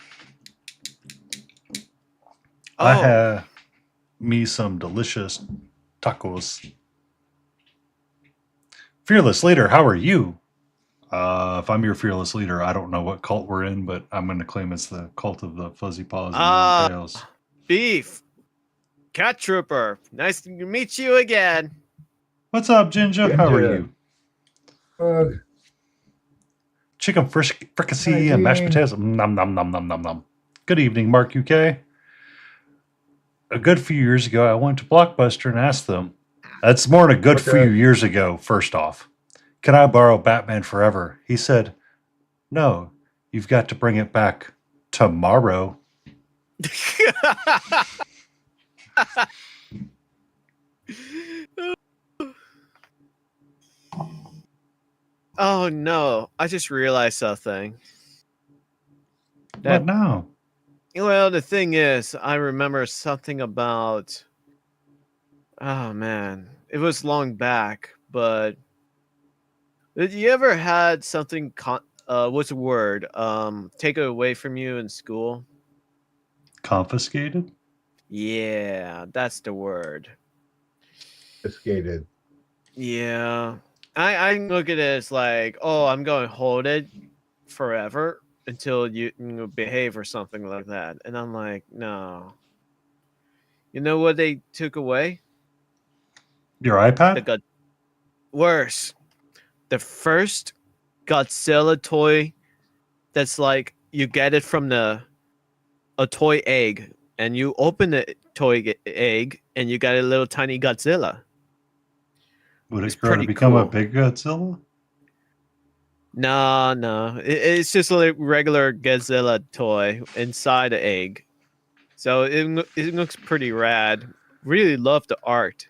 I Oh. had me some delicious tacos. Fearless leader, how are you? If I'm your fearless leader, I don't know what cult we're in, but I'm going to claim it's the cult of the fuzzy paws and long tails. Beef. Cat Trooper. Nice to meet you again. What's up, Ginger? How are Ginger. you? Chicken fricassee and mashed potatoes. Nom nom nom nom nom nom. Good evening, Mark UK. A good few years ago, I went to Blockbuster and asked them. That's more than a good few years ago. First off, can I borrow Batman Forever? He said, "No, you've got to bring it back tomorrow." Oh no! I just realized something. What now? Well, the thing is, I remember something about. Oh man, it was long back, but did you ever had something? What's the word? Take it away from you in school. Confiscated? Yeah, that's the word. Confiscated. Yeah, I look at it as like, oh, I'm going to hold it forever until you behave or something like that, and I'm like, no. You know what they took away? Your iPad? Worse. The first Godzilla toy that's like you get it from a toy egg, and you open the toy egg and you got a little tiny Godzilla. Would it grow to become a big Godzilla? No. It's just a regular Godzilla toy inside the egg. So it looks pretty rad. Really love the art.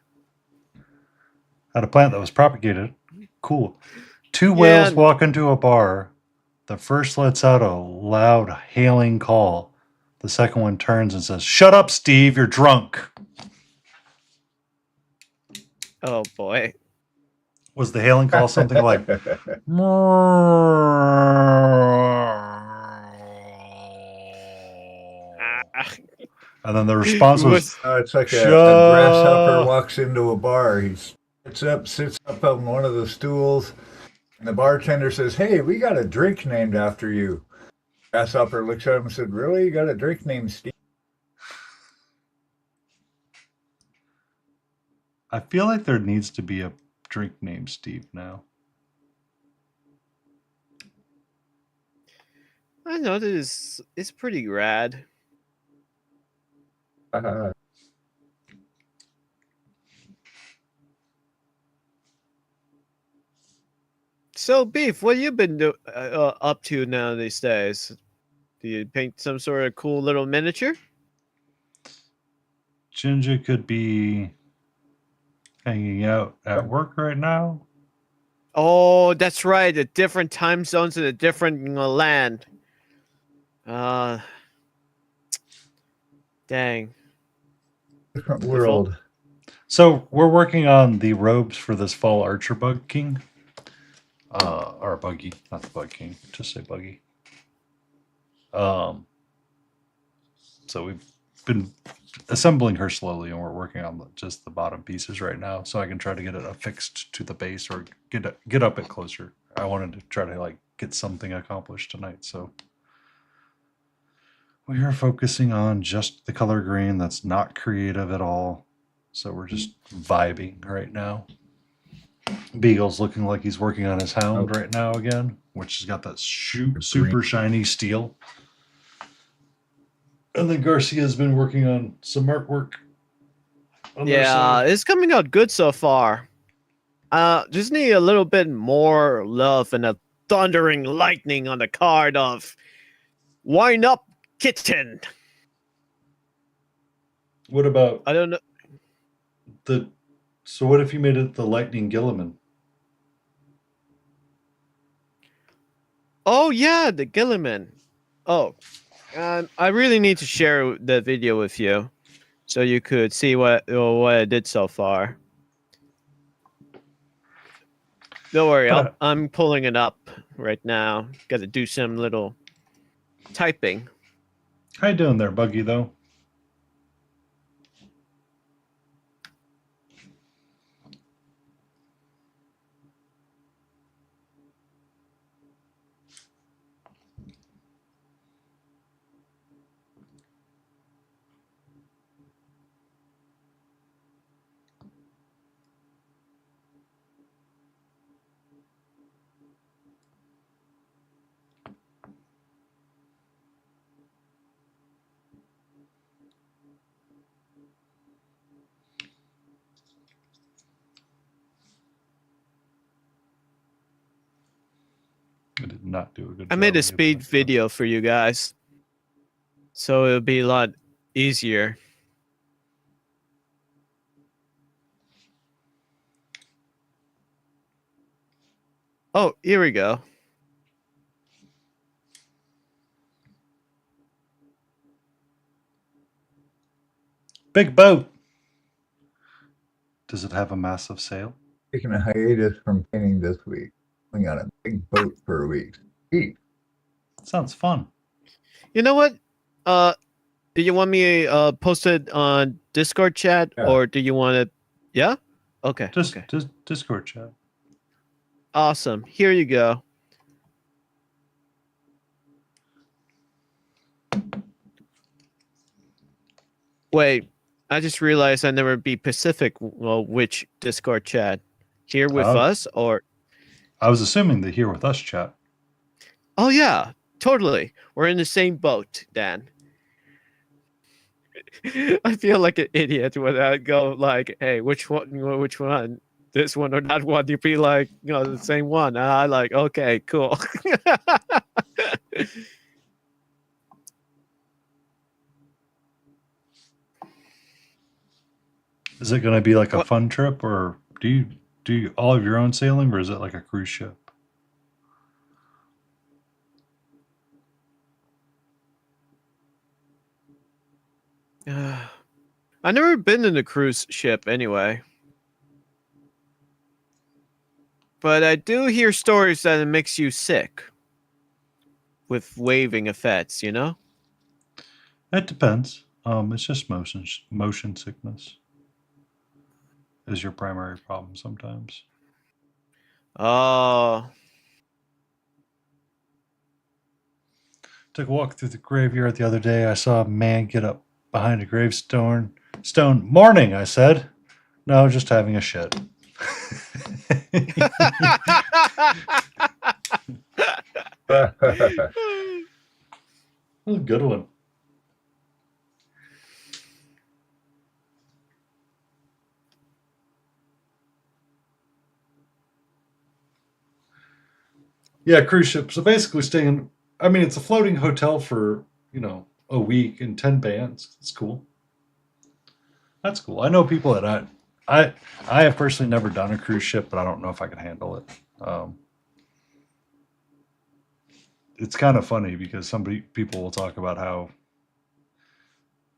Had a plant that was propagated. Cool. Two whales walk into a bar. The first lets out a loud hailing call. The second one turns and says, "Shut up, Steve, you're drunk." Oh boy. Was the hailing call something like and then the response was, it's like a grasshopper walks into a bar. He sits up on one of the stools, and the bartender says, "Hey, we got a drink named after you." Grasshopper looks at him and said, "Really? You got a drink named Steve?" I feel like there needs to be a drink named Steve now. I know this is pretty rad. So, Beef, what have you been up to now these days? Do you paint some sort of cool little miniature? Ginger could be hanging out at work right now. Oh, that's right. The different time zones in a different land. Dang. Different world. So we're working on the robes for this fall Archer Bug King. Or Buggy, not the Bug King. Just say Buggy. So we've been assembling her slowly, and we're working on just the bottom pieces right now, so I can try to get it affixed to the base or get up it closer. I wanted to try to like get something accomplished tonight, so we are focusing on just the color green. That's not creative at all, so we're just vibing right now. Beagle's looking like he's working on his hound right now again, which has got that super shiny steel. And then Garcia's been working on some artwork. Yeah, it's coming out good so far. Just need a little bit more love and a thundering lightning on the card of Wind Up Kitten. What about I don't know. So what if you made it the Lightning Gilliman? Oh yeah, the Gilliman. Oh, I really need to share the video with you, so you could see what I did so far. Don't worry, I'm pulling it up right now. Got to do some little typing. How you doing there, Buggy? Though. I did not do a good I job. made a of speed labeling. video for you guys, so it'll be a lot easier. Oh, here we go. Big boat. Does it have a massive sail? Taking a hiatus from painting this week. Going on a big boat for a week. Eat. Sounds fun. You know what? Do you want me post it on Discord chat, Yeah. or do you want to? Yeah. Okay. Just okay. Discord chat. Awesome. Here you go. Wait, I just realized I never be Pacific. Well, which Discord chat? Here with Oh. us, or? I was assuming the Here With Us chat. Oh yeah, totally. We're in the same boat, Dan. I feel like an idiot when I go like, "Hey, which one? Which one? This one or that one?" You be like, the same one. I like, okay, cool. Is it going to be like a What? fun trip, or do you do all of your own sailing, or is it like a cruise ship? I've never been in a cruise ship anyway. But I do hear stories that it makes you sick with waving effects, you know? It depends. It's just motion sickness is your primary problem sometimes. Oh. Took a walk through the graveyard the other day. I saw a man get up behind a gravestone. Morning, I said. No, just having a shit. A good one. Yeah, cruise ship. So basically staying, I mean, it's a floating hotel for, a week and 10 bands. It's cool. That's cool. I know people that I have personally never done a cruise ship, but I don't know if I can handle it. It's kind of funny because people will talk about how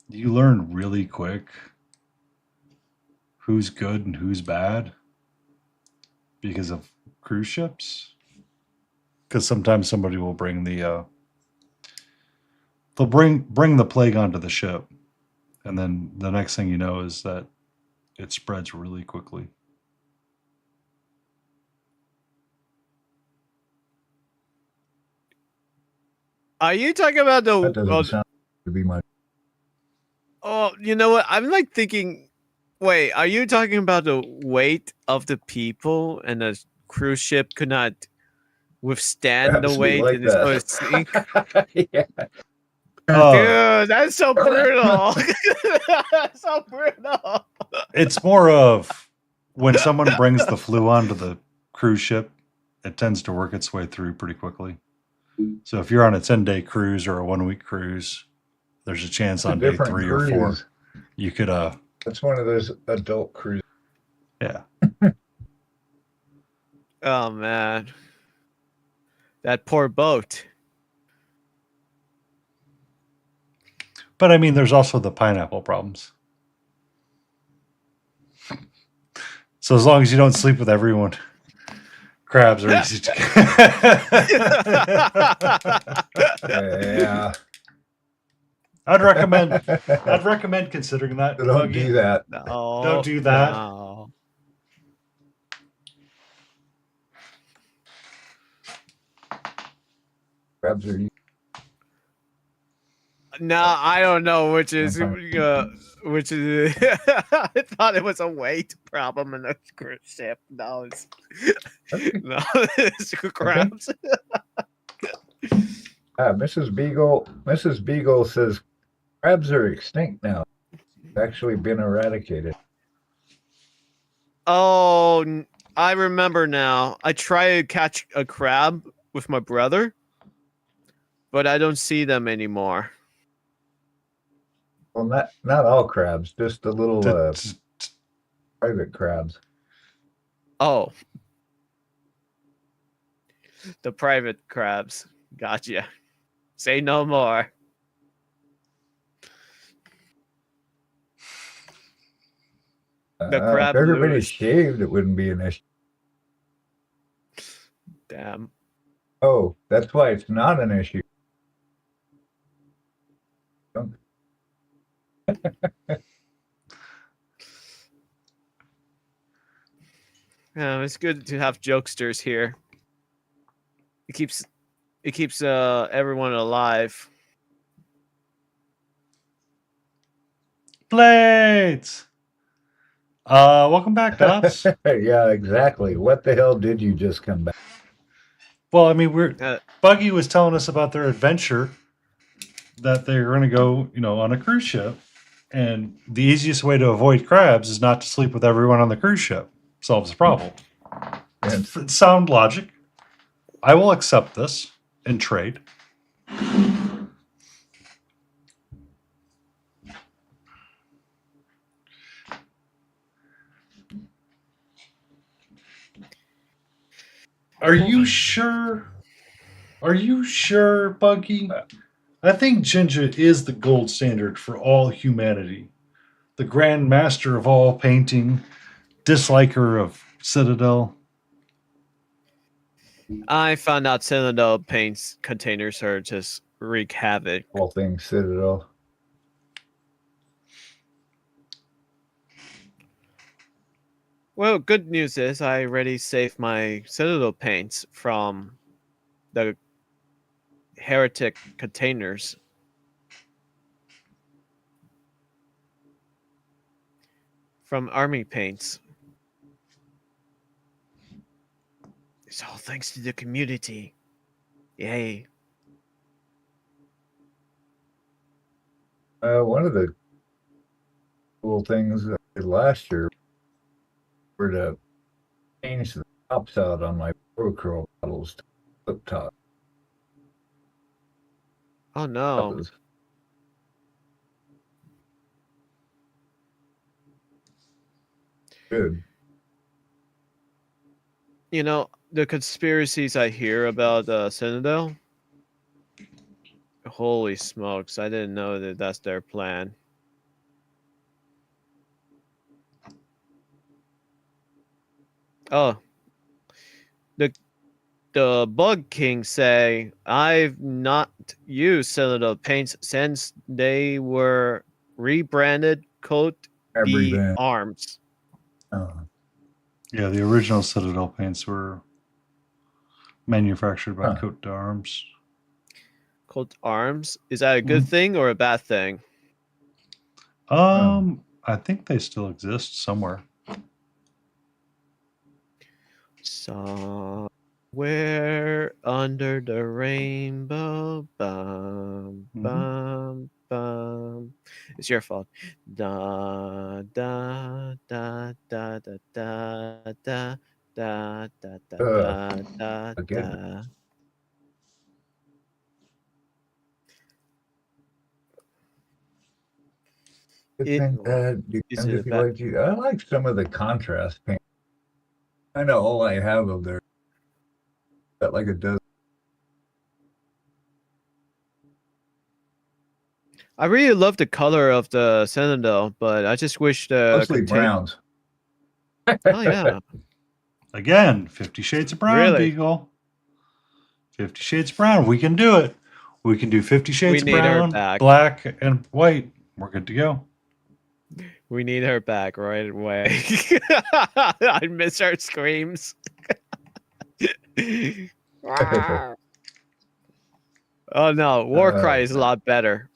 you learn really quick who's good and who's bad because of cruise ships. Because sometimes somebody will bring they'll bring the plague onto the ship, and then the next thing you know is that it spreads really quickly. Are you talking about That doesn't sound to be much. Oh, you know what? I'm like thinking, wait, are you talking about the weight of the people and the cruise ship could not withstand the Perhaps we weight like and it's going to that. sink? Yeah. Dude, that's so brutal. So brutal. It's more of when someone brings the flu onto the cruise ship, it tends to work its way through pretty quickly. So if you're on a 10-day cruise or a 1-week cruise, there's a chance It's a on day different 3 or 4 cruise. you could It's one of those adult cruises. yeah. Oh man. That poor boat. But I mean, there's also the pineapple problems. So as long as you don't sleep with everyone, crabs are easy to Yeah. I'd recommend considering that. Don't do that. No. Don't do that. No. Crabs are No, I don't know which is Okay. which is I thought it was a weight problem in the cruise ship. No, it's no, it's crabs. Mrs. Beagle says crabs are extinct now. It's actually been eradicated. Oh, I remember now. I tried to catch a crab with my brother, but I don't see them anymore. Well, not all crabs, just the little The- private crabs. Oh. The private crabs. Gotcha. Say no more. The crab if everybody loose. shaved, it wouldn't be an issue. Damn. Oh, that's why it's not an issue. It's good to have jokesters here. It keeps everyone alive. Blades. Welcome back, Dots. Yeah, exactly. What the hell did you just come back? Well, I mean, Buggy was telling us about their adventure that they're going to go, on a cruise ship, and the easiest way to avoid crabs is not to sleep with everyone on the cruise ship. Solves the problem. It's sound logic. I will accept this and trade. Are you sure? Are you sure, Buggy? I think Jinja is the gold standard for all humanity. The grand master of all painting, disliker of Citadel. I found out Citadel paints containers are just wreak havoc. All things Citadel. Well, good news is I already saved my Citadel paints from the heretic containers. From army paints. It's all thanks to the community. Yay. One of the cool things I did last year were to change the tops out on my Procurl models to flip top. Oh no. That was good. You know, the conspiracies I hear about Citadel. Holy smokes, I didn't know that that's their plan. Oh. The Bug King say, I've not used Citadel paints since they were rebranded Coat B Rebrand. Arms. Yeah, the original Citadel paints were manufactured by Cote d'Arms. Coat Arms? Is that a good thing or a bad thing? I think they still exist somewhere. Somewhere under the rainbow, bum, bum, bum. It's your fault. Da da da da da da da da da da da da. I like some of the contrast paint. I know all I have of there. Got like a dozen. I really love the color of the Citadel, but I just wish the Mostly browns. Oh yeah. Again, 50 Shades of Brown, Really? Beagle. 50 Shades of Brown. We can do it. We can do 50 Shades of need her Brown, back. black, and white. We're good to go. We need her back right away. I miss her screams. Oh no, Warcry is a lot better.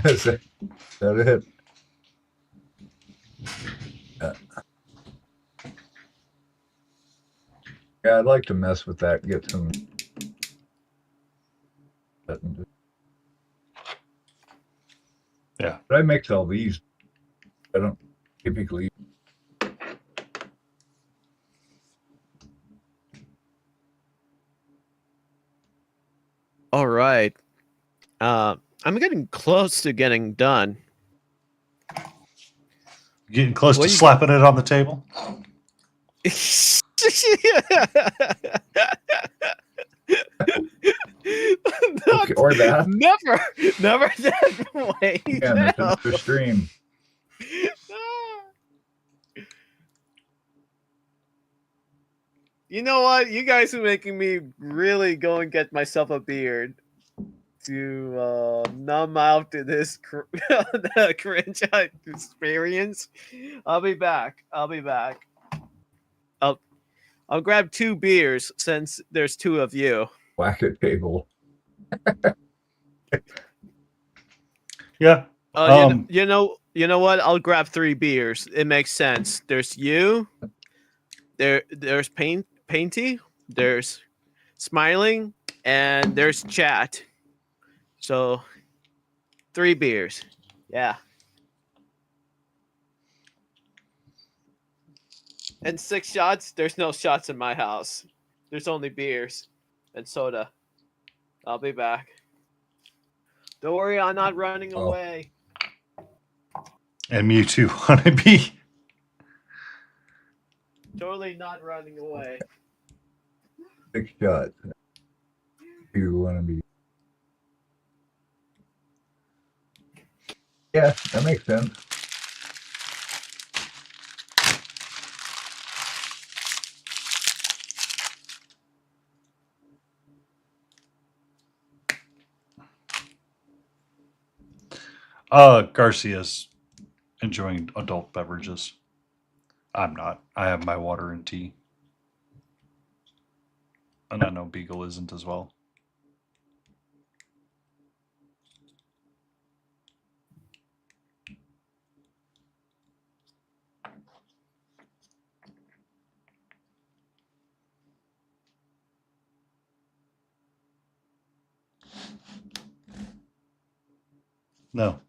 Is that it? Yeah, I'd like to mess with that, get some. Yeah. But I mix all these. I don't typically. I'm getting close to getting done. Getting close What to do you- slapping it on the table. Okay, or that. Never that way. Yeah, that's No. another stream. You know what? You guys are making me really go and get myself a beard to numb out to this the cringe experience. I'll be back. I'll grab 2 beers since there's 2 of you. Whack a table. Yeah. You know what? I'll grab 3 beers. It makes sense. There's you. There's Painty. There's Smiling, and there's Chat. So 3 beers. Yeah. And 6 shots. There's no shots in my house. There's only beers and soda. I'll be back. Don't worry, I'm not running away. And Mewtwo Honeybee. Totally not running away. 6 shots. You want to be? Yeah, that makes sense. Garcia's enjoying adult beverages. I'm not. I have my water and tea. And I know Beagle isn't as well. No.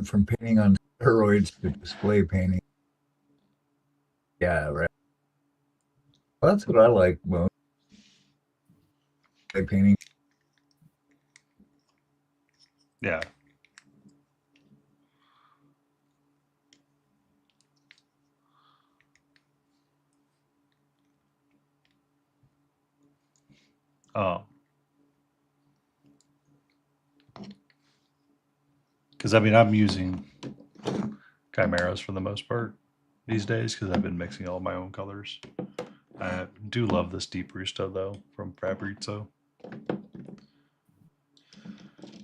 From painting on steroids to display painting. Yeah, right. Well, that's what I like most. Display painting. Yeah. Because I mean, I'm using chimeras for the most part these days because I've been mixing all my own colors. I do love this Deep Rooster though from Fabrizio.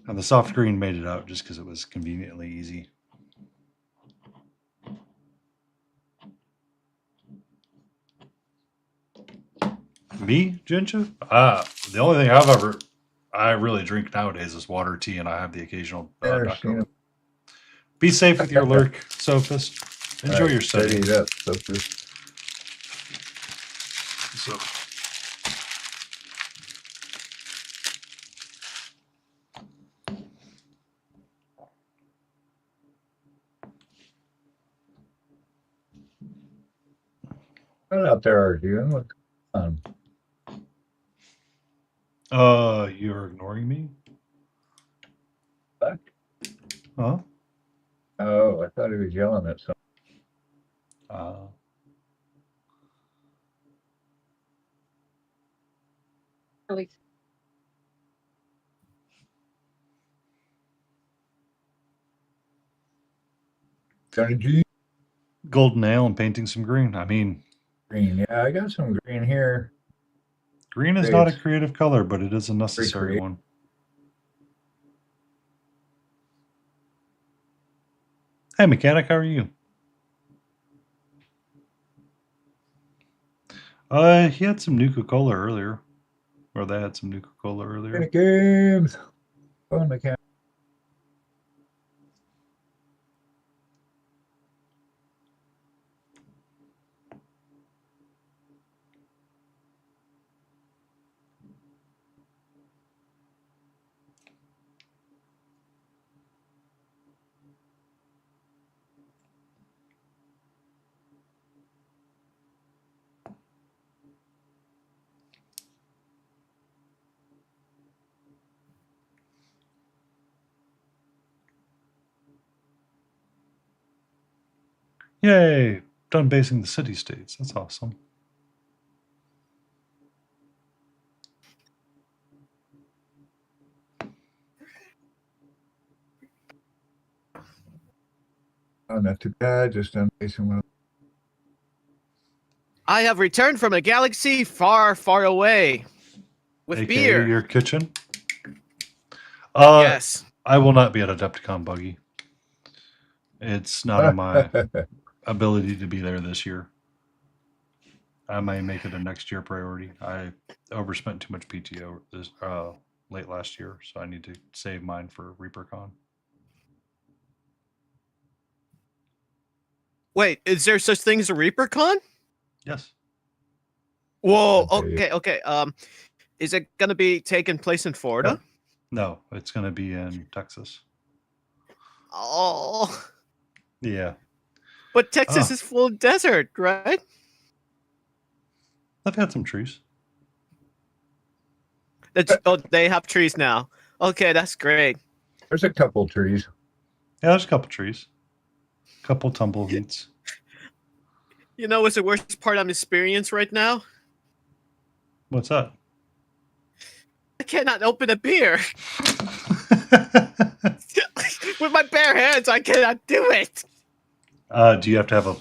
And the soft green made it out just because it was conveniently easy. Me, Ginger? The only thing I really drink nowadays is water, tea, and I have the occasional duck. Be safe with your lurk, Sophist. Enjoy your study. Steady it up, Sophist. So. What out there, Arjun? What's going on? You're ignoring me? What? Huh? Oh, I thought he was yelling at something. Johnny G. Golden ale and painting some green. I mean, Green. Yeah, I got some green here. Green is not a creative color, but it is a necessary one. Hey, Mechanic, how are you? He had some Nuka Cola earlier. Or they had some Nuka Cola earlier. Games. Oh, Mechanic. Yay! Done basing the city states. That's awesome. Oh, not too bad. Just done facing one. I have returned from a galaxy far, far away with AKA beer. your kitchen. Yes. I will not be at Adepticon, Buggy. It's not on my ability to be there this year. I may make it a next year priority. I overspent too much PTO this late last year, so I need to save mine for ReaperCon. Wait, is there such thing as a ReaperCon? Yes. Whoa. Okay. Okay. Is it gonna be taking place in Florida? No, it's going to be in Texas. Oh, Yeah. but Texas Oh. is full of desert, right? I've had some trees. They have trees now. Okay, that's great. There's a couple trees. Yeah, there's a couple trees. Couple tumbleweeds. You know what's the worst part I'm experiencing right now? What's that? I cannot open a beer. With my bare hands, I cannot do it. Do you have to have a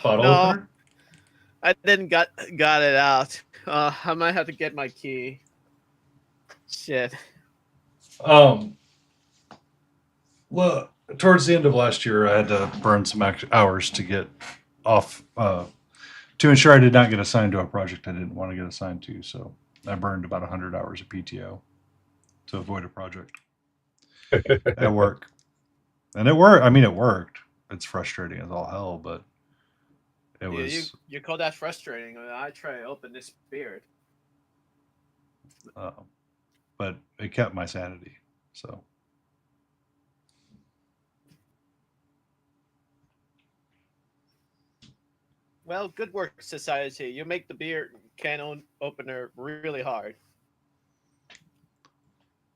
bottle No. opener? I didn't got it out. I might have to get my key. Shit. Well, towards the end of last year, I had to burn some hours to get off, to ensure I did not get assigned to a project I didn't want to get assigned to. So I burned about 100 hours of PTO to avoid a project at work. And it worked. I mean, it worked. It's frustrating as all hell, but it was. You call that frustrating? I try to open this beer. But it kept my sanity. So. Well, good work, society. You make the beer can opener really hard.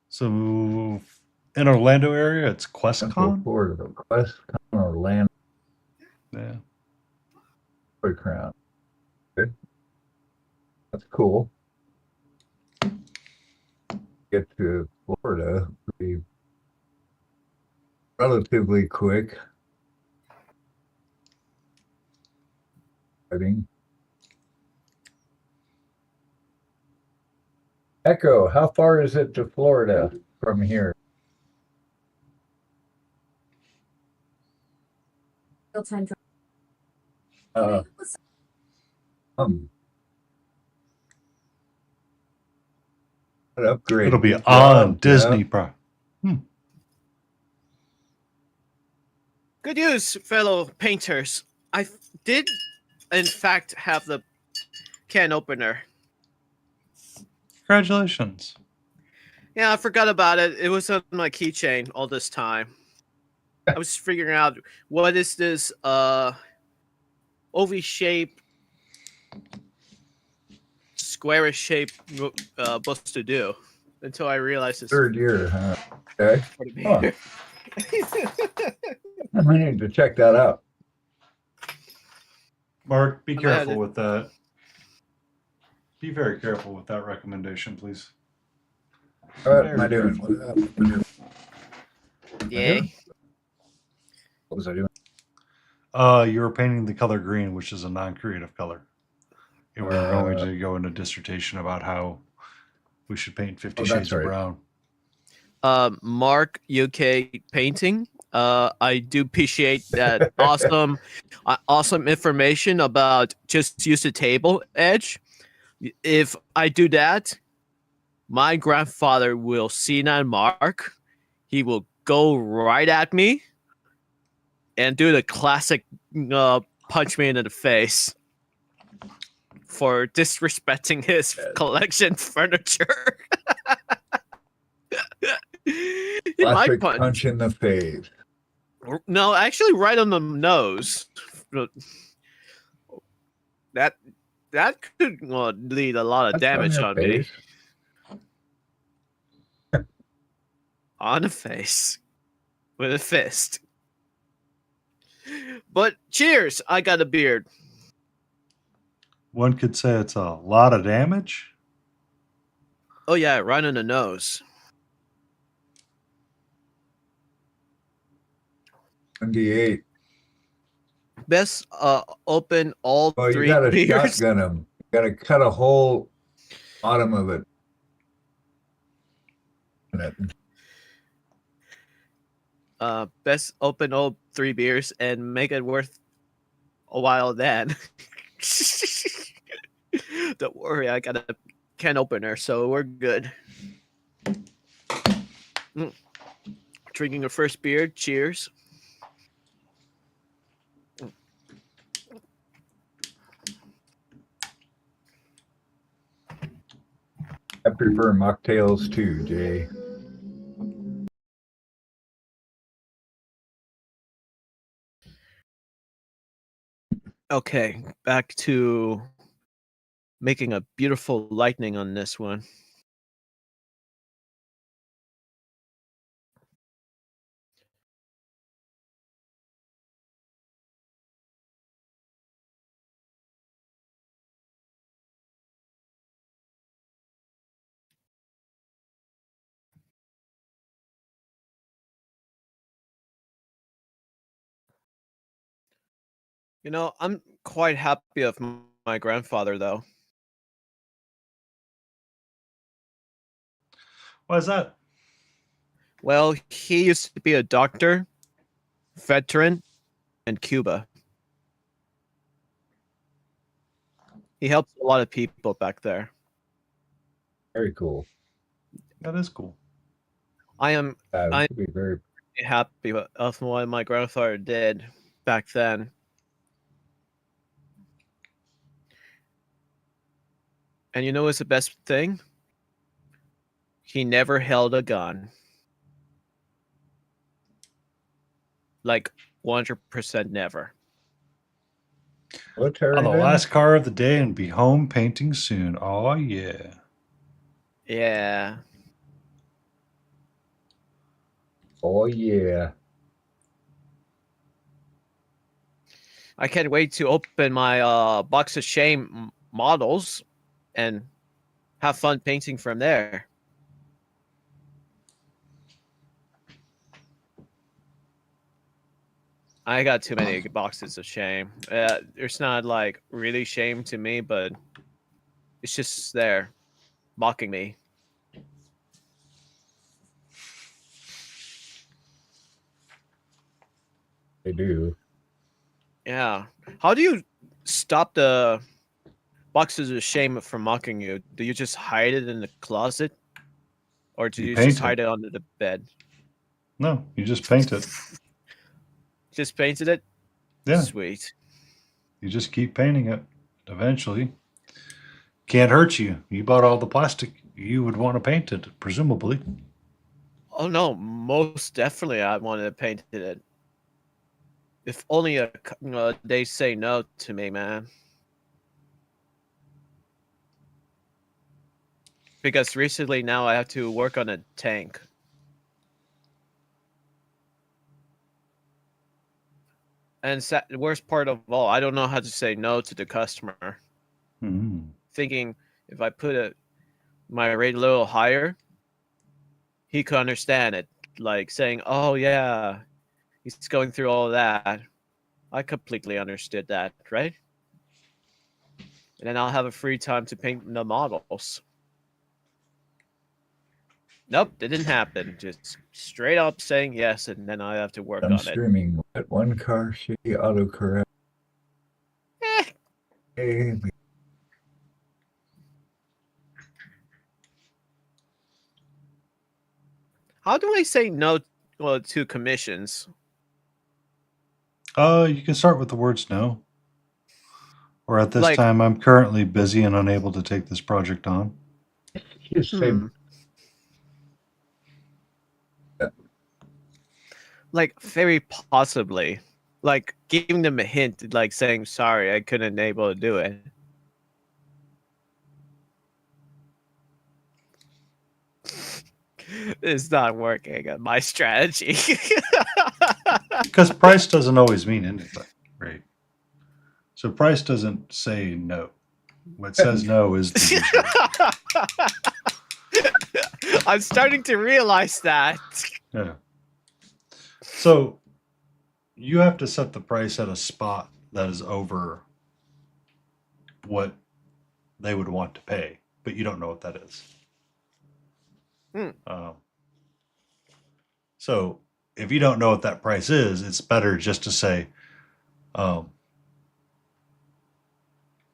So in Orlando area, it's Central QuestCon. Florida, QuestCon Orlando Yeah. Toy Crown. Okay. That's cool. Get to Florida pretty relatively quick. I mean, Echo, how far is it to Florida from here? An upgrade. It'll be Good on job, Disney Jeff. Pro. Good news, fellow painters. I did, in fact, have the can opener. Congratulations. Yeah, I forgot about it. It was on my keychain all this time. I was figuring out what is this oval shape, squarish shape supposed to do until I realized it's Third year, huh? Okay. for the Huh. beer. I need to check that out. Mark, be I'm gonna careful have with that. Be very careful with that recommendation, please. What am I doing? Yeah. What was I doing? You were painting the color green, which is a non-creative color. And we were going to go into dissertation about how we should paint 50 that's Shades of right. Brown. Mark UK painting. I do appreciate that awesome information about just use the table edge. If I do that, my grandfather will see that Mark. He will go right at me and do the classic punch me in the face for disrespecting his collection furniture. Classic punch in the face. No, actually, right on the nose. That could lead a lot of Punch on damage your on me. face. On the face with a fist. But cheers! I got a beard. One could say it's a lot of damage. Oh yeah, right on the nose. 28. Best open all Oh, you three got to beers. shotgun them. You got to cut a hole bottom of it. Best open all three beers and make it worth a while then. Don't worry, I got a can opener, so we're good. Drinking our first beer. Cheers. I prefer mocktails too, Jay. Okay, back to making a beautiful lightning on this one. You know, I'm quite happy of my grandfather, though. Why is that? Well, he used to be a doctor, veteran, in Cuba. He helped a lot of people back there. Very cool. That is cool. I'm Be very happy of what my grandfather did back then. And you know what's the best thing? He never held a gun. Like 100% never. military. On the then? last car of the day and be home painting soon. Oh yeah. Yeah. Oh yeah. I can't wait to open my box of shame models and have fun painting from there. I got too many boxes of shame. It's not like really shame to me, but it's just there mocking me. They do. Yeah. How do you stop the boxes of shame from mocking you? Do you just hide it in the closet? Or do You you paint just it. hide it under the bed? No, you just paint it. Just painted it? Yeah. Sweet. You just keep painting it. Eventually. Can't hurt you. You bought all the plastic. You would want to paint it, presumably. Oh no, most definitely I wanted to paint it. If only they say no to me, man. Because recently now I have to work on a tank. And the worst part of all, I don't know how to say no to the customer. Mm. Thinking if I put my rate a little higher, he could understand it. Like saying, oh yeah, he's going through all that. I completely understood that, right? And then I'll have a free time to paint the models. Nope, that didn't happen. Just straight up saying yes, and then I have to work I'm on it. streaming at one car shitty autocorrect. Hey, How do I say no to commissions? You can start with the words no. Or at this Like- time, I'm currently busy and unable to take this project on. just say Like very possibly. Like giving them a hint, like saying sorry, I couldn't able to do it. It's not working. My strategy. Because price doesn't always mean anything. So price doesn't say no. What says no is the usual. I'm starting to realize that. Yeah. So you have to set the price at a spot that is over what they would want to pay, but you don't know what that is. So if you don't know what that price is, it's better just to say,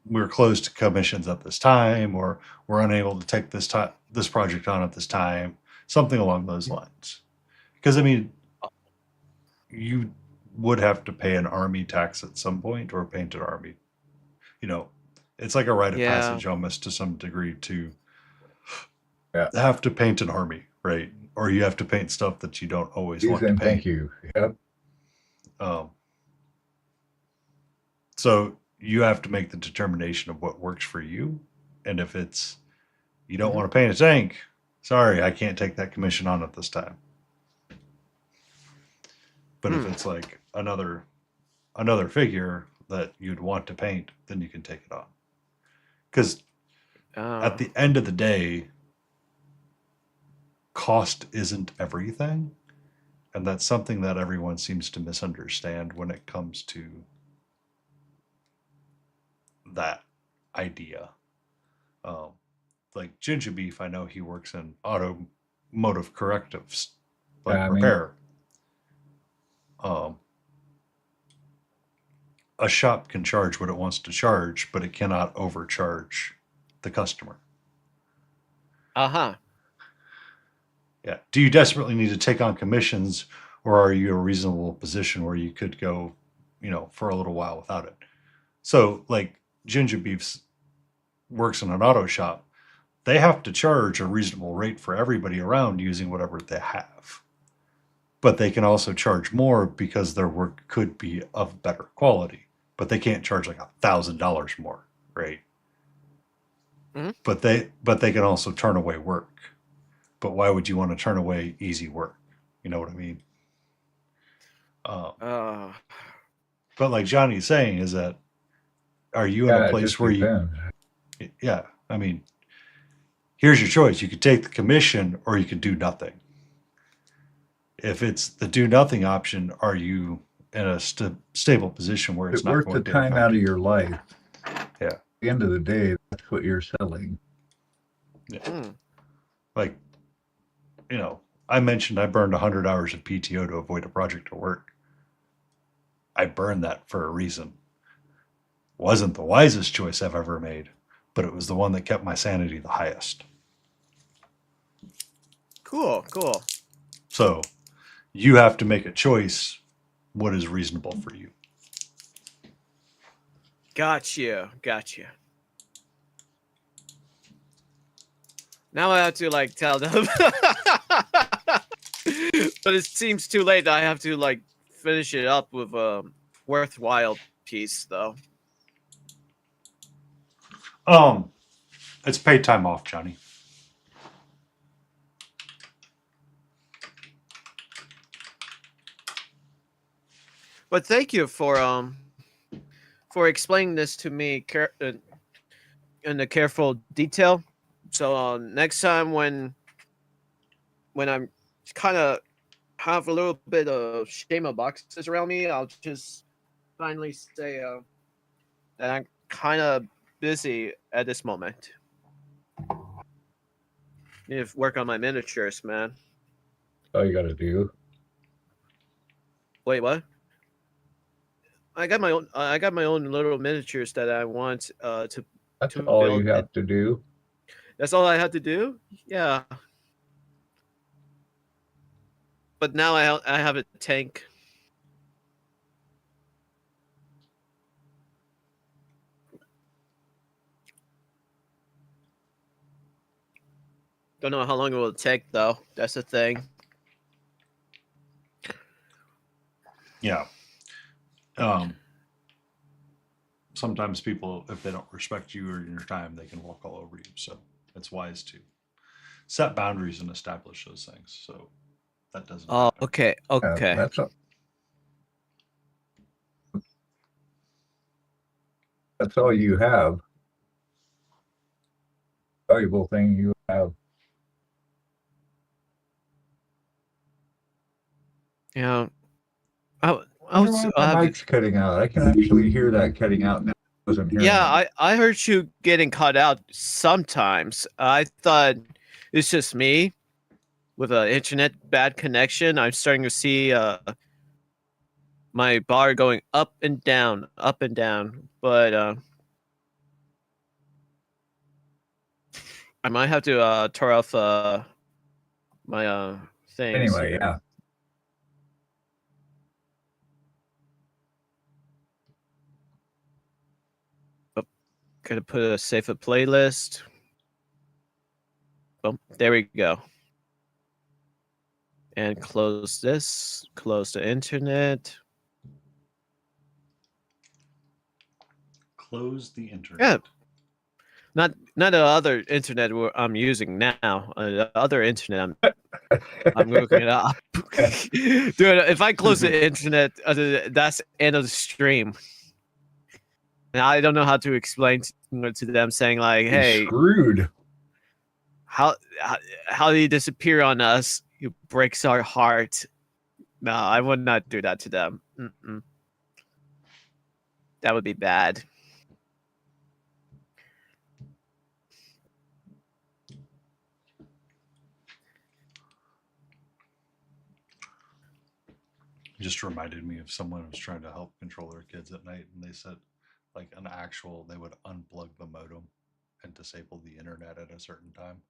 we're closed to commissions at this time, or we're unable to take this project on at this time, something along those lines. Because I mean, you would have to pay an army tax at some point, or a painted army. You know, it's like a rite of passage almost to some degree to have to paint an army, right? Or you have to paint stuff that you don't always want to paint. Thank you. Yep. So you have to make the determination of what works for you. And if it's, you don't want to paint a tank, sorry, I can't take that commission on at this time. But if it's like another figure that you'd want to paint, then you can take it on. Because at the end of the day, cost isn't everything. And that's something that everyone seems to misunderstand when it comes to that idea. Like Ginger Beef, I know he works in automotive correctives, like repair. A shop can charge what it wants to charge, but it cannot overcharge the customer. Uh-huh. Yeah. Do you desperately need to take on commissions, or are you in a reasonable position where you could go, for a little while without it? So like Ginger Beef's works in an auto shop. They have to charge a reasonable rate for everybody around using whatever they have. But they can also charge more because their work could be of better quality. But they can't charge like $1,000 more, right? Mm-hmm. But they can also turn away work. But why would you want to turn away easy work? You know what I mean? But like Johnny's saying, is that, are you in a place where yeah, I mean, here's your choice. You could take the commission or you could do nothing. If it's the do nothing option, are you in a stable position where it's not worth going the to time impact out of you? your life? Yeah. At the end of the day, that's what you're selling. Yeah. Like, I mentioned I burned 100 hours of PTO to avoid a project at work. I burned that for a reason. Wasn't the wisest choice I've ever made, but it was the one that kept my sanity the highest. Cool. So you have to make a choice what is reasonable for you. Gotcha. Now I have to tell them. But it seems too late. I have to finish it up with a worthwhile piece though. It's paid time off, Johnny. But thank you for explaining this to me in a careful detail. So next time when I'm kind of have a little bit of shame of boxes around me, I'll just finally say that I'm kind of busy at this moment. Need to work on my miniatures, man. All you got to do. Wait, what? I got my own little miniatures that I want to. That's to all build you have to do. That's all I have to do? Yeah. But now I have a tank. Don't know how long it will take though. That's the thing. Yeah. Sometimes people, if they don't respect you or your time, they can walk all over you. So it's wise to set boundaries and establish those things. So that doesn't. Oh, happen. okay. That's that's all you have. Valuable thing you have. Yeah. I wonder was, why my mic's cutting out. I can actually hear that cutting out now. I wasn't hearing yeah, it. I heard you getting cut out sometimes. I thought it's just me with an internet bad connection. I'm starting to see my bar going up and down, but I might have to turn off my things Anyway, here. yeah. Gotta put a save a playlist. Boom, there we go. And close this. Close the internet. Close the internet. Yeah. Not the other internet I'm using now. The other internet I'm looking it up. Dude, if I close the internet, that's the end of the stream. And I don't know how to explain to them, saying like, You're "Hey, screwed." How do you disappear on us? It breaks our heart." No, I would not do that to them. Mm-mm. That would be bad. It just reminded me of someone who was trying to help control their kids at night, and they said, like they would unplug the modem and disable the internet at a certain time.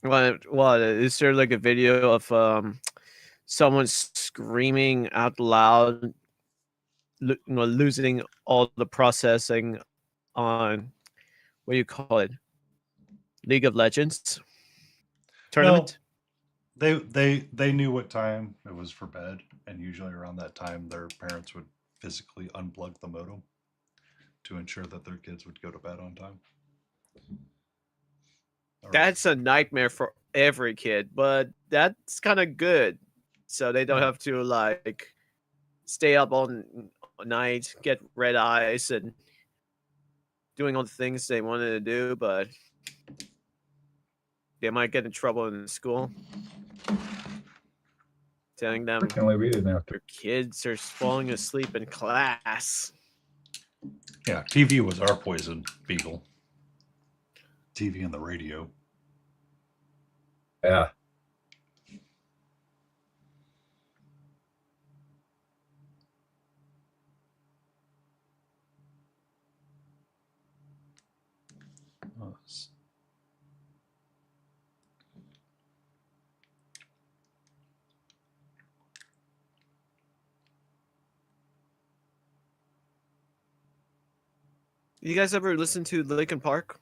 What is there like a video of someone screaming out loud, losing all the processing on what do you call it? League of Legends tournament? They knew what time it was for bed, and usually around that time their parents would physically unplug the modem to ensure that their kids would go to bed on time. That's a nightmare for every kid, but that's kind of good. So they don't have to like stay up all night, get red eyes, and doing all the things they wanted to do, but they might get in trouble in school. Telling them Fortunately, we didn't have to. their kids are falling asleep in class. Yeah, TV was our poison, Beagle. TV and the radio. Yeah. You guys ever listen to Linkin Park?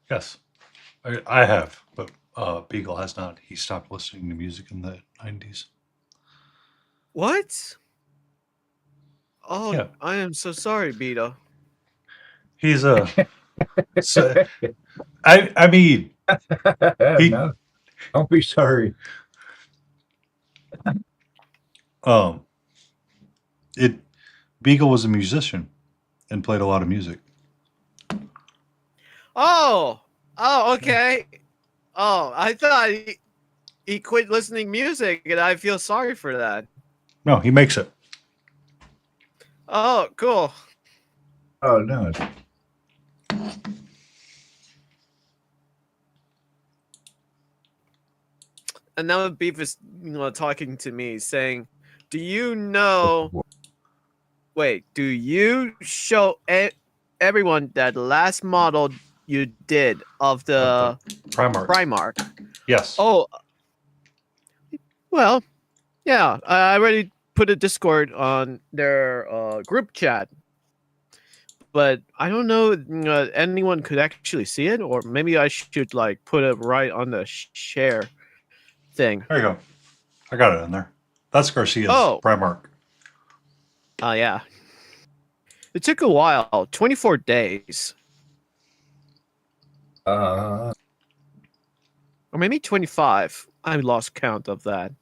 Yes, I have, but Beagle has not. He stopped listening to music in the 90s. What? Oh, Yeah. I am so sorry, Beto. He's a. I mean, No, don't be sorry. Beagle was a musician and played a lot of music. Oh, okay. Oh, I thought he quit listening music, and I feel sorry for that. No, he makes it. Oh, cool. Oh no. And now Beef is talking to me, saying, "Do you know? Wait, do you show everyone that last model you did of the Primark? Yes. Oh, well, yeah. I already put a Discord on their group chat, but I don't know anyone could actually see it, or maybe I should like put it right on the share thing. There you go. I got it in there. That's Garcia's Primark. Oh, yeah. It took a while, 24 days. Or maybe 25. I lost count of that.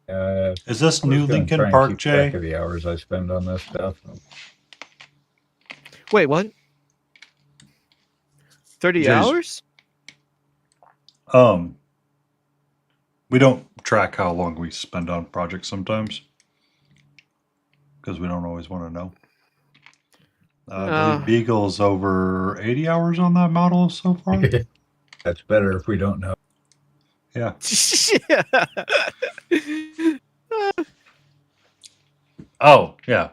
Is this I was new gonna Lincoln try and Park, keep track Jay? of the hours I spend on this stuff. Wait, what? 30 Jay's- hours? We don't track how long we spend on projects sometimes because we don't always want to know. I believe Beagle's over 80 hours on that model so far. That's better if we don't know. Yeah. Oh, yeah.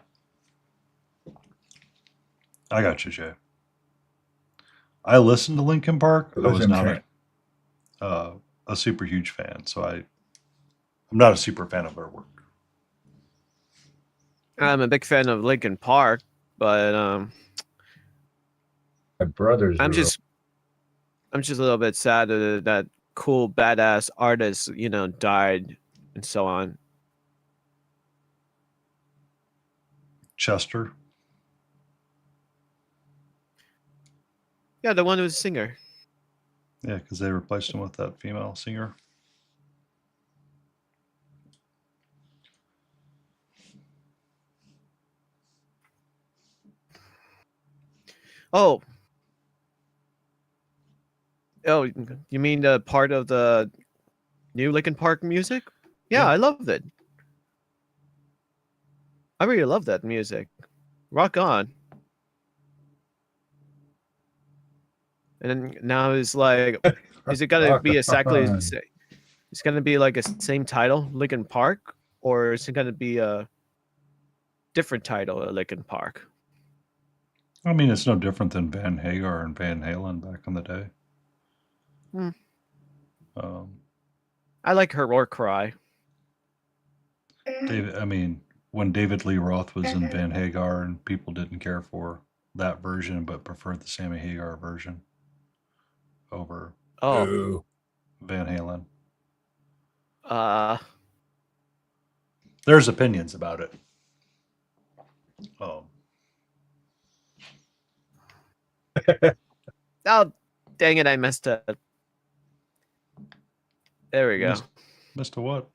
I got you, Jay. I listened to Linkin Park. I was not a super huge fan, so I'm not a super fan of their work. I'm a big fan of Linkin Park, but My brothers. I'm were- just a little bit sad that cool badass artists, died and so on. Chester. Yeah, the one who's a singer. Yeah, because they replaced him with that female singer. Oh, you mean the part of the new Linkin Park music? Yeah, Yeah. I love it. I really love that music. Rock on. And then now it's like, is it gonna be exactly the same? It's gonna be like a same title, Linkin Park, or is it gonna be a different title, Linkin Park? I mean, it's no different than Van Hagar and Van Halen back in the day. Hmm. Um, I like Her War Cry. when David Lee Roth was in Van Hagar and people didn't care for that version but preferred the Sammy Hagar version over Oh, Van Halen. uh, There's opinions about it. oh, dang it! I messed up. There we go. Mr. What?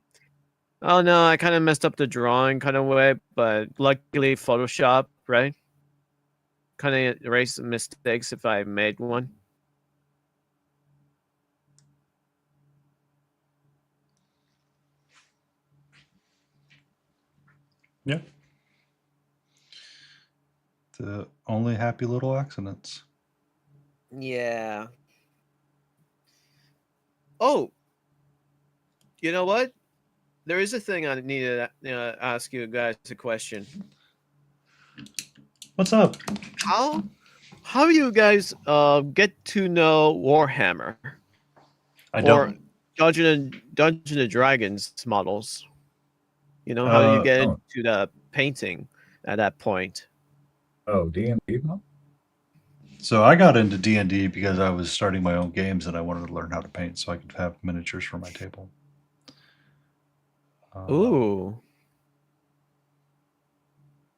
Oh no, I kind of messed up the drawing kind of way, but luckily Photoshop, right? Kind of erase the mistakes if I made one. Yeah. The only happy little accidents. Yeah. Oh, you know what? There is a thing I need to ask you guys a question. What's up? How do you guys get to know Warhammer? I don't. Or Dungeon and Dragons models? You know, how do you get into the painting at that point? Oh, D&D? So I got into D&D because I was starting my own games and I wanted to learn how to paint so I could have miniatures for my table. Ooh.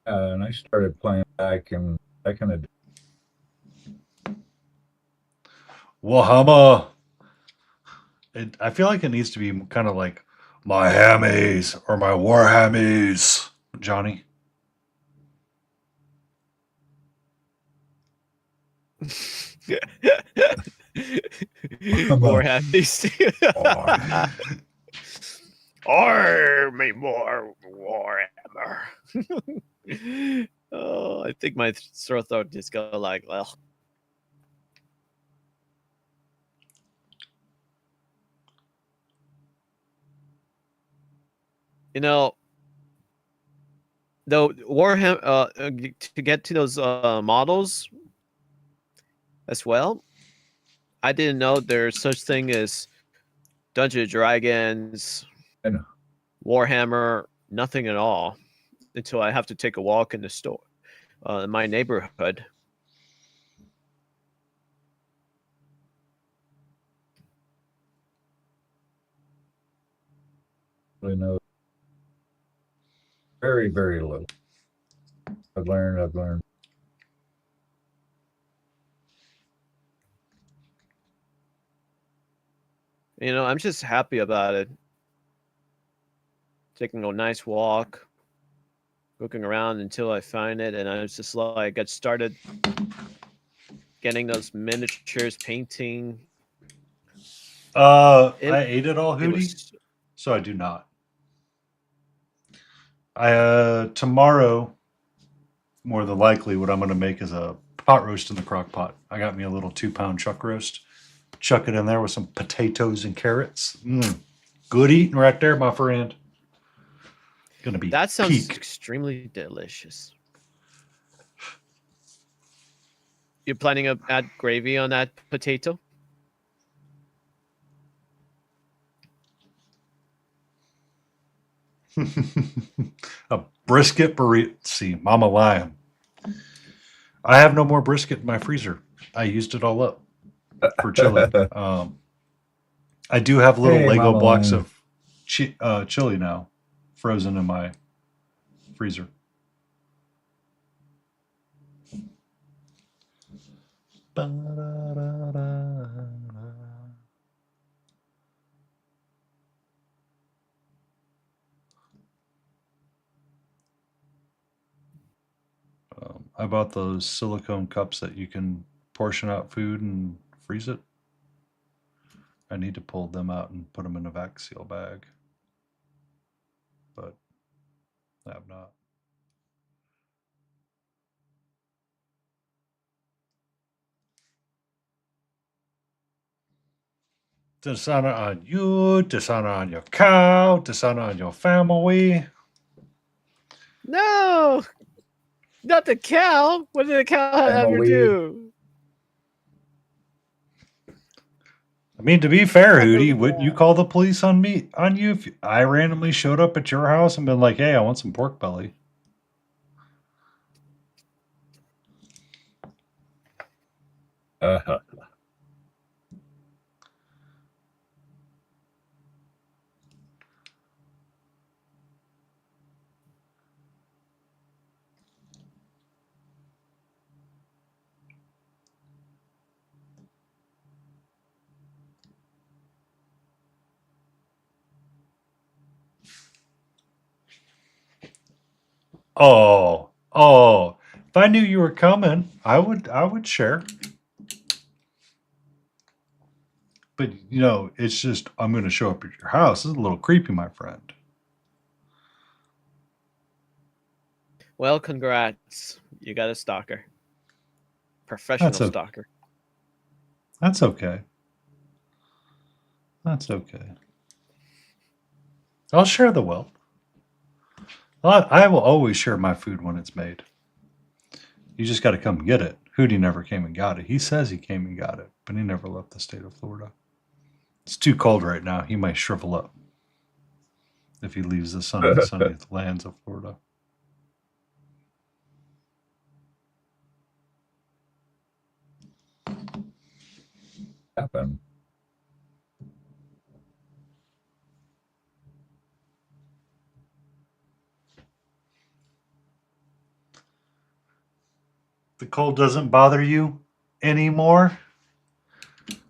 And I started playing back in the Warhammer. I feel like it needs to be kind of like my hammies or my Warhammies, Johnny. More happy. Army more Warhammer. Oh, I think my sore throat just go like, well. You know, though Warhammer to get to those models as well. I didn't know there's such thing as Dungeons and Dragons, Warhammer, nothing at all until I have to take a walk in the store, in my neighborhood. really know. Very, very little. I've learned. You know, I'm just happy about it. taking a nice walk, looking around until I find it, and I was just like, got started getting those miniatures, painting. I ate it all, It Hootie, was so I do not. Tomorrow, more than likely, what I'm going to make is a pot roast in the crock pot. I got me a little 2-pound chuck roast. Chuck it in there with some potatoes and carrots. Good eating right there, my friend. Gonna be that sounds peak. extremely delicious. You're planning to add gravy on that potato? A brisket burrito. See, Mama lying. I have no more brisket in my freezer. I used it all up for chili. I do have little Hey, Lego Mama blocks lying. of chili now, frozen in my freezer. I bought those silicone cups that you can portion out food and freeze it. I need to pull them out and put them in a vac seal bag, but I have not. Dishonor on you, dishonor on your cow, dishonor on your family. No, not the cow. What did the cow ever Family. do? I mean, to be fair, Hootie, wouldn't you call the police on me, on you, if I randomly showed up at your house and been like, "Hey, I want some pork belly"? Uh-huh. Oh, if I knew you were coming, I would share. But you know, it's just I'm going to show up at your house. It's a little creepy, my friend. Well, congrats. You got a stalker. Professional That's stalker. That's okay. That's okay. I'll share the wealth. I will always share my food when it's made. You just got to come get it. Hootie never came and got it. He says he came and got it, but he never left the state of Florida. It's too cold right now. He might shrivel up if he leaves the sunny lands of Florida. Happen. The cold doesn't bother you anymore?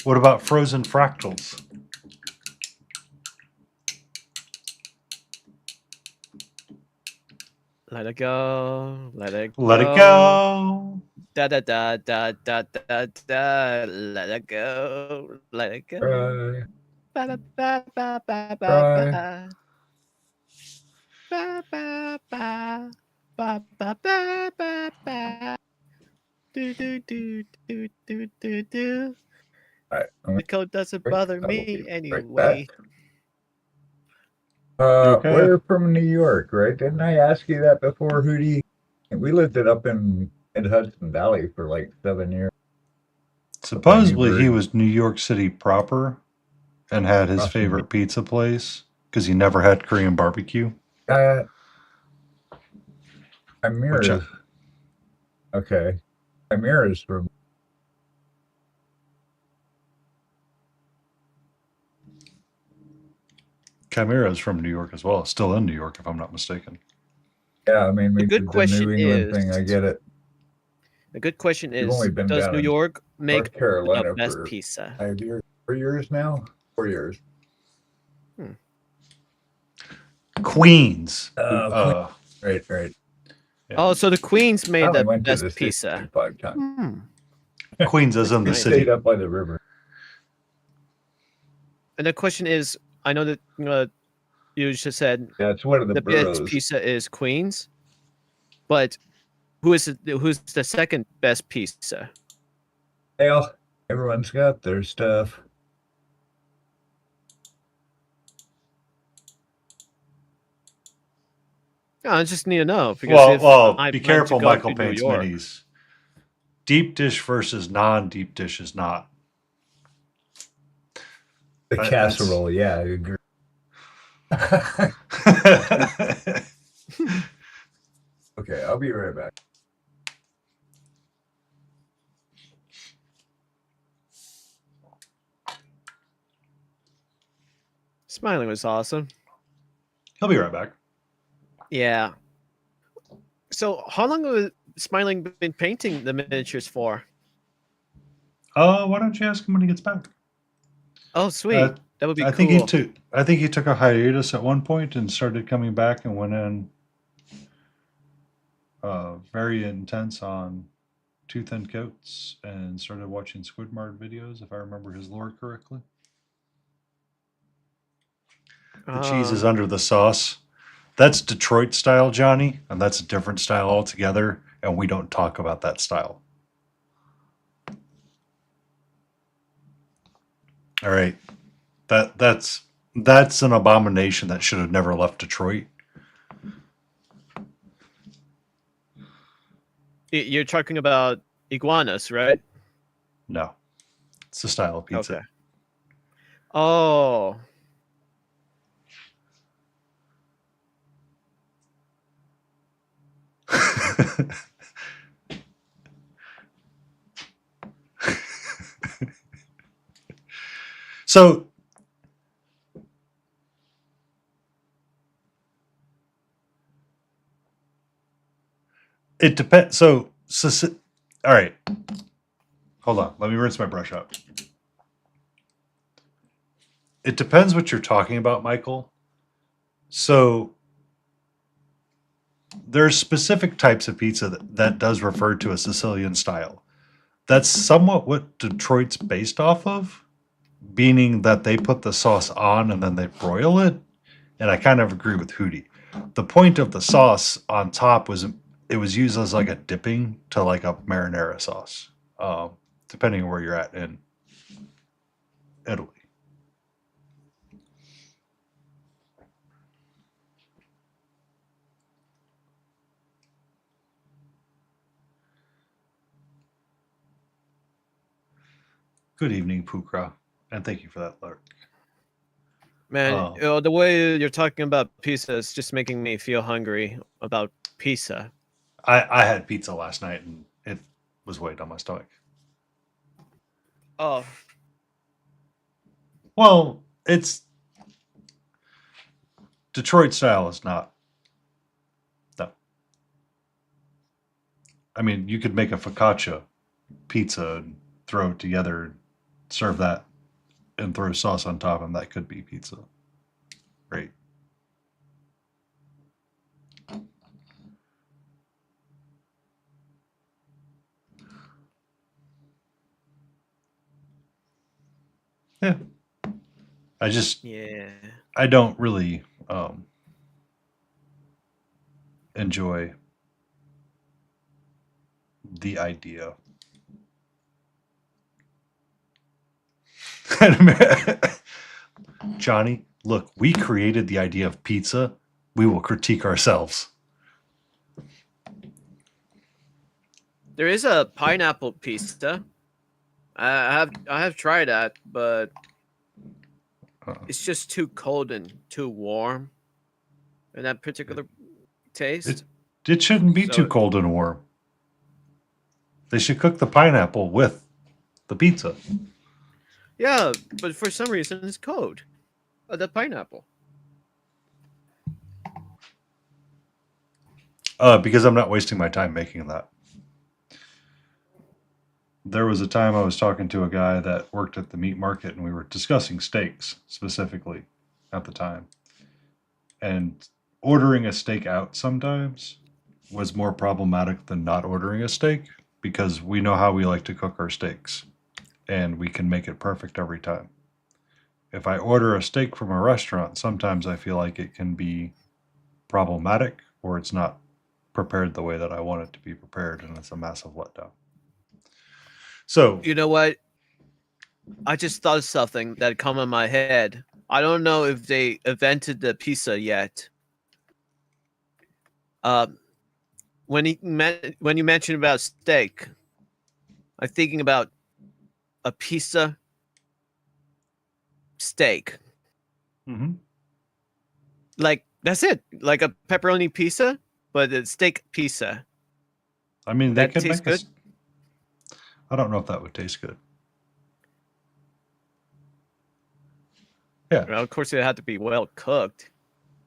What about frozen fractals? Let it go. Let it go. Let it go. Da da da da da da da. Let it go. Let it go. Cry. Ba ba ba ba ba Cry. ba. Ba ba ba. Ba ba ba ba ba. Do do do do do do do. All right, I'm The cold doesn't Right, bother I will me be right anyway. back. Okay. We're from New York, right? Didn't I ask you that before, Hootie? We lived it up in Hudson Valley for like 7 years. Supposedly he bird. was New York City proper and had his Awesome. favorite pizza place because he never had Korean barbecue. Amir is okay. Amir is from Chimera's from New York as well. Still in New York, if I'm not mistaken. yeah. I mean, we good did the question New England thing. I is- get it. The good question You've is, only been does down New in York make North Carolina the best for pizza? 5 years, 4 years now. 4 years. Queens. Right. Yeah. Oh, so the Queens I made only the went to best the city pizza. 5 times. Queens is in the We city. stayed up by the river. And the question is, I know that you just said Yeah, it's one of the the best boroughs. pizza is Queens, but who's the second best pizza? Well, everyone's got their stuff. No, I just need to know because Well, I be plan to careful, go Michael to New Paints York. Minis. Deep dish versus non-deep dish is not. The That's- casserole, yeah, I agree. Okay, I'll be right back. Smiling was awesome. He'll be right back. Yeah. So, how long have Smiling been painting the miniatures for? Why don't you ask him when he gets back? Oh, sweet. That would be I cool. think he took a hiatus at one point and started coming back and went in very intense on Tooth and Coats and started watching Squidmart videos, if I remember his lore correctly. The cheese is under the sauce. That's Detroit style, Johnny, and that's a different style altogether, and we don't talk about that style. All right. That's an abomination that should have never left Detroit. You're talking about iguanas, right? No. It's a style of pizza. Okay. Oh. So it depends. So, all right. Hold on. Let me rinse my brush up. It depends what you're talking about, Michael. So there's specific types of pizza that does refer to a Sicilian style. That's somewhat what Detroit's based off of, meaning that they put the sauce on and then they broil it. And I kind of agree with Hootie. The point of the sauce on top was it was used as like a dipping to like a marinara sauce, depending on where you're at in Italy. Good evening, Pukra, and thank you for that lurk. Man, the way you're talking about pizza is just making me feel hungry about pizza. I had pizza last night and it was weight on my stomach. Oh. Well, it's Detroit style is not. No. I mean, you could make a focaccia pizza and throw it together and serve that and throw sauce on top, and that could be pizza. Great. Yeah. I don't really enjoy the idea. Johnny, look, we created the idea of pizza. We will critique ourselves. There is a pineapple pizza. I have tried that, but it's just too cold and too warm. And that particular taste. It shouldn't be too cold and warm. They should cook the pineapple with the pizza. Yeah, but for some reason it's cold. The pineapple. Because I'm not wasting my time making that. There was a time I was talking to a guy that worked at the meat market and we were discussing steaks specifically at the time. And ordering a steak out sometimes was more problematic than not ordering a steak because we know how we like to cook our steaks and we can make it perfect every time. If I order a steak from a restaurant, sometimes I feel like it can be problematic or it's not prepared the way that I want it to be prepared, and it's a massive letdown. So, You know what? I just thought of something that come in my head. I don't know if they invented the pizza yet. When you mentioned about steak, I'm thinking about a pizza steak. mhm. Like that's it. Like a pepperoni pizza, but a steak pizza. I mean, they That could tastes make I don't know if that would taste good. Yeah. Well, of course, it had to be well cooked.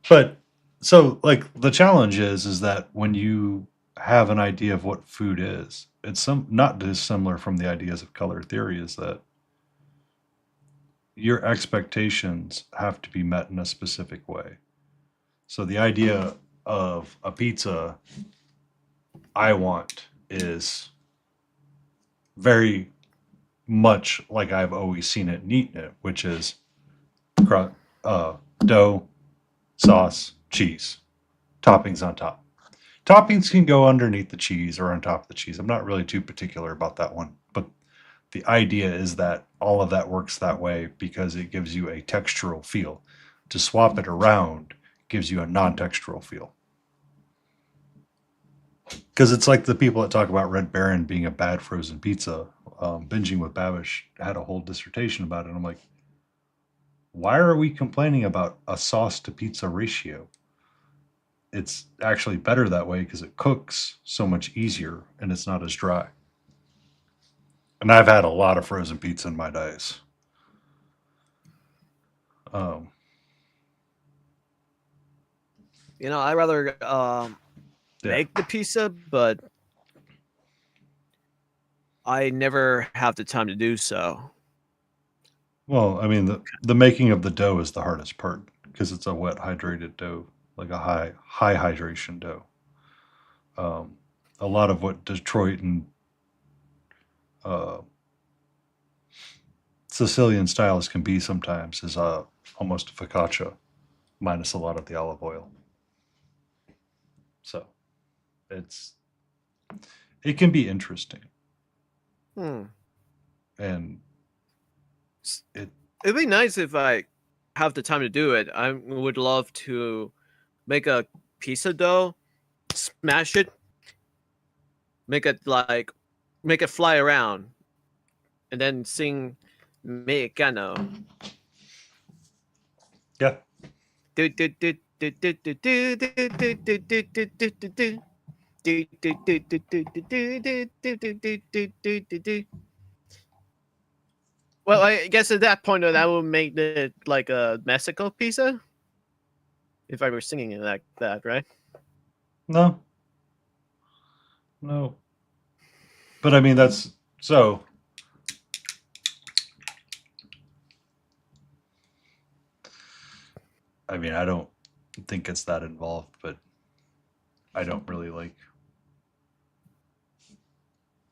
But so like the challenge is that when you have an idea of what food is, it's not dissimilar from the ideas of color theory, is that your expectations have to be met in a specific way. So the idea of a pizza I want is very much like I've always seen it and eaten it, which is dough, sauce, cheese, toppings on top. Toppings can go underneath the cheese or on top of the cheese. I'm not really too particular about that one, but the idea is that all of that works that way because it gives you a textural feel. To swap it around gives you a non-textural feel. Because it's like the people that talk about Red Baron being a bad frozen pizza. Binging with Babish had a whole dissertation about it. And I'm like, why are we complaining about a sauce to pizza ratio? It's actually better that way because it cooks so much easier and it's not as dry. And I've had a lot of frozen pizza in my days. You know, I'd rather make the pizza, but I never have the time to do so. Well, I mean, the making of the dough is the hardest part because it's a wet, hydrated dough, like a high hydration dough. A lot of what Detroit and Sicilian styles can be sometimes is almost a focaccia minus a lot of the olive oil. So it can be interesting. And it'd be nice if I have the time to do it. I would love to make a pizza dough, smash it, make it fly around, and then sing Mexicano. Yeah. Well, I guess at that point, that would make it like a Mexico pizza. If I were singing it like that, right? No. But I mean, that's so. I mean, I don't think it's that involved, but I don't really like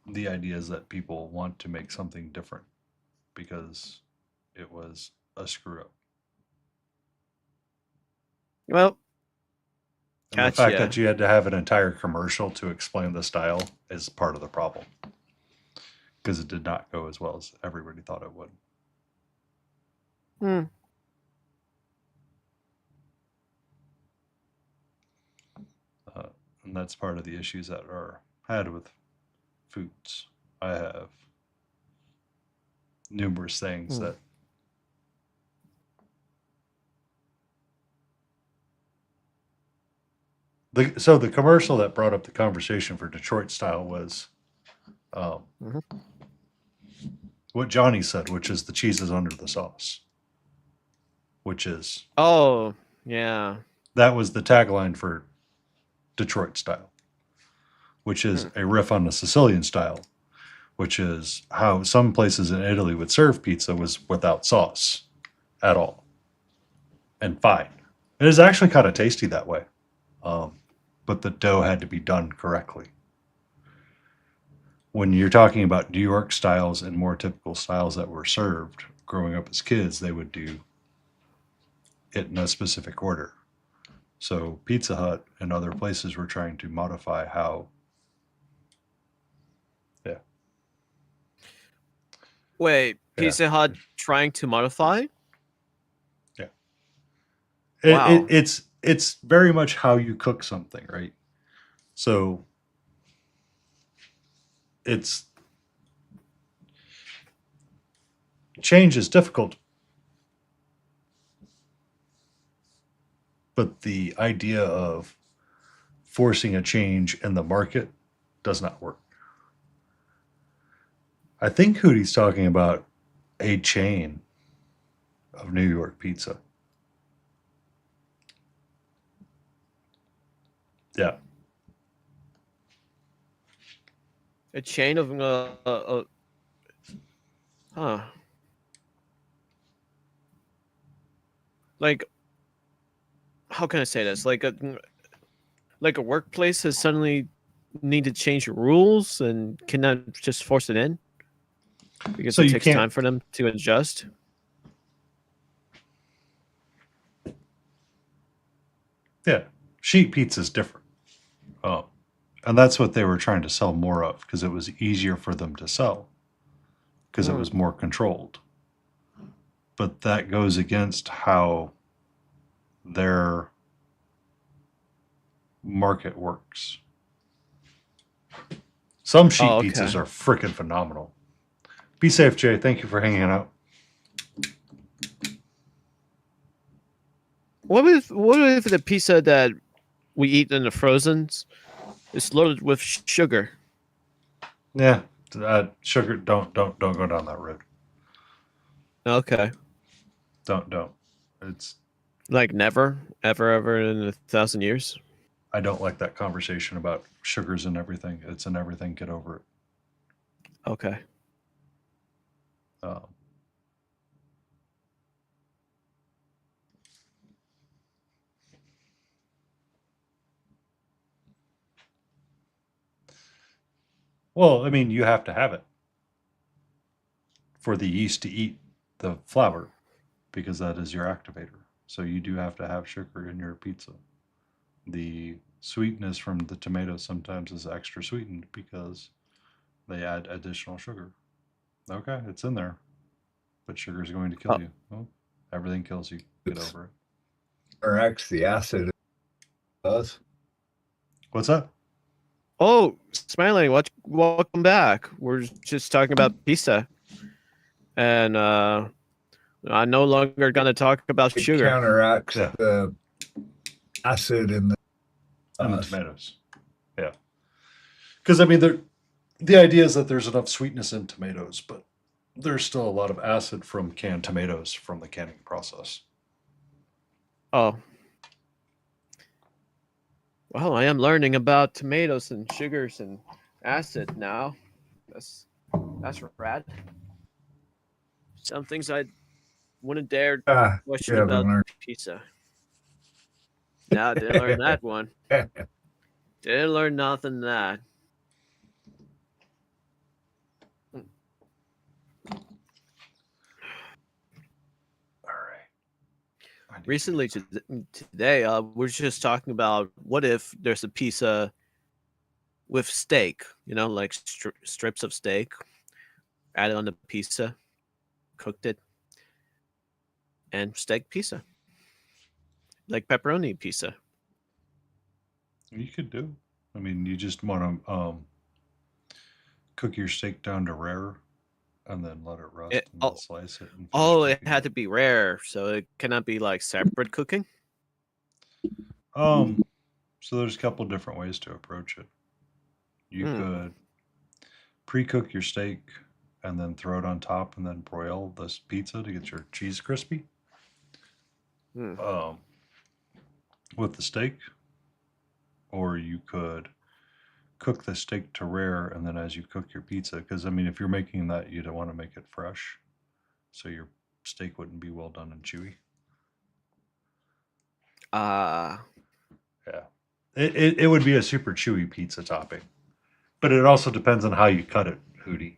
the ideas that people want to make something different because it was a screw up. Well, and the fact that you had to have an entire commercial to explain the style is part of the problem because it did not go as well as everybody thought it would. And that's part of the issues that are had with foods. I have numerous things that the commercial that brought up the conversation for Detroit style was what Johnny said, which is the cheese is under the sauce, which is yeah, that was the tagline for Detroit style, which is a riff on the Sicilian style, which is how some places in Italy would serve pizza was without sauce at all. And fine. It is actually kind of tasty that way. But the dough had to be done correctly. When you're talking about New York styles and more typical styles that were served growing up as kids, they would do it in a specific order. So Pizza Hut and other places were trying to modify how. Yeah. Wait, Yeah. Pizza Hut trying to modify? Yeah. Wow. It's very much how you cook something, right? So it's change is difficult, but the idea of forcing a change in the market does not work. I think Hootie's talking about a chain of New York pizza. Yeah. A chain of huh. Like, how can I say this? Like a workplace has suddenly need to change rules and cannot just force it in because So it you takes can't- time for them to adjust. Yeah. Sheet pizza is different. And that's what they were trying to sell more of because it was easier for them to sell because it was more controlled. But that goes against how their market works. Some sheet Oh, okay. pizzas are freaking phenomenal. Be safe, Jay. Thank you for hanging out. What if the pizza that we eat in the frozens is loaded with sugar? Yeah, sugar. Don't go down that road. Okay. Don't. It's. Like never, ever in 1,000 years. I don't like that conversation about sugars and everything. It's in everything. Get over it. Okay. Well, I mean, you have to have it for the yeast to eat the flour because that is your activator. So you do have to have sugar in your pizza. The sweetness from the tomato sometimes is extra sweetened because they add additional sugar. Okay, it's in there, but sugar is going to kill you. Well, everything kills you. Get over it. Interacts the acid does. What's that? Oh, Smiling, welcome back. We're just talking about pizza. And I'm no longer going to talk about It sugar. counteracts the acid in the tomatoes. Yeah. Because, I mean, the idea is that there's enough sweetness in tomatoes, but there's still a lot of acid from canned tomatoes from the canning process. Oh. Well, I am learning about tomatoes and sugars and acid now. That's rad. Some things I wouldn't dare question you haven't about learned. pizza. No, I didn't learn that one. Didn't learn nothing that. Recently today, we're just talking about what if there's a pizza with steak, like strips of steak added on the pizza, cooked it, and steak pizza, like pepperoni pizza. You could do. I mean, you just want to cook your steak down to rare and then let it rust and then slice it. And it had to be rare, so it cannot be like separate cooking. So there's a couple different ways to approach it. You could pre-cook your steak and then throw it on top and then broil this pizza to get your cheese crispy. With the steak, or you could cook the steak to rare and then as you cook your pizza, because I mean, if you're making that, you don't want to make it fresh, so your steak wouldn't be well done and chewy. Ah, Yeah. It would be a super chewy pizza topping. But it also depends on how you cut it, Hootie.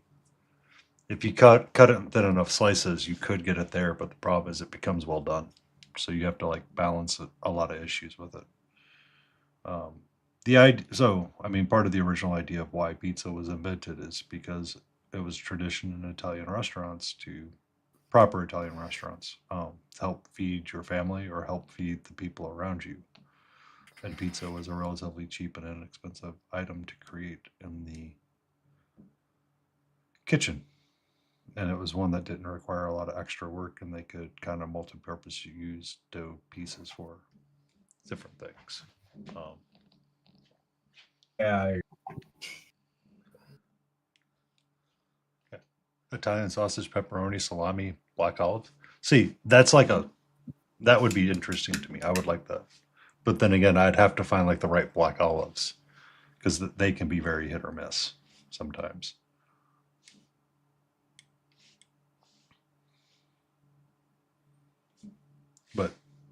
If you cut it in thin enough slices, you could get it there, but the problem is it becomes well done. So you have to like balance a lot of issues with it. The idea, so I mean, part of the original idea of why pizza was invented is because it was tradition in Italian restaurants to proper Italian restaurants to help feed your family or help feed the people around you. And pizza was a relatively cheap and inexpensive item to create in the kitchen. And it was one that didn't require a lot of extra work, and they could kind of multi-purpose use dough pieces for different things. Yeah, Italian sausage, pepperoni, salami, black olive. See, that would be interesting to me. I would like that. But then again, I'd have to find like the right black olives because they can be very hit or miss sometimes. But,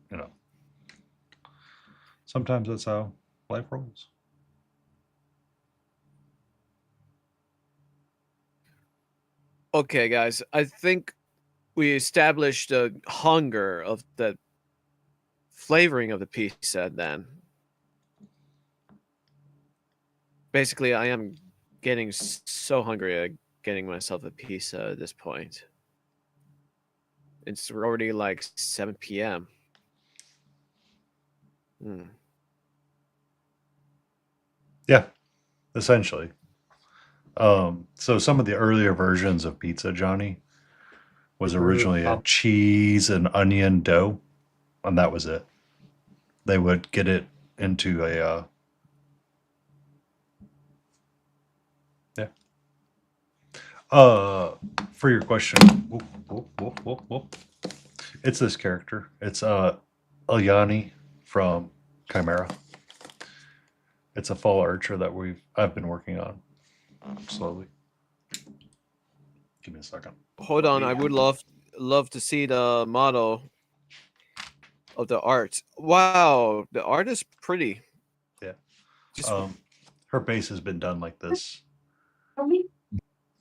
you know, sometimes that's how life rolls. okay, guys. I think we established the hunger of the flavoring of the pizza. Then, basically, I am getting so hungry at getting myself a pizza at this point. It's already like 7 p.m. Yeah, essentially. So some of the earlier versions of pizza, Johnny, was originally a cheese and onion dough, and that was it. They would get it into a for your question, it's this character. It's Ilyani from Chimera. It's a fall archer that I've been working on slowly. Give me a second. Hold on, I would love to see the model of the art. Wow, the art is pretty. Yeah. Just her base has been done like this.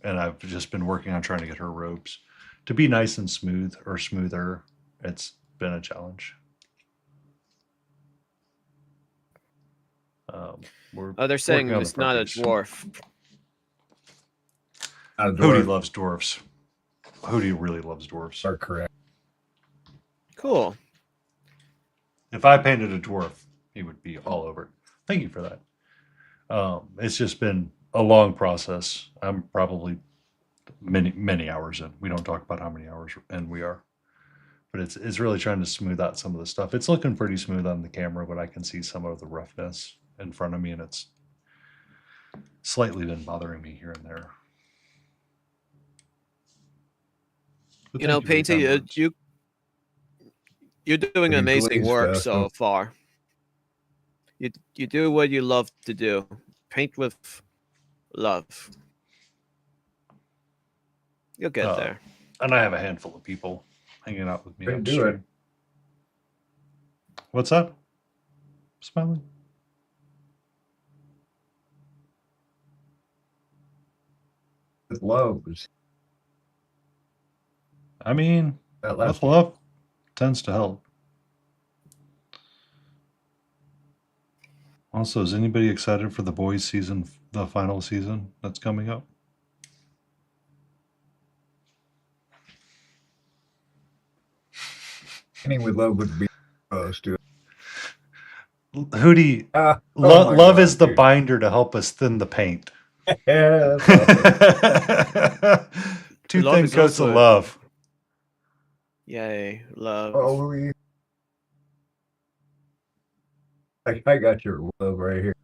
And I've just been working on trying to get her robes to be nice and smooth or smoother. It's been a challenge. they're saying it's not a dwarf. Hootie loves dwarfs. Hootie really loves dwarfs. Are correct. Cool. If I painted a dwarf, he would be all over it. Thank you for that. It's just been a long process. I'm probably many hours in. We don't talk about how many hours in we are, but it's really trying to smooth out some of the stuff. It's looking pretty smooth on the camera, but I can see some of the roughness in front of me, and it's slightly been bothering me here and there. But You know, thank you for your Painty, kind words. you're doing Pretty amazing glazed work stuff, so huh? far. You do what you love to do. Paint with love. You'll get there. And I have a handful of people hanging out with me. Couldn't on do it. stream. What's up? Smiling. With love. I mean, That with last love tends to help. Also, is anybody excited for the boys season, the final season that's coming up? Painting with love would be supposed to. Hootie, Oh my love God, is the dude. binder to help us thin the paint. Yeah, that's awesome. Two Love thin is coats of also- love. Yay, love. Oh, I got your love right here.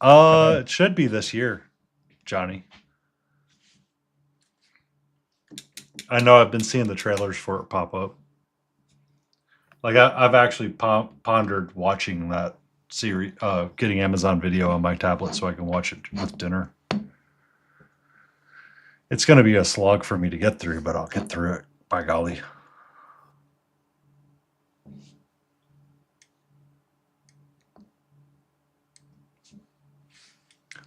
It should be this year, Johnny. I know I've been seeing the trailers for it pop up. Like I've actually pondered watching that series, getting Amazon Video on my tablet so I can watch it with dinner. It's going to be a slog for me to get through, but I'll get through it. By golly.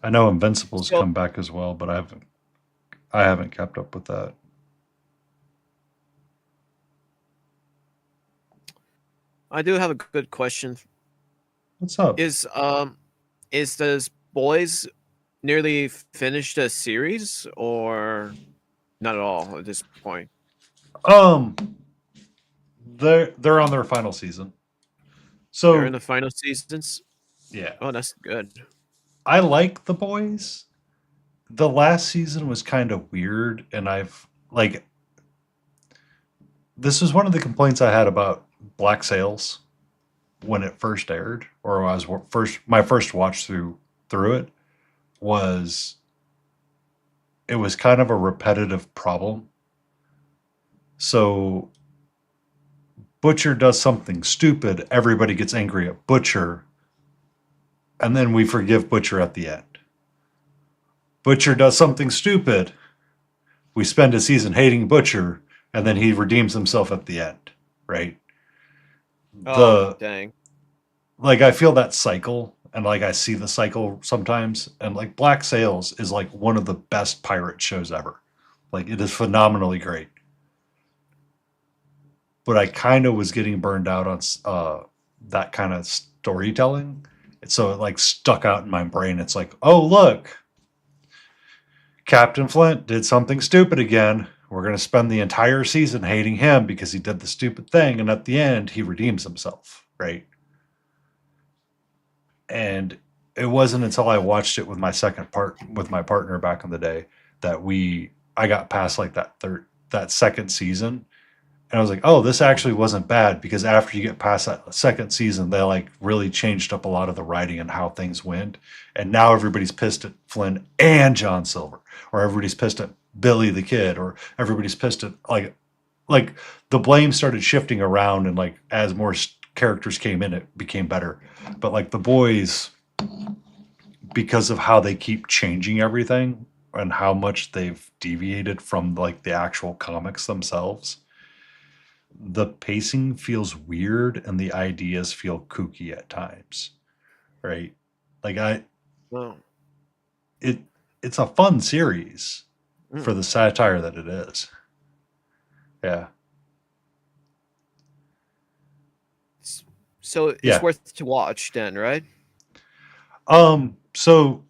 I know Invincible's So- come back as well, but I haven't kept up with that. I do have a good question. What's up? Is this Boys nearly finished a series or not at all at this point? They're on their final season. So They're in the final seasons. yeah, Oh, that's good. I like The Boys. The last season was kind of weird, and this was one of the complaints I had about Black Sails when it first aired, or I was my first watch through it was it was kind of a repetitive problem. So Butcher does something stupid, everybody gets angry at Butcher, and then we forgive Butcher at the end. Butcher does something stupid, we spend a season hating Butcher, and then he redeems himself at the end, right? Oh, dang. Like, I feel that cycle, and like I see the cycle sometimes, and like Black Sails is like one of the best pirate shows ever. Like, it is phenomenally great. But I kind of was getting burned out on that kind of storytelling. So it like stuck out in my brain. It's like, oh, look, Captain Flint did something stupid again. We're going to spend the entire season hating him because he did the stupid thing. And at the end, he redeems himself, right? And it wasn't until I watched it with my partner back in the day that I got past like that second season. And I was like, oh, this actually wasn't bad, because after you get past that second season, they like really changed up a lot of the writing and how things went. And now everybody's pissed at Flynn and John Silver, or everybody's pissed at Billy the Kid, or everybody's pissed at like the blame started shifting around, and like as more characters came in, it became better. But like The Boys, because of how they keep changing everything and how much they've deviated from like the actual comics themselves, the pacing feels weird and the ideas feel kooky at times, right? Like Well, it's a fun series for the satire that it is. Yeah. so it's Yeah. worth to watch then, right? So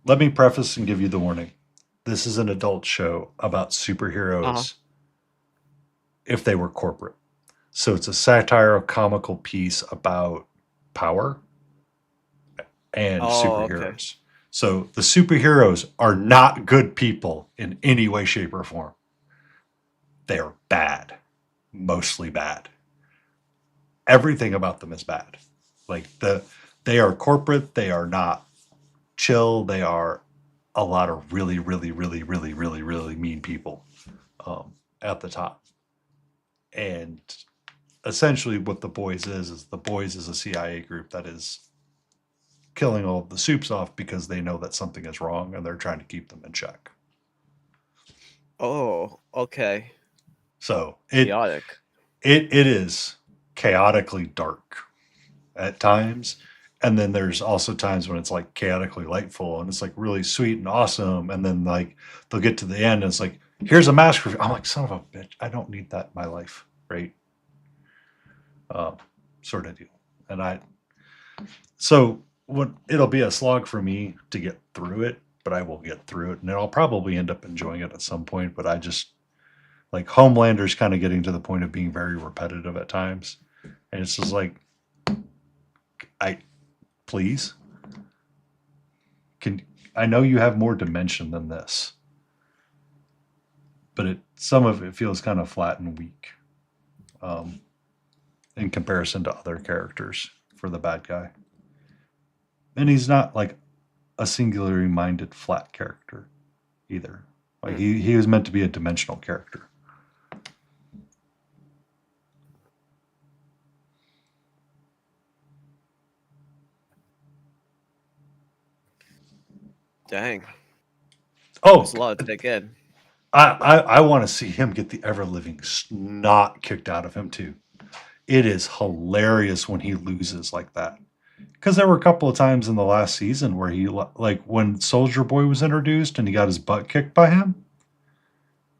let me preface and give you the warning. This is an adult show about superheroes if they were corporate. So it's a satire, comical piece about power and superheroes. Okay. So the superheroes are not good people in any way, shape, or form. They are bad, mostly bad. Everything about them is bad. Like they are corporate. They are not chill. They are a lot of really, really, really, really, really, really mean people at the top. And essentially what The Boys is The Boys is a CIA group that is killing all of the soups off because they know that something is wrong and they're trying to keep them in check. Oh, okay. So Chaotic. it is chaotically dark at times. And then there's also times when it's like chaotically lightful and it's like really sweet and awesome. And then like they'll get to the end and it's like, here's a mask review. I'm like, son of a bitch, I don't need that in my life, right? Sort of deal. And it'll be a slog for me to get through it, but I will get through it, and I'll probably end up enjoying it at some point. But I just like Homelander's kind of getting to the point of being very repetitive at times, and it's just like, please, I know you have more dimension than this, but some of it feels kind of flat and weak in comparison to other characters for the bad guy. And he's not like a singularly minded flat character either. Like he was meant to be a dimensional character. Dang. Oh, That's a lot to take in. I want to see him get the ever living snot kicked out of him too. It is hilarious when he loses like that. Because there were a couple of times in the last season where he, like when Soldier Boy was introduced and he got his butt kicked by him,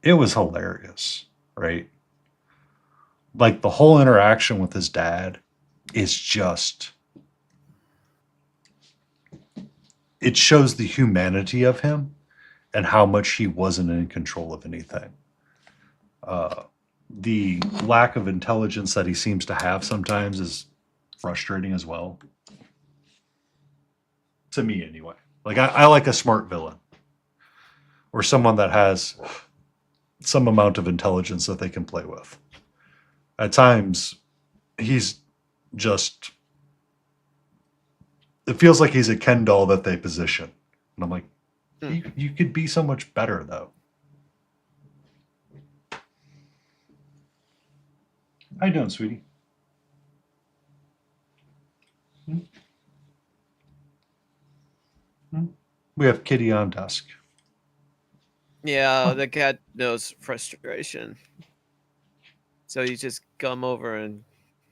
it was hilarious, right? Like the whole interaction with his dad is just, it shows the humanity of him and how much he wasn't in control of anything. The lack of intelligence that he seems to have sometimes is frustrating as well. To me, anyway. Like, I like a smart villain or someone that has some amount of intelligence that they can play with. At times, he's just, it feels like he's a Ken doll that they position. And I'm like, you could be so much better, though. How you doing, sweetie? We have Kitty on desk. Yeah, the cat knows frustration. So you just come over and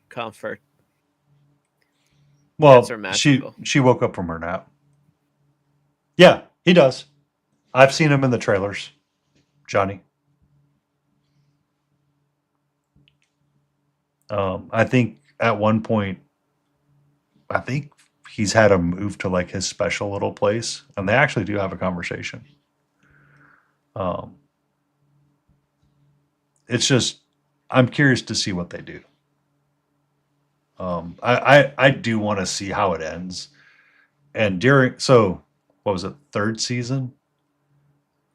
comfort. Well, Cats are magical. she woke up from her nap. Yeah, he does. I've seen him in the trailers, Johnny. I think at one point, I think he's had him move to like his special little place, and they actually do have a conversation. It's just, I'm curious to see what they do. I do want to see how it ends. And what was it, third season?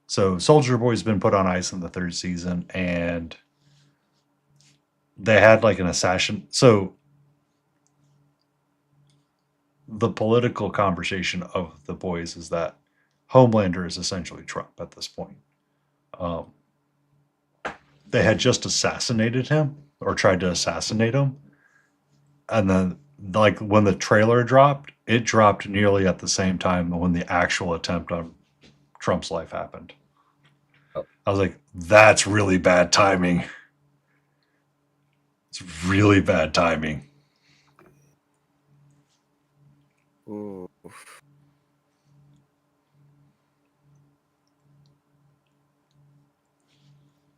So Soldier Boy's been put on ice in the third season, and they had like an assassin. So the political conversation of the boys is that Homelander is essentially Trump at this point. They had just assassinated him or tried to assassinate him. And then, like, when the trailer dropped, it dropped nearly at the same time when the actual attempt on Trump's life happened. I was like, that's really bad timing. It's really bad timing. Ooh.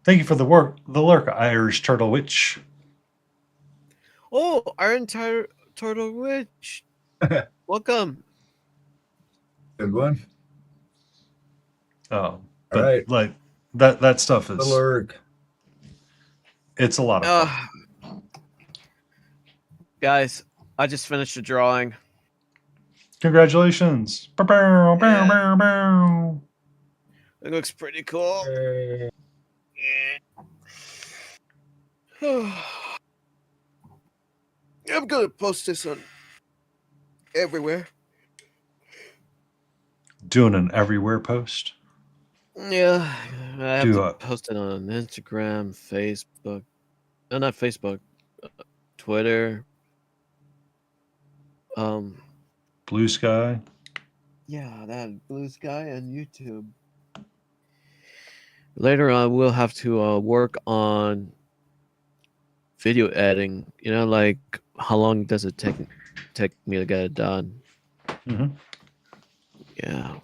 Thank you for the lurk, Irish Turtle Witch. Oh, Iron Turtle Witch. Welcome. Good one. Oh, but All right. like that stuff The is, lurk. it's a lot of fun. Guys, I just finished a drawing. Congratulations. Bow, bow, bow, bow, bow. It looks pretty cool. I'm gonna post this on everywhere. Doing an everywhere post. Yeah, I have Do to a- post it on Instagram, Facebook. No, not Facebook. Twitter. Blue Sky. Yeah, that Blue Sky and YouTube. Later on, we'll have to work on video editing. You know, like how long does it take me to get it done? Mhm. Yeah.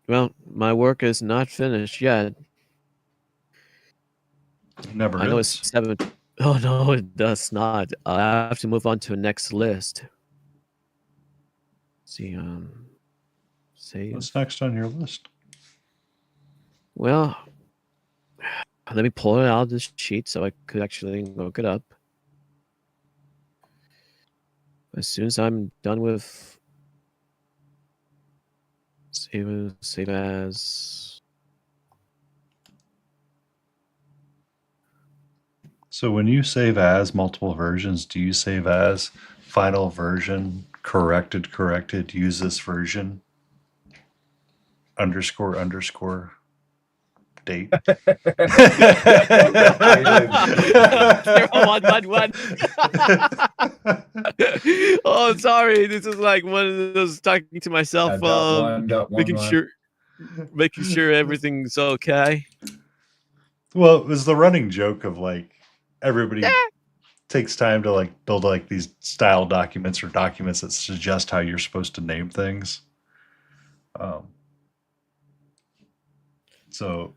Well, my work is not finished yet. Never I know is. it's 7. Oh no, it does not. I have to move on to the next list. See, save. What's next on your list? Well, let me pull it out of this sheet so I could actually look it up. As soon as I'm done with save as. So when you save as multiple versions, do you save as final version, corrected, use this version, __ date? 0111. Oh, sorry. This is like one of those talking to myself, making sure everything's okay. Well, it was the running joke of like everybody takes time to like build like these style documents or documents that suggest how you're supposed to name things. So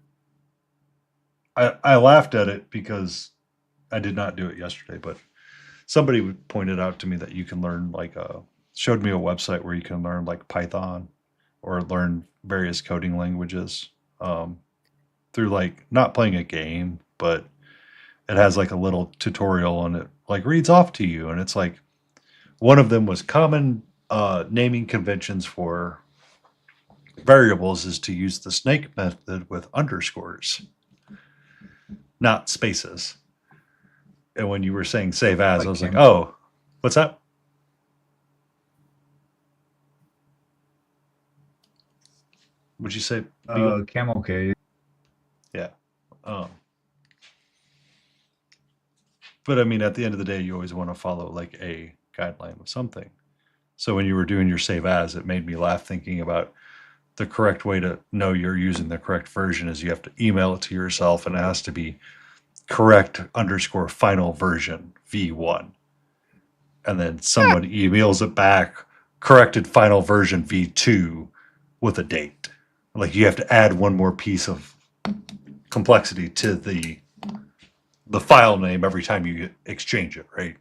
I laughed at it because I did not do it yesterday, but somebody pointed out to me that you can learn like showed me a website where you can learn like Python or learn various coding languages through like not playing a game, but it has like a little tutorial and it like reads off to you. And it's like one of them was common naming conventions for variables is to use the snake method with underscores, not spaces. And when you were saying save as, Like I was like, camel. oh, what's that? Would you say? Camel case. Yeah. But I mean, at the end of the day, you always want to follow like a guideline of something. So when you were doing your save as, it made me laugh thinking about the correct way to know you're using the correct version is you have to email it to yourself and it has to be correct _ final version V1. And then someone emails it back, corrected final version V2 with a date. Like you have to add one more piece of complexity to the file name every time you exchange it, right?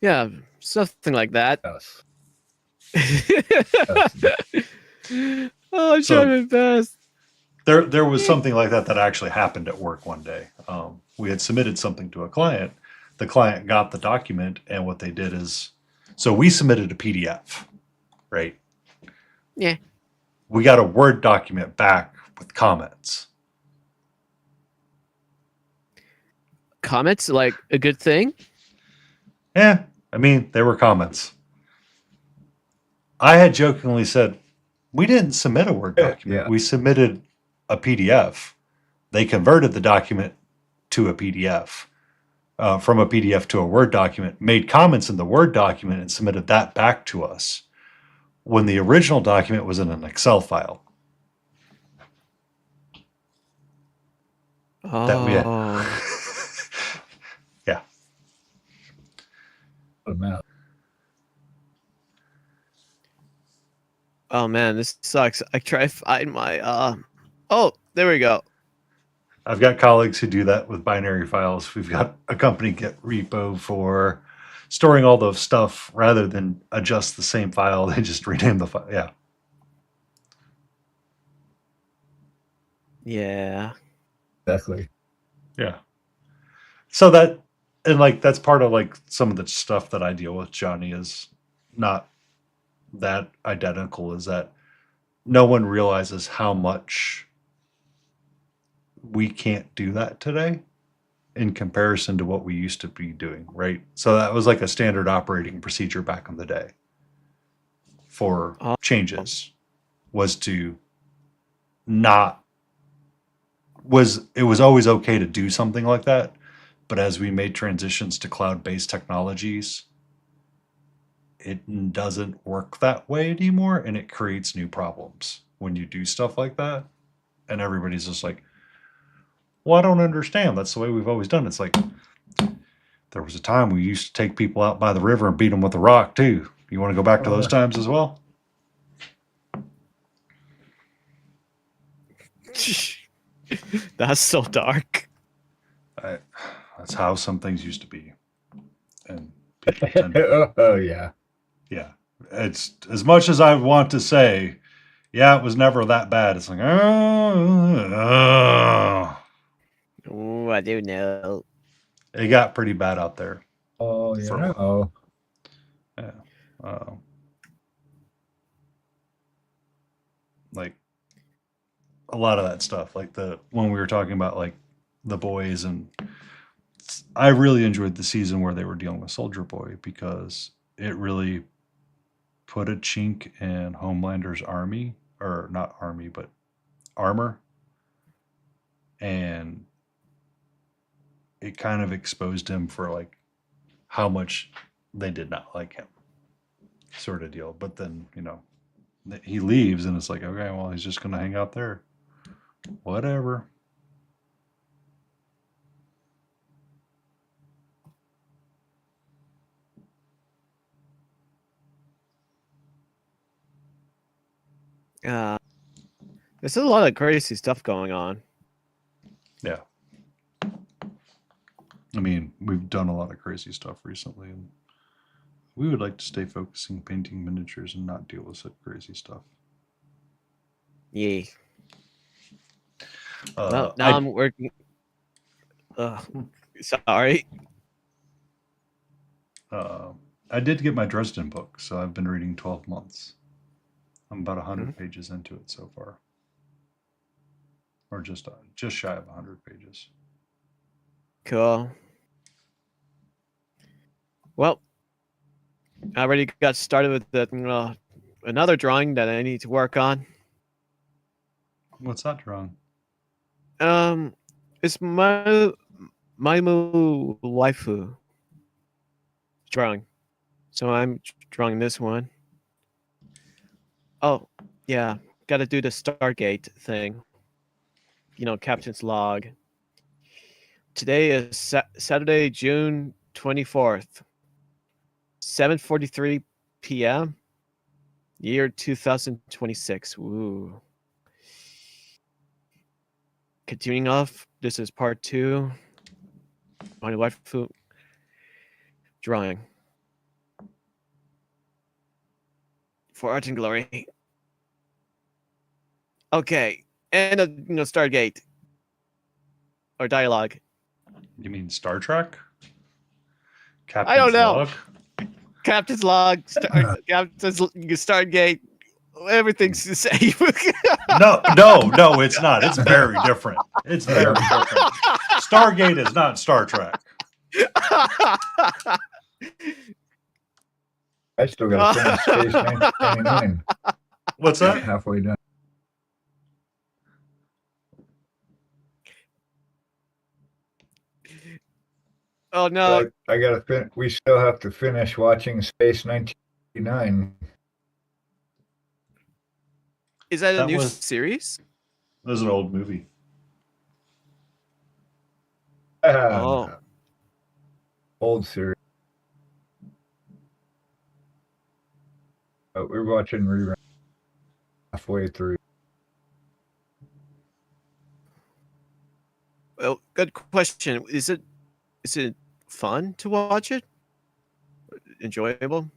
Yeah, something like that. Yes. Oh, I'm So- trying my best. There was something like that that actually happened at work one day. We had submitted something to a client. The client got the document, and what they did is, so we submitted a PDF, right? Yeah. We got a Word document back with comments. Comments like a good thing. Yeah, I mean, they were comments. I had jokingly said, we didn't submit a Word document. Yeah. We submitted a PDF. They converted the document to a PDF, from a PDF to a Word document, made comments in the Word document and submitted that back to us when the original document was in an Excel file. That we had. Oh, Yeah. oh man, this sucks. I try to find my Oh, there we go. I've got colleagues who do that with binary files. We've got a company Git repo for storing all the stuff rather than adjust the same file. They just rename the file. Yeah. Yeah. Exactly. Yeah. So that, and like, that's part of like some of the stuff that I deal with, Johnny, is not that identical, is that no one realizes how much we can't do that today in comparison to what we used to be doing, right? So that was like a standard operating procedure back in the day for changes, was to not, it was always okay to do something like that. But as we made transitions to cloud-based technologies, it doesn't work that way anymore, and it creates new problems when you do stuff like that. And everybody's just like, well, I don't understand. That's the way we've always done it. It's like, there was a time we used to take people out by the river and beat them with a rock too. You want to go back to those times as well? That's so dark. That's how some things used to be. And people tend to, Oh yeah. yeah, it's as much as I want to say, yeah, it was never that bad. It's like, oh, Oh, I do know. it got pretty bad out there. Oh For- yeah. Oh. Yeah. Like a lot of that stuff, like when we were talking about like the boys, and I really enjoyed the season where they were dealing with Soldier Boy because it really put a chink in Homelander's army, or not army, but armor. And it kind of exposed him for like how much they did not like him, sort of deal. But then, he leaves and it's like, okay, well, he's just going to hang out there. Whatever. There's a lot of crazy stuff going on. Yeah. I mean, we've done a lot of crazy stuff recently, and we would like to stay focusing painting miniatures and not deal with such crazy stuff. Yeah. Well, now I'm working. Sorry. I did get my Dresden book, so I've been reading 12 months. I'm about 100 pages into it so far, or just shy of 100 pages. Cool. Well, I already got started with the, another drawing that I need to work on. What's that drawing? It's my Maimu waifu drawing. So I'm drawing this one. Oh, yeah. Got to do the Stargate thing. You know, Captain's Log. Today is Saturday, June 24th. 7:43 p.m. Year 2026. Ooh. Continuing off, this is part 2. My waifu drawing. For Art and Glory. Okay. And Stargate. Or dialogue. You mean Star Trek? Captain's I don't know. Log? Captain's Log, Captain's Stargate, everything's the same. No, it's not. It's very different. It's very different. Stargate is not Star Trek. I still got to finish Space 1999. What's that? Halfway done. Oh no! I got to we still have to finish watching Space 1999. Is that a That new was- series? That was an old movie. Oh, Old series. But we're watching rerun halfway through. well, good question. Is it fun to watch it? Enjoyable?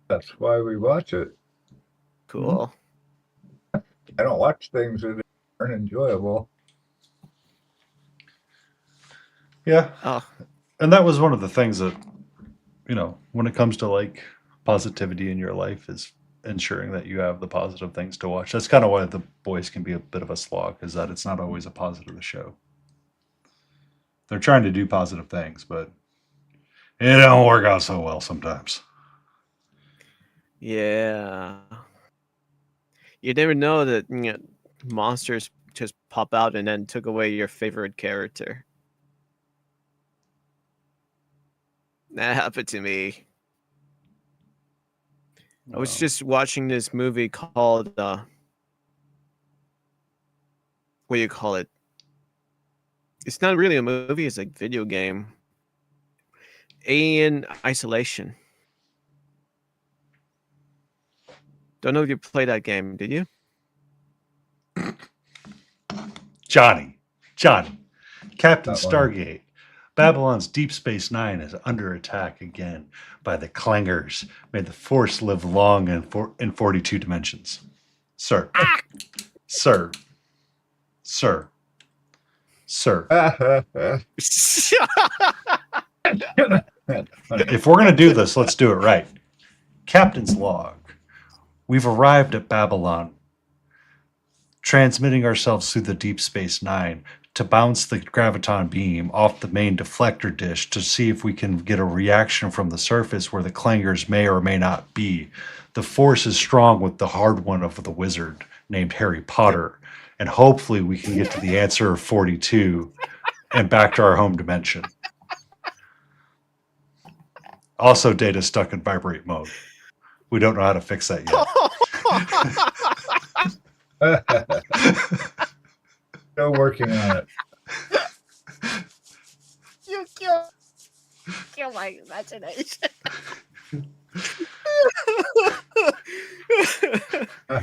That's why we watch it. Cool. I don't watch things that aren't enjoyable. Yeah. Oh, And that was one of the things that, when it comes to like positivity in your life, is ensuring that you have the positive things to watch. That's kind of why The Boys can be a bit of a slog, is that it's not always a positive show. They're trying to do positive things, but it don't work out so well sometimes. yeah. You never know that monsters just pop out and then took away your favorite character. That happened to me. I was just watching this movie called what do you call it? It's not really a movie, it's like a video game. Alien Isolation. Don't know if you played that game, did you? Johnny, Captain That one. Stargate. Babylon's Deep Space Nine is under attack again by the Clangers. May the Force live long in 42 dimensions. Sir. Sir. If we're going to do this, let's do it right. Captain's log. We've arrived at Babylon, transmitting ourselves through the Deep Space Nine to bounce the graviton beam off the main deflector dish to see if we can get a reaction from the surface where the clangers may or may not be. The Force is strong with the hard one of the wizard named Harry Potter, and hopefully we can get to the answer of 42 and back to our home dimension. Also, Data's stuck in vibrate mode. We don't know how to fix that yet. Still working on it. You kill my imagination.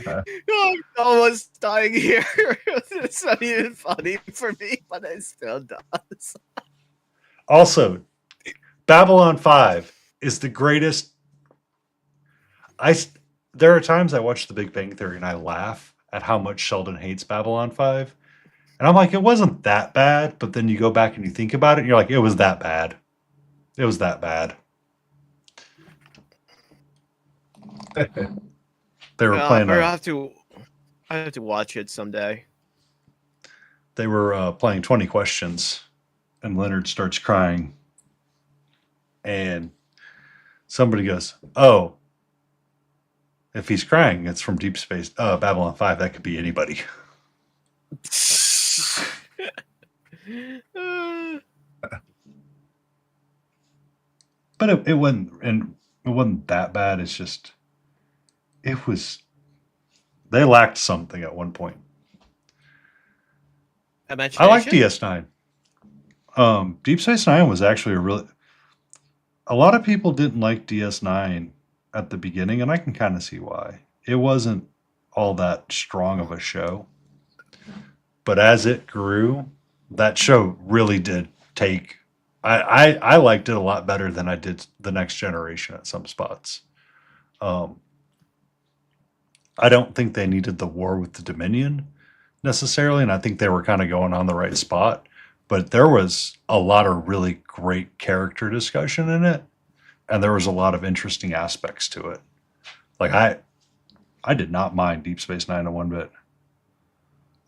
I'm almost dying here. It's not even funny for me, but it still does. Also, Babylon 5 is the greatest. There are times I watch The Big Bang Theory and I laugh at how much Sheldon hates Babylon 5. And I'm like, it wasn't that bad. But then you go back and you think about it and you're like, it was that bad. It was that bad. They were playing. I have to watch it someday. They were playing 20 questions, and Leonard starts crying. And somebody goes, "Oh, if he's crying, it's from Deep Space Babylon 5. That could be anybody." But it wasn't that bad. It's just they lacked something at one point. I like DS9. Deep Space Nine was actually a lot of people didn't like DS9 at the beginning, and I can kind of see why. It wasn't all that strong of a show. But as it grew, that show really did take. I liked it a lot better than I did The Next Generation at some spots. I don't think they needed the war with the Dominion necessarily, and I think they were kind of going on the right spot. But there was a lot of really great character discussion in it, and there was a lot of interesting aspects to it. Like I did not mind Deep Space Nine one bit.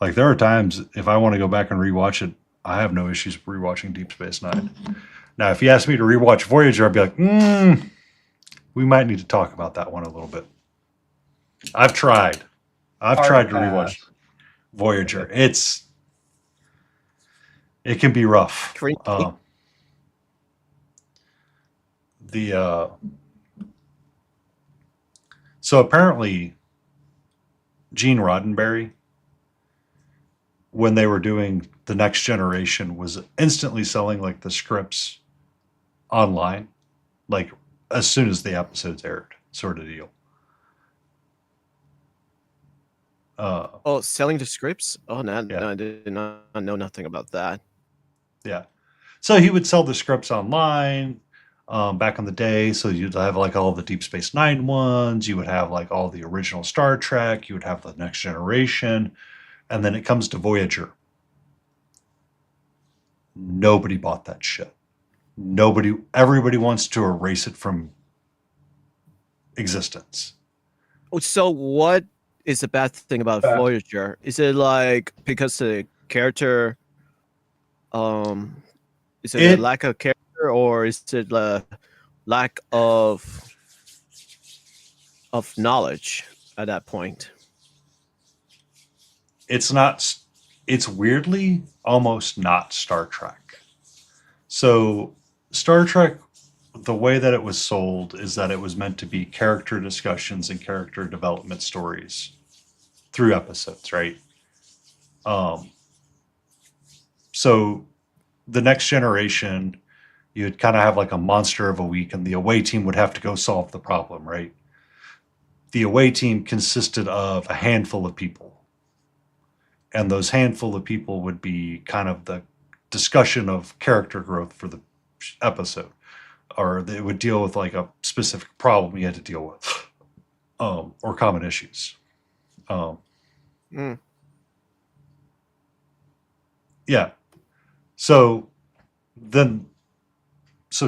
Like there are times if I want to go back and rewatch it, I have no issues rewatching Deep Space Nine. Now, if you ask me to rewatch Voyager, I'd be like, we might need to talk about that one a little bit. I've tried to rewatch Voyager. It can be rough. So apparently Gene Roddenberry, when they were doing The Next Generation, was instantly selling like the scripts online, like as soon as the episodes aired, sort of deal. Selling the scripts? Oh, no, I did not know nothing about that. Yeah. So he would sell the scripts online back in the day. So you'd have like all the Deep Space Nine ones. You would have like all the original Star Trek. You would have The Next Generation. And then it comes to Voyager. Nobody bought that shit. Everybody wants to erase it from existence. So what is the bad thing about Voyager? Is it like because the character, is it a lack of character, or is it a lack of knowledge at that point? It's weirdly almost not Star Trek. So Star Trek, the way that it was sold is that it was meant to be character discussions and character development stories through episodes, right? So The Next Generation, you'd kind of have like a monster of a week, and the away team would have to go solve the problem, right? The away team consisted of a handful of people. And those handful of people would be kind of the discussion of character growth for the episode. Or they would deal with like a specific problem you had to deal with. Or common issues. Yeah. So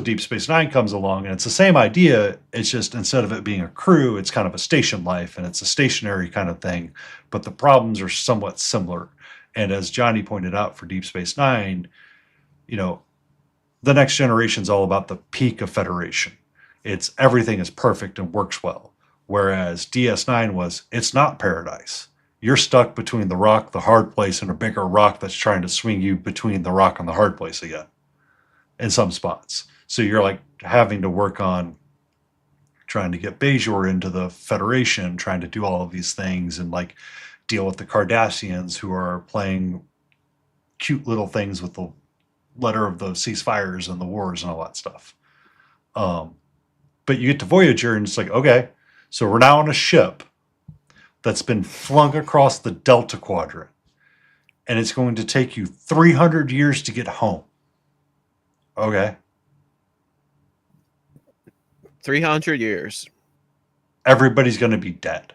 Deep Space Nine comes along, and it's the same idea. It's just instead of it being a crew, it's kind of a station life, and it's a stationary kind of thing. But the problems are somewhat similar. And as Johnny pointed out for Deep Space Nine, The Next Generation is all about the peak of Federation. It's everything is perfect and works well. Whereas DS9 it's not paradise. You're stuck between the rock, the hard place, and a bigger rock that's trying to swing you between the rock and the hard place again in some spots. So you're like having to work on trying to get Bajor into the Federation, trying to do all of these things and like deal with the Cardassians who are playing cute little things with the letter of the ceasefires and the wars and all that stuff. But you get to Voyager and it's like, okay, so we're now on a ship. that's been flung across the Delta Quadrant, and it's going to take you 300 years to get home. Okay. 300 years. Everybody's going to be dead.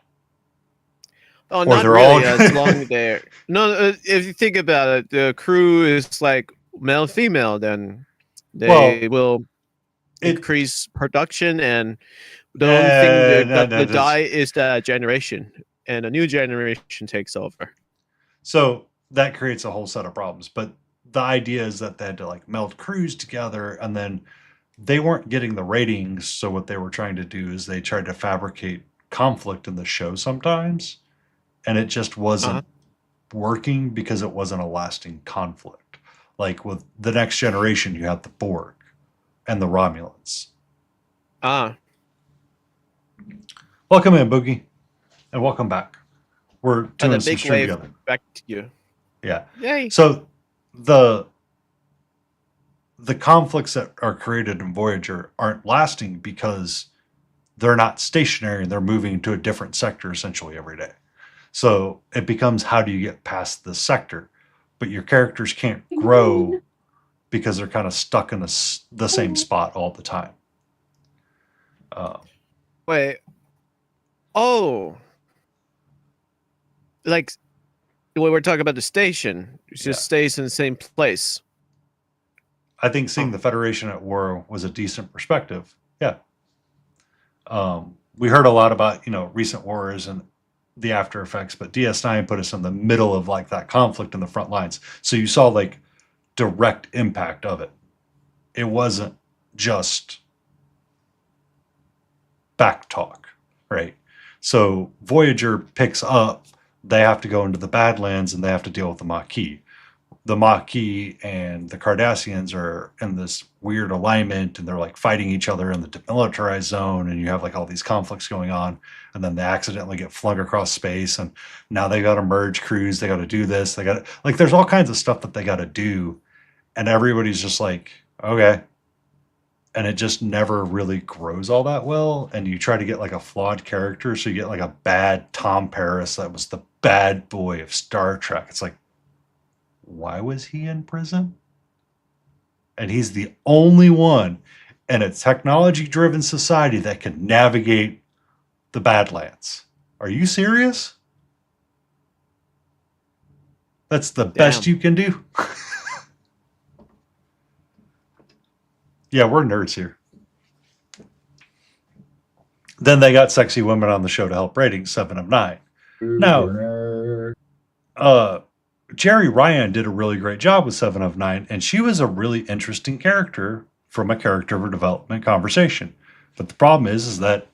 Oh, Or not they're really. all- As long there. No, if you think about it, the crew is like male, female. Then they will increase production, and the only thing that the die is the generation, and a new generation takes over. So that creates a whole set of problems. But the idea is that they had to like meld crews together, and then they weren't getting the ratings. So what they were trying to do is they tried to fabricate conflict in the show sometimes, and it just wasn't working because it wasn't a lasting conflict. Like with the Next Generation, you have the Borg and the Romulans. Welcome in, Boogie, and welcome back. We're doing And a some big stream wave together. back to you. Yeah. Yay. So the conflicts that are created in Voyager aren't lasting because they're not stationary and they're moving to a different sector essentially every day. So it becomes, how do you get past the sector? But your characters can't grow because they're kind of stuck in the same spot all the time. Wait. Oh. Like when we're talking about the station, it just stays in the same place. I think seeing the Federation at war was a decent perspective. Yeah. We heard a lot about, recent wars and the after effects, but DS9 put us in the middle of like that conflict in the front lines. So you saw like direct impact of it. It wasn't just back talk, right? So Voyager picks up, they have to go into the Badlands and they have to deal with the Maquis. The Maquis and the Cardassians are in this weird alignment, and they're like fighting each other in the demilitarized zone, and you have like all these conflicts going on, and then they accidentally get flung across space, and now they got to merge crews, they got to do this, they got like there's all kinds of stuff that they got to do, and everybody's just like, okay. And it just never really grows all that well, and you try to get like a flawed character, so you get like a bad Tom Paris that was the bad boy of Star Trek. It's like, why was he in prison? And he's the only one in a technology-driven society that can navigate the Badlands. Are you serious? That's the best you can do? Yeah, we're nerds here. Then they got sexy women on the show to help ratings, 7 of 9. Now, Jerry Ryan did a really great job with 7 of 9, and she was a really interesting character from a character development conversation. But the problem is that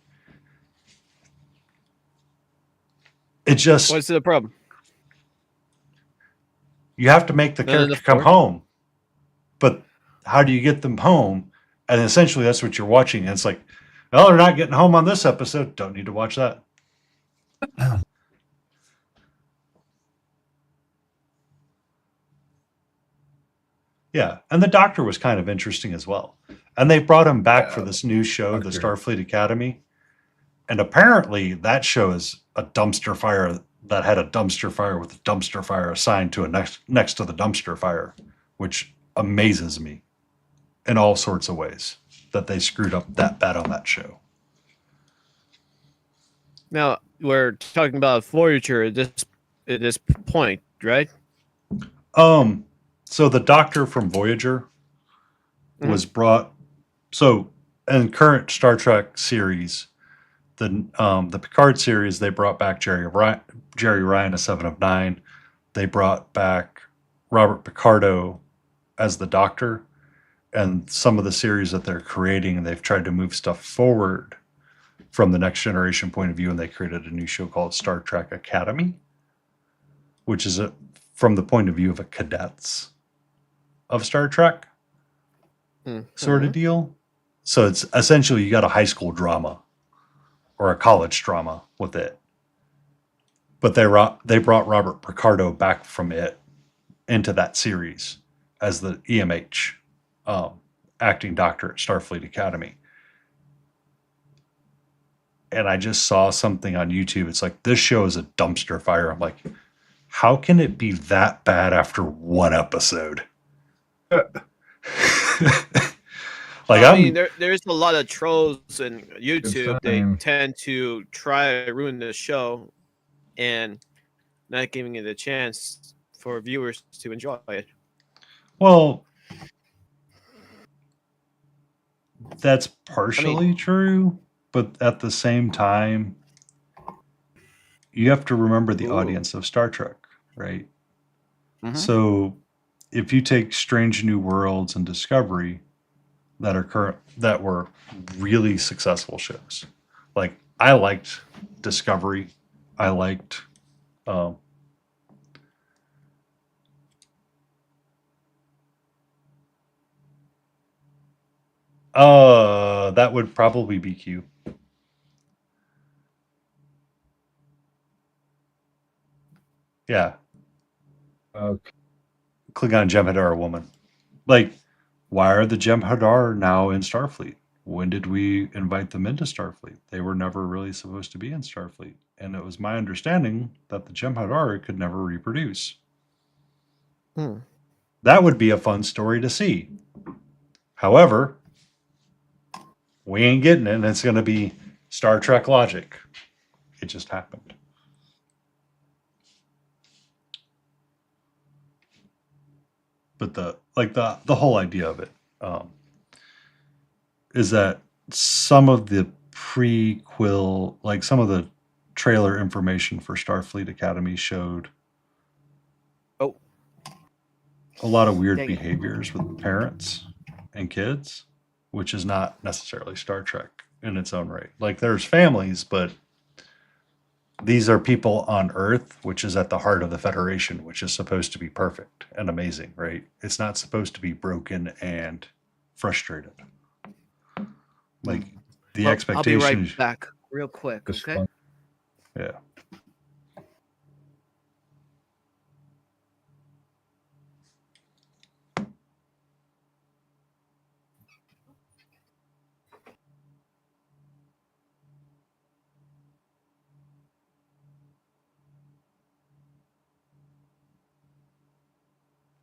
it just... What's the problem? You have to make the character come home. But how do you get them home? And essentially that's what you're watching. And it's like, well, they're not getting home on this episode. Don't need to watch that. Yeah, and the Doctor was kind of interesting as well. And they brought him back for this new show, the Starfleet Academy. And apparently that show is a dumpster fire that had a dumpster fire with a dumpster fire assigned to a next to the dumpster fire, which amazes me in all sorts of ways that they screwed up that bad on that show. Now we're talking about Voyager at this point, right? So the Doctor from Voyager was brought. So in current Star Trek series, the Picard series, they brought back Jerry Ryan as 7 of 9. They brought back Robert Picardo as the Doctor, and some of the series that they're creating, and they've tried to move stuff forward from the Next Generation point of view, and they created a new show called Star Trek Academy, which is from the point of view of a cadets of Star Trek sort of deal. So it's essentially you got a high school drama or a college drama with it. But they brought Robert Picardo back from it into that series as the EMH acting doctor at Starfleet Academy. and I just saw something on YouTube. It's like, this show is a dumpster fire. I'm like, how can it be that bad after one episode? Like, I mean, there's a lot of trolls in YouTube. They fine. tend to try to ruin the show and not giving it a chance for viewers to enjoy it. well, that's partially true, but at the same time, you have to remember the Ooh. audience of Star Trek, right? Mhm. So if you take Strange New Worlds and Discovery that were really successful shows. Like, I liked Discovery. I liked that would probably be Q. Yeah. Okay. Klingon Jem'Hadar are a woman. Like, why are the Jem'Hadar now in Starfleet? When did we invite them into Starfleet? They were never really supposed to be in Starfleet. And it was my understanding that the Jem'Hadar could never reproduce. That would be a fun story to see. However, we ain't getting it, and it's going to be Star Trek logic. It just happened. But the whole idea of it is that some of the prequel, like some of the trailer information for Starfleet Academy showed a lot of weird Dang it. behaviors with parents and kids, which is not necessarily Star Trek in its own right. Like, there's families, but these are people on Earth, which is at the heart of the Federation, which is supposed to be perfect and amazing, right? It's not supposed to be broken and frustrated. Like, the Well, expectation I'll be right is, back real quick, Just okay? fun. yeah.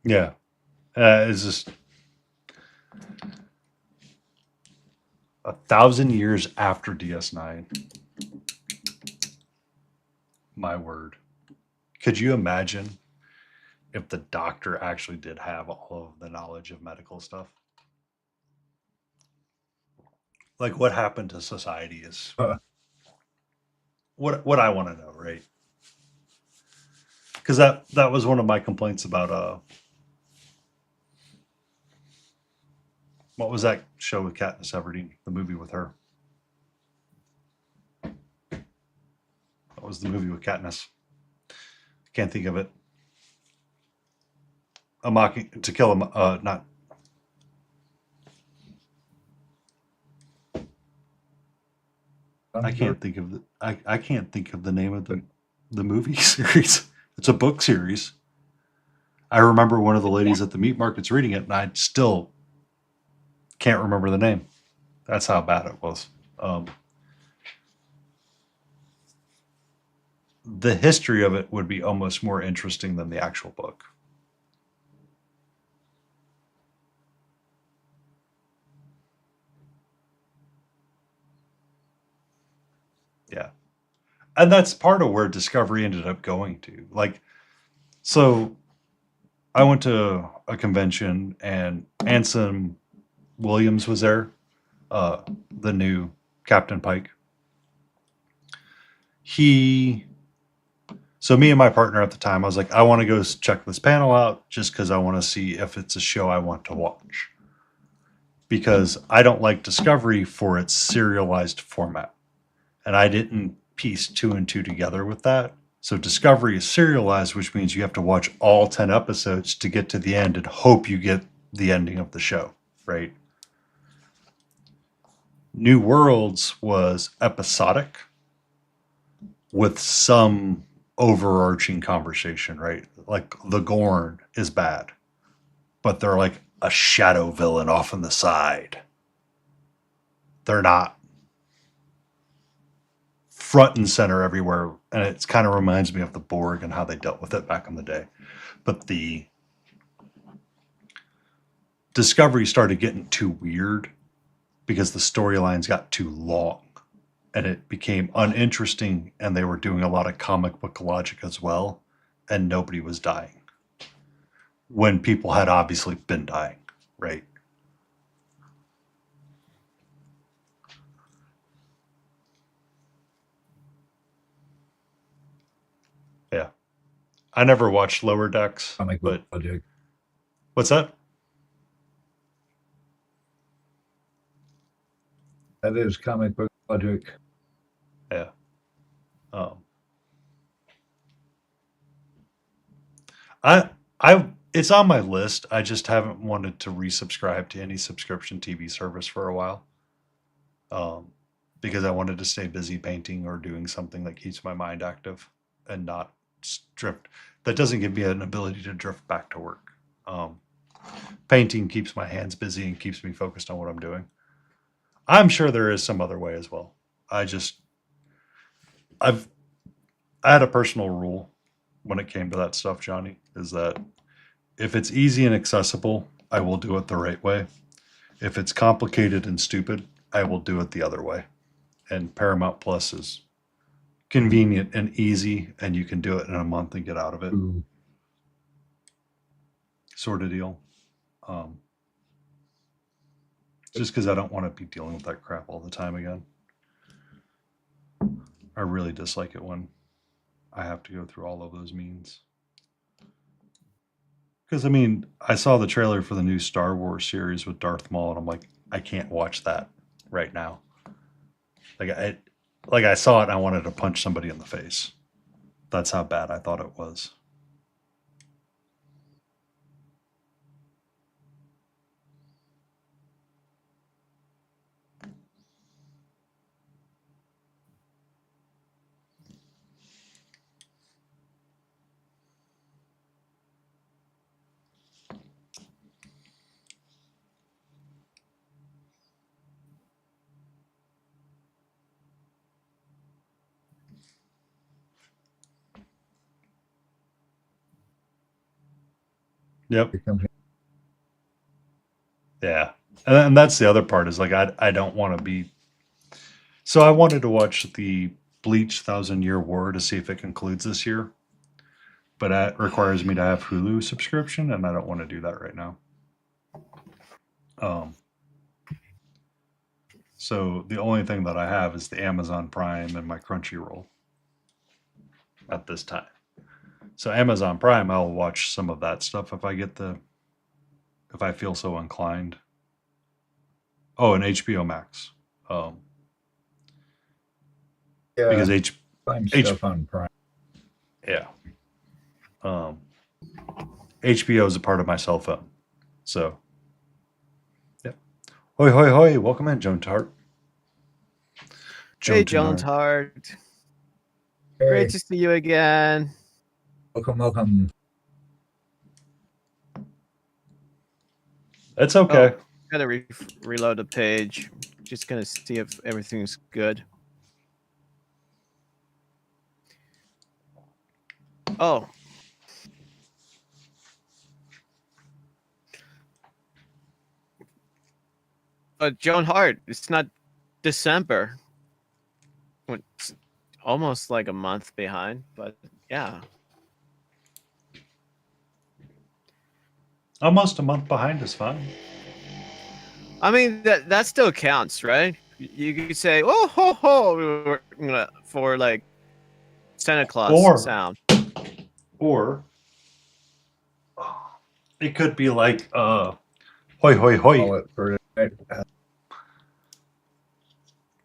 Yeah. It's just 1,000 years after DS9. My word. Could you imagine if the Doctor actually did have all of the knowledge of medical stuff? Like, what happened to society is what I want to know, right? Because that was one of my complaints about what was that show with Katniss Everdeen, the movie with her? What was the movie with Katniss? I can't think of it. To Kill a not. I can't think of I can't think of the name of the movie series. It's a book series. I remember one of the ladies at the meat markets reading it, and I still can't remember the name. That's how bad it was. The history of it would be almost more interesting than the actual book. Yeah. And that's part of where Discovery ended up going to. Like, so I went to a convention and Anson Williams was there, the new Captain Pike. So me and my partner at the time, I was like, I want to go check this panel out just because I want to see if it's a show I want to watch. Because I don't like Discovery for its serialized format. And I didn't piece 2 and 2 together with that. So Discovery is serialized, which means you have to watch all 10 episodes to get to the end and hope you get the ending of the show, right? New Worlds was episodic with some overarching conversation, right? Like the Gorn is bad, but they're like a shadow villain off on the side. They're not front and center everywhere, and it kind of reminds me of the Borg and how they dealt with it back in the day. But the Discovery started getting too weird because the storylines got too long and it became uninteresting, and they were doing a lot of comic book logic as well, and nobody was dying when people had obviously been dying, right? Yeah. I never watched Lower Decks, Comic book but logic. what's that? That is comic book logic. Yeah. It's on my list. I just haven't wanted to resubscribe to any subscription TV service for a while. Because I wanted to stay busy painting or doing something that keeps my mind active and not drift. That doesn't give me an ability to drift back to work. Painting keeps my hands busy and keeps me focused on what I'm doing. I'm sure there is some other way as well. I had a personal rule when it came to that stuff, Johnny, is that if it's easy and accessible, I will do it the right way. If it's complicated and stupid, I will do it the other way. And Paramount Plus is convenient and easy, and you can do it in a month and get out of it. Ooh. Sort of deal. Just because I don't want to be dealing with that crap all the time again. I really dislike it when I have to go through all of those means. Because, I mean, I saw the trailer for the new Star Wars series with Darth Maul, and I'm like, I can't watch that right now. I saw it and I wanted to punch somebody in the face. That's how bad I thought it was. Yep. Yeah. And that's the other part is like, I don't want to be. So I wanted to watch the Bleach 1,000-Year War to see if it concludes this year. But that requires me to have Hulu subscription, and I don't want to do that right now. So the only thing that I have is the Amazon Prime and my Crunchyroll at this time. So Amazon Prime, I'll watch some of that stuff if I feel so inclined. Oh, and HBO Max. Yeah, Because find stuff on Prime. Yeah. HBO is a part of my cell phone. So, yeah. Hoi, hoi, hoi. Welcome in, Joan Tart. Hey, Jones Hart. Hey, Great to see you again. welcome. It's okay. Oh, gotta reload the page. Just gonna see if everything's good. Oh. Joan Hart, it's not December. It's almost like a month behind, but yeah. Almost a month behind is fine. I mean, that still counts, right? You could say, oh, ho, ho, for like Santa Claus sound. Or it could be like, hoi, hoi, hoi. Call it for tonight.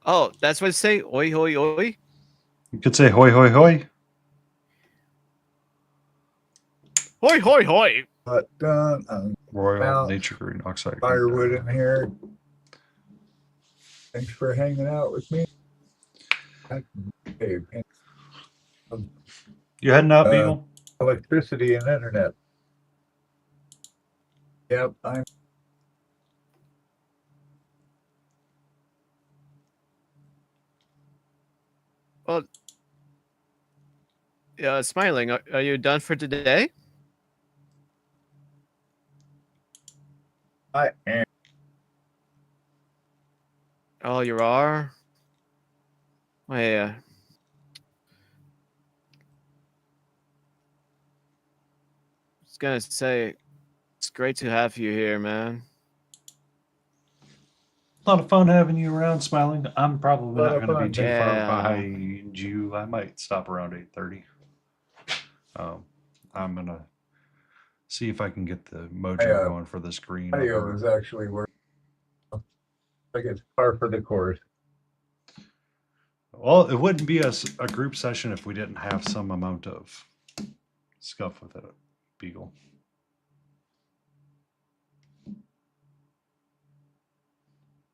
Oh, that's what it say? Oi, hoi, oi? You could say hoi, hoi, hoi. Hoi, hoi, hoi. But Royal Well, Nature Green Oxide. firewood in here. Thanks for hanging out with me. Okay, and, You heading out, Beagle? electricity and internet. Yep, I'm. Well, yeah, Smiling, are you done for today? I am. Oh, you are? Oh, yeah. I was gonna say, it's great to have you here, man. A lot of fun having you around, Smiling. I'm probably Lot not of going to be fun. too far Yeah. behind you. I might stop around 8:30. I'm gonna see if I can get the mojo going for the screen. Audio over- is actually working. Like it's par for the course. Well, it wouldn't be a group session if we didn't have some amount of scuff with it, Beagle.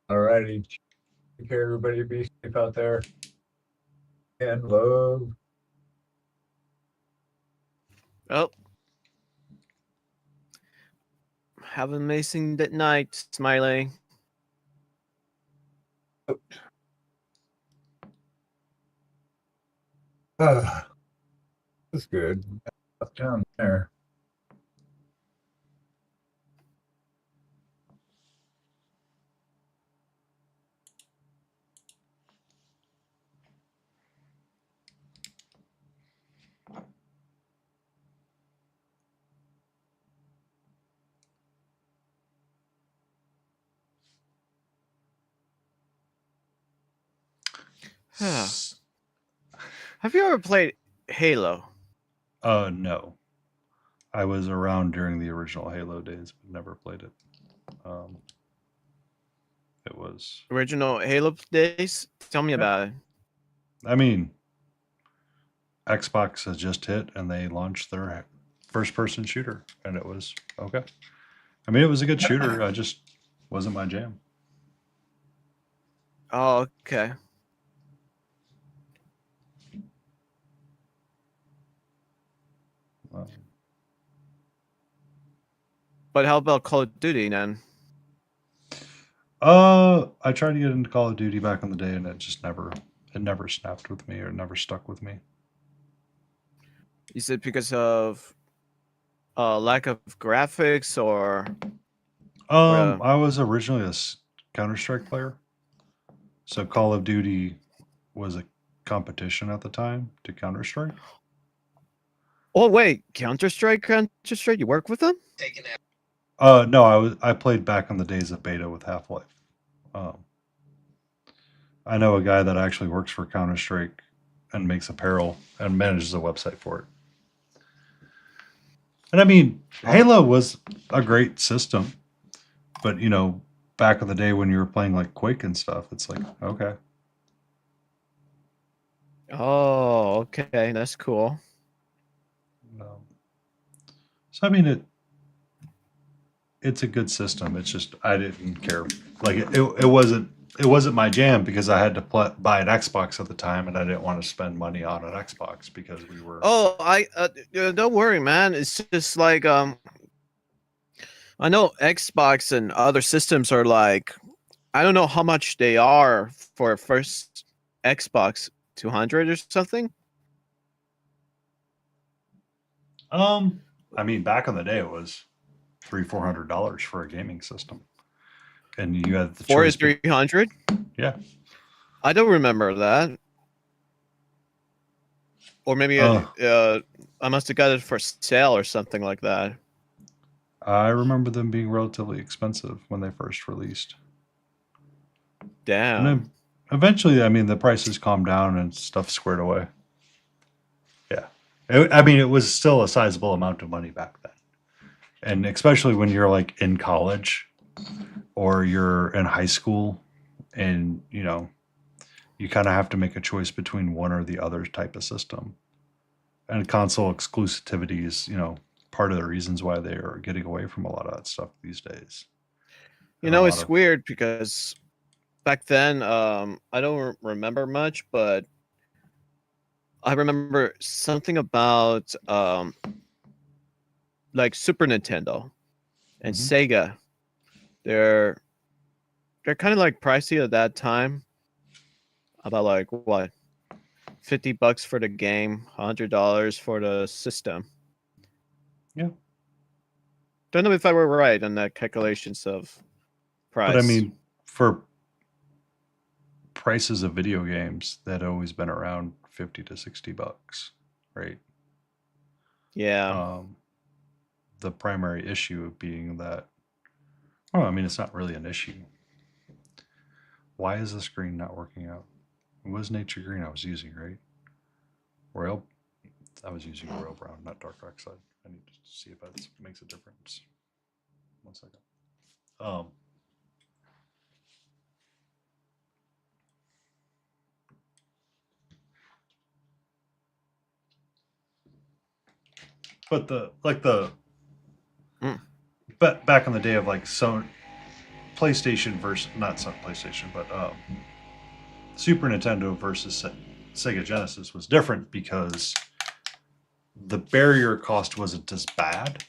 Alrighty. Take care, everybody. Be safe out there. And love. Oh. Have an amazing night, Smiling. That's good. Up down there. Have you ever played Halo? No. I was around during the original Halo days, but never played it. It was. Original Halo days? Tell me about it. I mean, Xbox has just hit and they launched their first person shooter, and it was okay. I mean, it was a good shooter. I just wasn't my jam. Oh, okay. But how about Call of Duty then? I tried to get into Call of Duty back in the day, and it never snapped with me or never stuck with me. Is it because of lack of graphics or? I was originally a Counter-Strike player, so Call of Duty was a competition at the time to Counter-Strike. Oh wait, Counter-Strike, you work with them? No, I played back in the days of beta with Half-Life. I know a guy that actually works for Counter-Strike and makes apparel and manages a website for it. And I mean, Halo was a great system, but you know, back in the day when you were playing like Quake and stuff, it's like, okay. Oh, okay, that's cool. So I mean, it's a good system. It's just I didn't care. Like it wasn't my jam because I had to buy an Xbox at the time, and I didn't want to spend money on an Xbox because we were. Oh, don't worry, man. It's just like I know Xbox and other systems are like, I don't know how much they are for first Xbox 200 or something. I mean, back in the day, it was $300-400 for a gaming system, and you had the choice. 300. Yeah, I don't remember that. Or maybe I must have got it for sale or something like that. I remember them being relatively expensive when they first released. Damn. And then eventually, I mean, the prices calmed down and stuff squared away. Yeah. I mean, it was still a sizable amount of money back then. And especially when you're like in college or you're in high school and, you know, you kind of have to make a choice between one or the other type of system. And console exclusivity is, you know, part of the reasons why they are getting away from a lot of that stuff these days. You know, it's weird because back then, I don't remember much, but I remember something about like Super Nintendo and Sega. They're kind of like pricey at that time. About like what, $50 for the game, $100 for the system. Yeah. Don't know if I were right on the calculations of price. But I mean, for prices of video games, that always been around $50 to $60, right? yeah. The primary issue being that, oh, I mean, it's not really an issue. Why is the screen not working out? It was Nature Green I was using, right? Royal, I was using Royal Brown, not Dark Oxide. I need to see if that makes a difference. 1 second. But but back in the day of like PlayStation versus not PlayStation, but Super Nintendo versus Sega Genesis was different because the barrier cost wasn't as bad,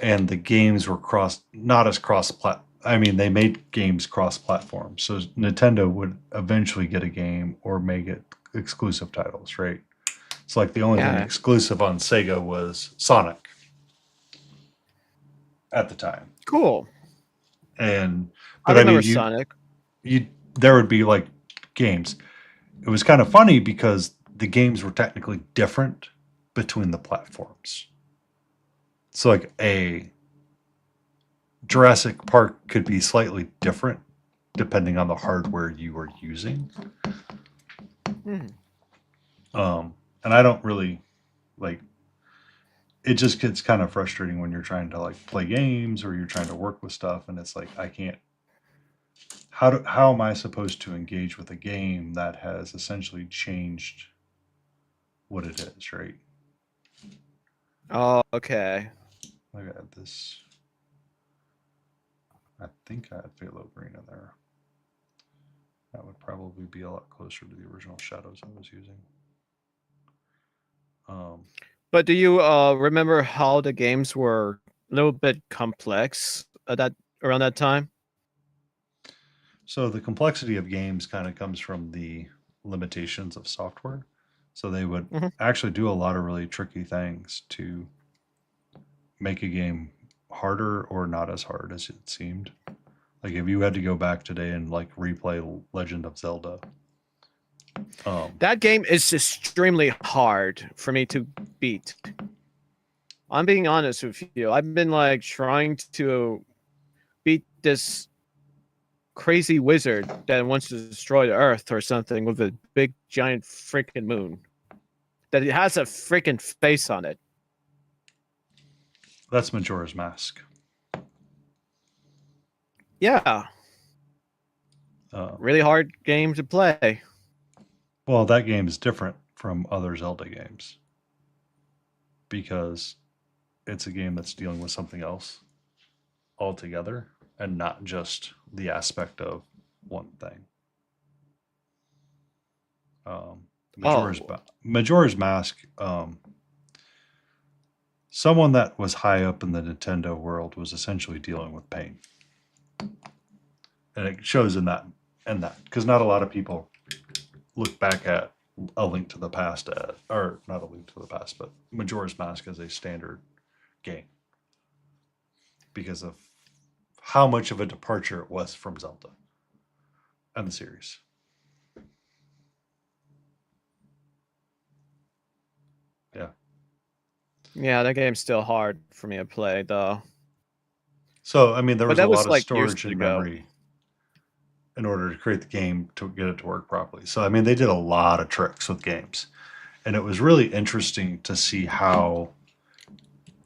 and the games were not as I mean, they made games cross-platform, so Nintendo would eventually get a game or make it exclusive titles, right? It's like the only thing exclusive on Sega was Sonic at the time. Cool. And I but I remember mean, Sonic. there would be like games. It was kind of funny because the games were technically different between the platforms. So like a Jurassic Park could be slightly different depending on the hardware you were using. And I don't really like it. Just gets kind of frustrating when you're trying to like play games or you're trying to work with stuff, and it's like I can't. How am I supposed to engage with a game that has essentially changed what it is, right? Oh, okay. Look at this. I think I had Phalo Green in there. That would probably be a lot closer to the original shadows I was using. But do you remember how the games were a little bit complex around that time? So the complexity of games kind of comes from the limitations of software. So they would actually do a lot of really tricky things to make a game harder or not as hard as it seemed. Like if you had to go back today and like replay Legend of Zelda. That game is extremely hard for me to beat. I'm being honest with you. I've been like trying to beat this crazy wizard that wants to destroy the Earth or something with a big giant freaking moon. That it has a freaking face on it. That's Majora's Mask. Yeah. Really hard game to play. Well, that game is different from other Zelda games because it's a game that's dealing with something else altogether and not just the aspect of one thing. Majora's Mask, someone that was high up in the Nintendo world was essentially dealing with pain. And it shows in that because not a lot of people look back at A Link to the Past or not A Link to the Past, but Majora's Mask as a standard game because of how much of a departure it was from Zelda and the series. Yeah. Yeah, that game's still hard for me to play though. So, I mean, there was a lot of like storage and memory in order to create the game to get it to work properly. So, I mean, they did a lot of tricks with games. And it was really interesting to see how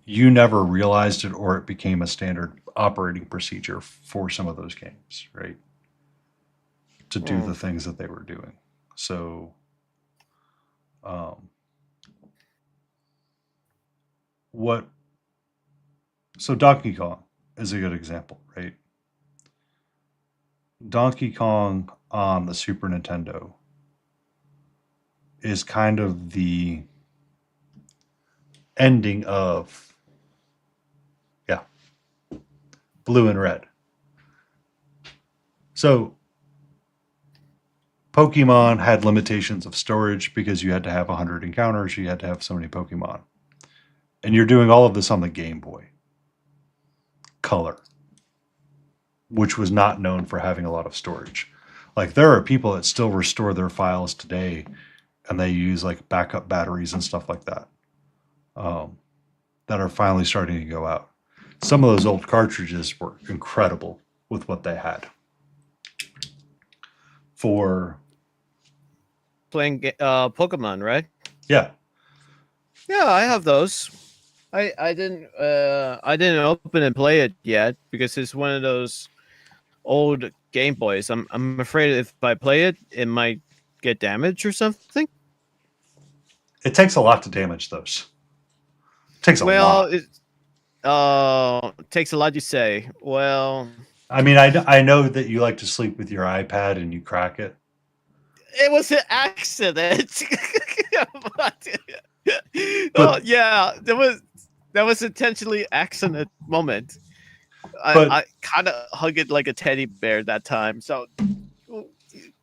you never realized it or it became a standard operating procedure for some of those games, right? To do the things that they were doing. So, so Donkey Kong is a good example, right? Donkey Kong on the Super Nintendo is kind of the ending of, Blue and Red. So Pokemon had limitations of storage because you had to have 100 encounters, you had to have so many Pokemon. And you're doing all of this on the Game Boy Color, which was not known for having a lot of storage. Like, there are people that still restore their files today, and they use like backup batteries and stuff like that, that are finally starting to go out. Some of those old cartridges were incredible with what they had. For Playing Pokemon, right? yeah, Yeah, I have those. I didn't open and play it yet because it's one of those old Game Boys. I'm afraid if I play it, it might get damaged or something. it takes a lot to damage those. It takes a Well, lot. it takes a lot, you say. Well, I mean, I know that you like to sleep with your iPad and you crack it. it was an accident. But- yeah, that was intentionally accident moment. But- I kind of hug it like a teddy bear that time. So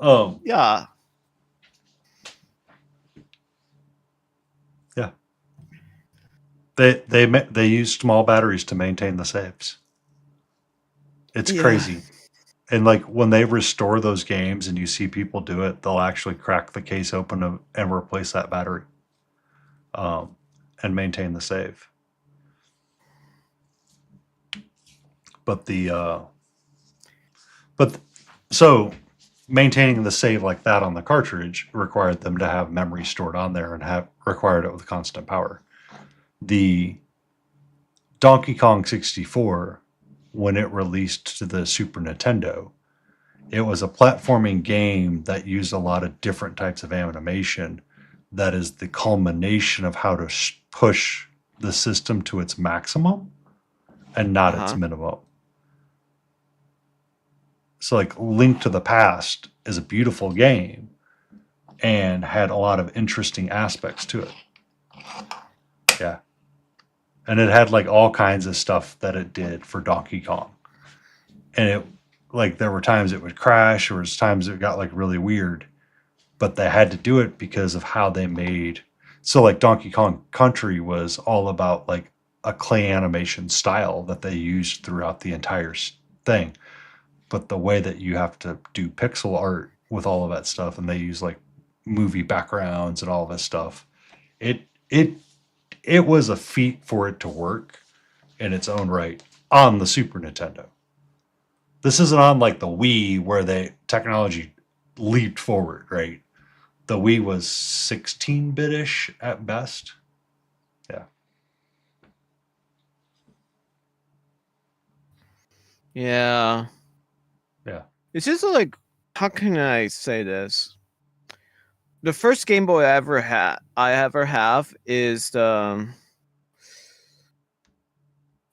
Oh, yeah, they use small batteries to maintain the saves. It's Yeah. crazy. And like when they restore those games and you see people do it, they'll actually crack the case open and replace that battery, and maintain the save. But so maintaining the save like that on the cartridge required them to have memory stored on there and required it with constant power. The Donkey Kong 64, when it released to the Super Nintendo, it was a platforming game that used a lot of different types of animation. That is the culmination of how to push the system to its maximum and not its minimum. So like Link to the Past is a beautiful game and had a lot of interesting aspects to it. Yeah. And it had like all kinds of stuff that it did for Donkey Kong. And it, like, there were times it would crash, or was times it got like really weird, but they had to do it because of how they made. So like Donkey Kong Country was all about like a clay animation style that they used throughout the entire thing. But the way that you have to do pixel art with all of that stuff, and they use like movie backgrounds and all this stuff, it was a feat for it to work in its own right on the Super Nintendo. This isn't on like the Wii where the technology leaped forward, right? The Wii was 16-bit-ish at best. Yeah. yeah. Yeah. It's just like, how can I say this? The first Game Boy I ever have is the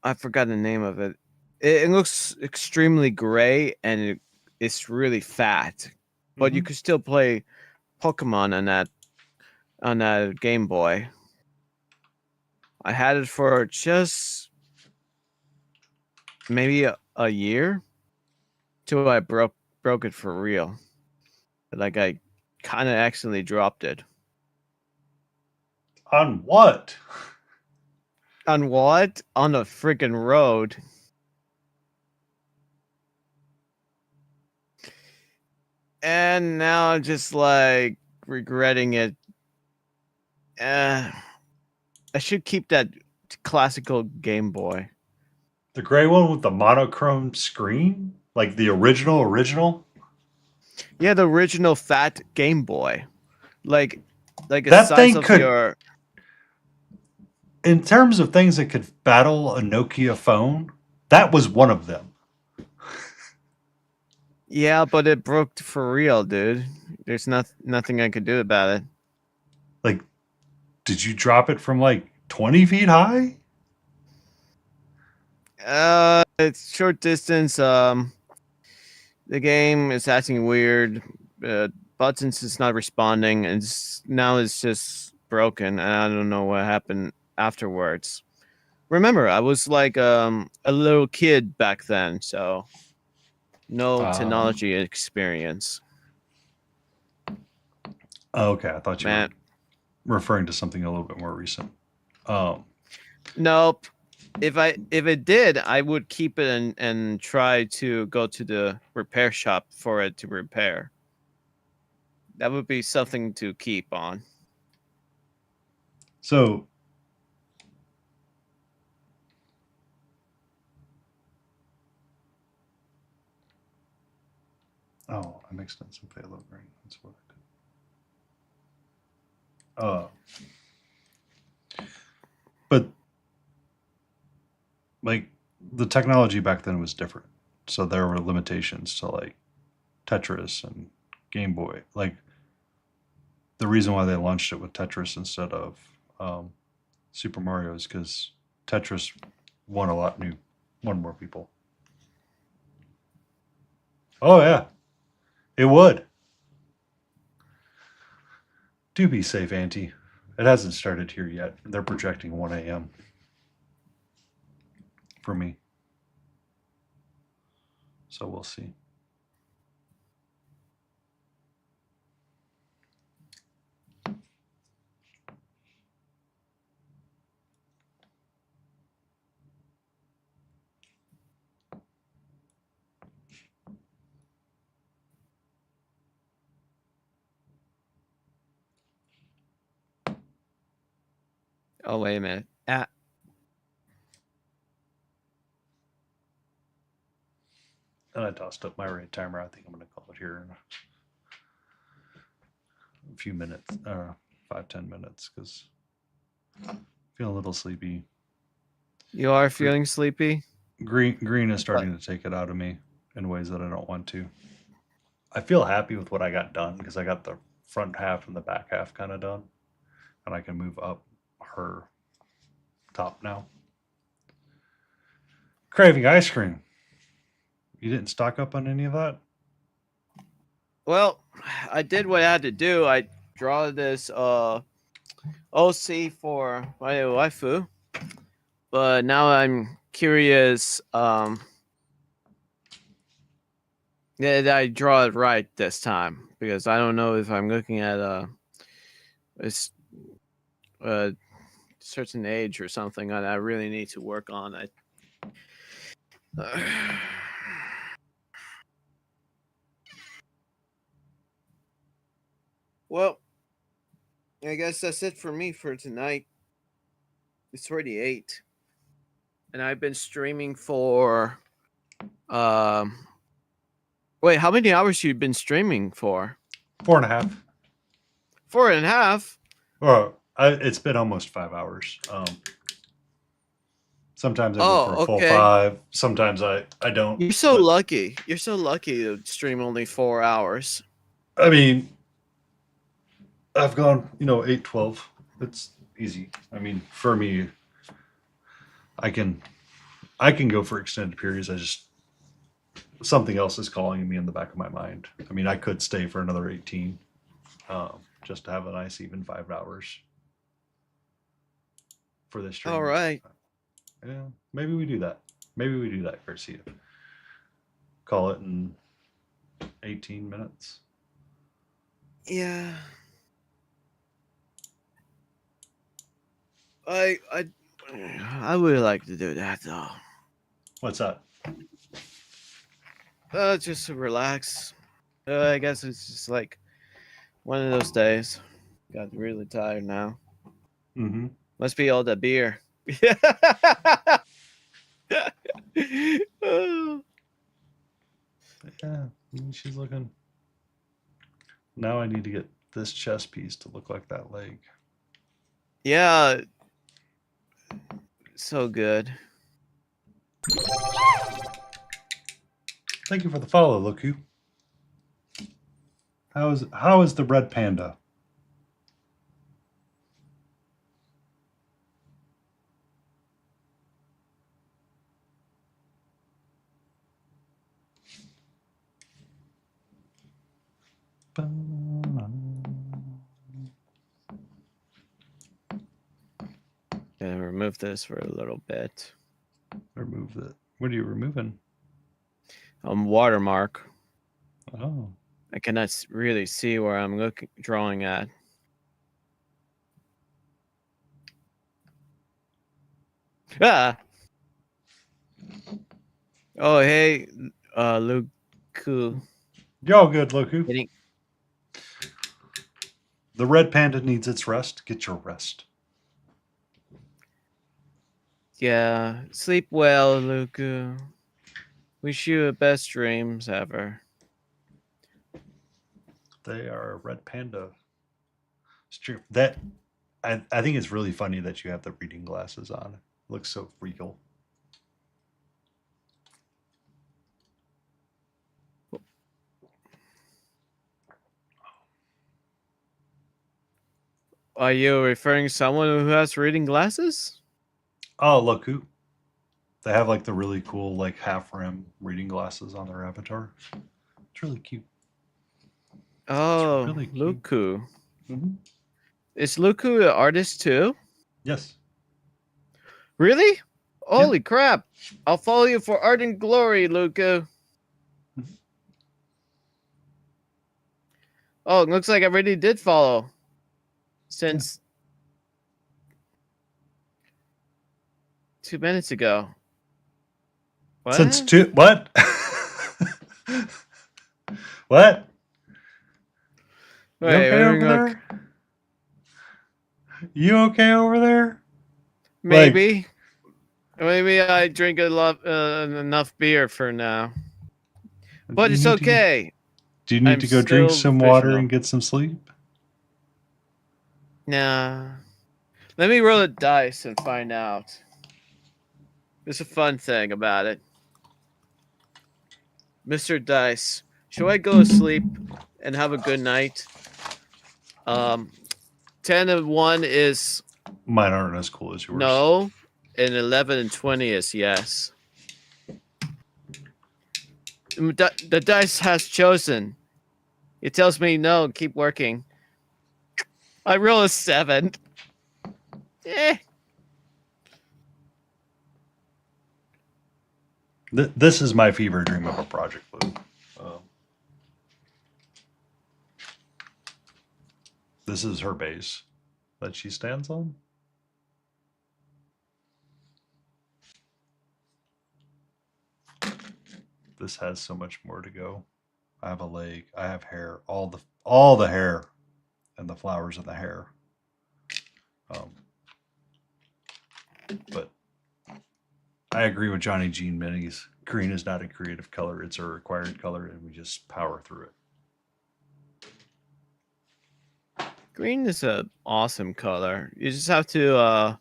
I forgot the name of it. It looks extremely gray and it's really fat, but you could still play Pokemon on that Game Boy. I had it for just maybe a year till I broke it for real. Like I kind of accidentally dropped it. On what? On what? On the freaking road. And now I'm just like regretting it. I should keep that classical Game Boy. The gray one with the monochrome screen? Like the original? Yeah, the original fat Game Boy. Like the That size thing of could- your... In terms of things that could battle a Nokia phone, that was one of them. Yeah, but it broke for real, dude. There's nothing I could do about it. Like, did you drop it from like 20 feet high? It's short distance. The game is acting weird. Buttons is not responding, and now it's just broken. And I don't know what happened afterwards. Remember, I was like a little kid back then, so no technology experience. Oh, okay, I thought you Man. were referring to something a little bit more recent. Nope. If it did, I would keep it and try to go to the repair shop for it to repair. That would be something to keep on. So I mixed in some phthalo green. That's what I did. But like the technology back then was different, so there were limitations to like Tetris and Game Boy. Like the reason why they launched it with Tetris instead of Super Mario is because Tetris won more people. Oh yeah, it would. Do be safe, Auntie. It hasn't started here yet. They're projecting 1 a.m. for me. So we'll see. Oh, wait a minute. And I tossed up my raid timer. I think I'm going to call it here in a few minutes, 5-10 minutes, because I feel a little sleepy. You are feeling sleepy? Green is starting to take it out of me in ways that I don't want to. I feel happy with what I got done because I got the front half and the back half kind of done, and I can move up her top now. Craving ice cream. You didn't stock up on any of that? Well, I did what I had to do. I draw this OC for my waifu, but now I'm curious. That I draw it right this time because I don't know if I'm looking at a certain age or something that I really need to work on. Well, I guess that's it for me for tonight. It's already 8. And I've been streaming for wait, how many hours you been streaming for? 4.5. 4.5? Well, it's been almost 5 hours. Sometimes I go for a full 5. Sometimes I don't. You're so lucky. You're so lucky to stream only 4 hours. I mean, I've gone, 8, 12. It's easy. I mean, for me, I can go for extended periods. Something else is calling me in the back of my mind. I mean, I could stay for another 18, just to have a nice even 5 hours for this stream. All right. Yeah, maybe we do that. Garcia. Call it in 18 minutes. Yeah. I would like to do that though. What's that? Just to relax. I guess it's just like one of those days. Got really tired now. Mm-hmm. Must be all the beer. Yeah, she's looking. Now I need to get this chest piece to look like that leg. Yeah. So good. Thank you for the follow, Loku. How is the red panda? Gonna remove this for a little bit. Remove it. What are you removing? Watermark. Oh. I cannot really see where I'm drawing at. Ah. Oh, hey, Luke. Yo, good, Loku. Hitting- The red panda needs its rest. Get your rest. Yeah, sleep well, Luke. Wish you the best dreams ever. They are red panda stream. That I think it's really funny that you have the reading glasses on. It looks so regal. Are you referring to someone who has reading glasses? Oh, look who. They have like the really cool like half rim reading glasses on their avatar. It's really cute. Oh, really cute. Luku. Mhm. Is Luku an artist too? Yes. Really? Holy crap. I'll follow you for art and glory, Luku. Oh, it looks like I already did follow. Since 2 minutes ago. What? Since two what? What? You Wait, okay let me over look. there? You okay over there? Maybe. Maybe I drink enough beer for now. But it's okay. Do you need I'm to go drink still some water fictional. and get some sleep? Nah. Let me roll a dice and find out. There's a fun thing about it. Mr. Dice, should I go to sleep and have a good night? 10 and 1 is Mine aren't as cool as yours. no, and 11 and 20 is yes. The dice has chosen. It tells me no, keep working. I roll a 7. Eh. This is my fever dream of a project, Luke. This is her base that she stands on. This has so much more to go. I have a leg. I have hair. All the hair, and the flowers in the hair. But I agree with Johnny Gene Minis. Green is not a creative color; it's a required color, and we just power through it. Green is an awesome color. You just have to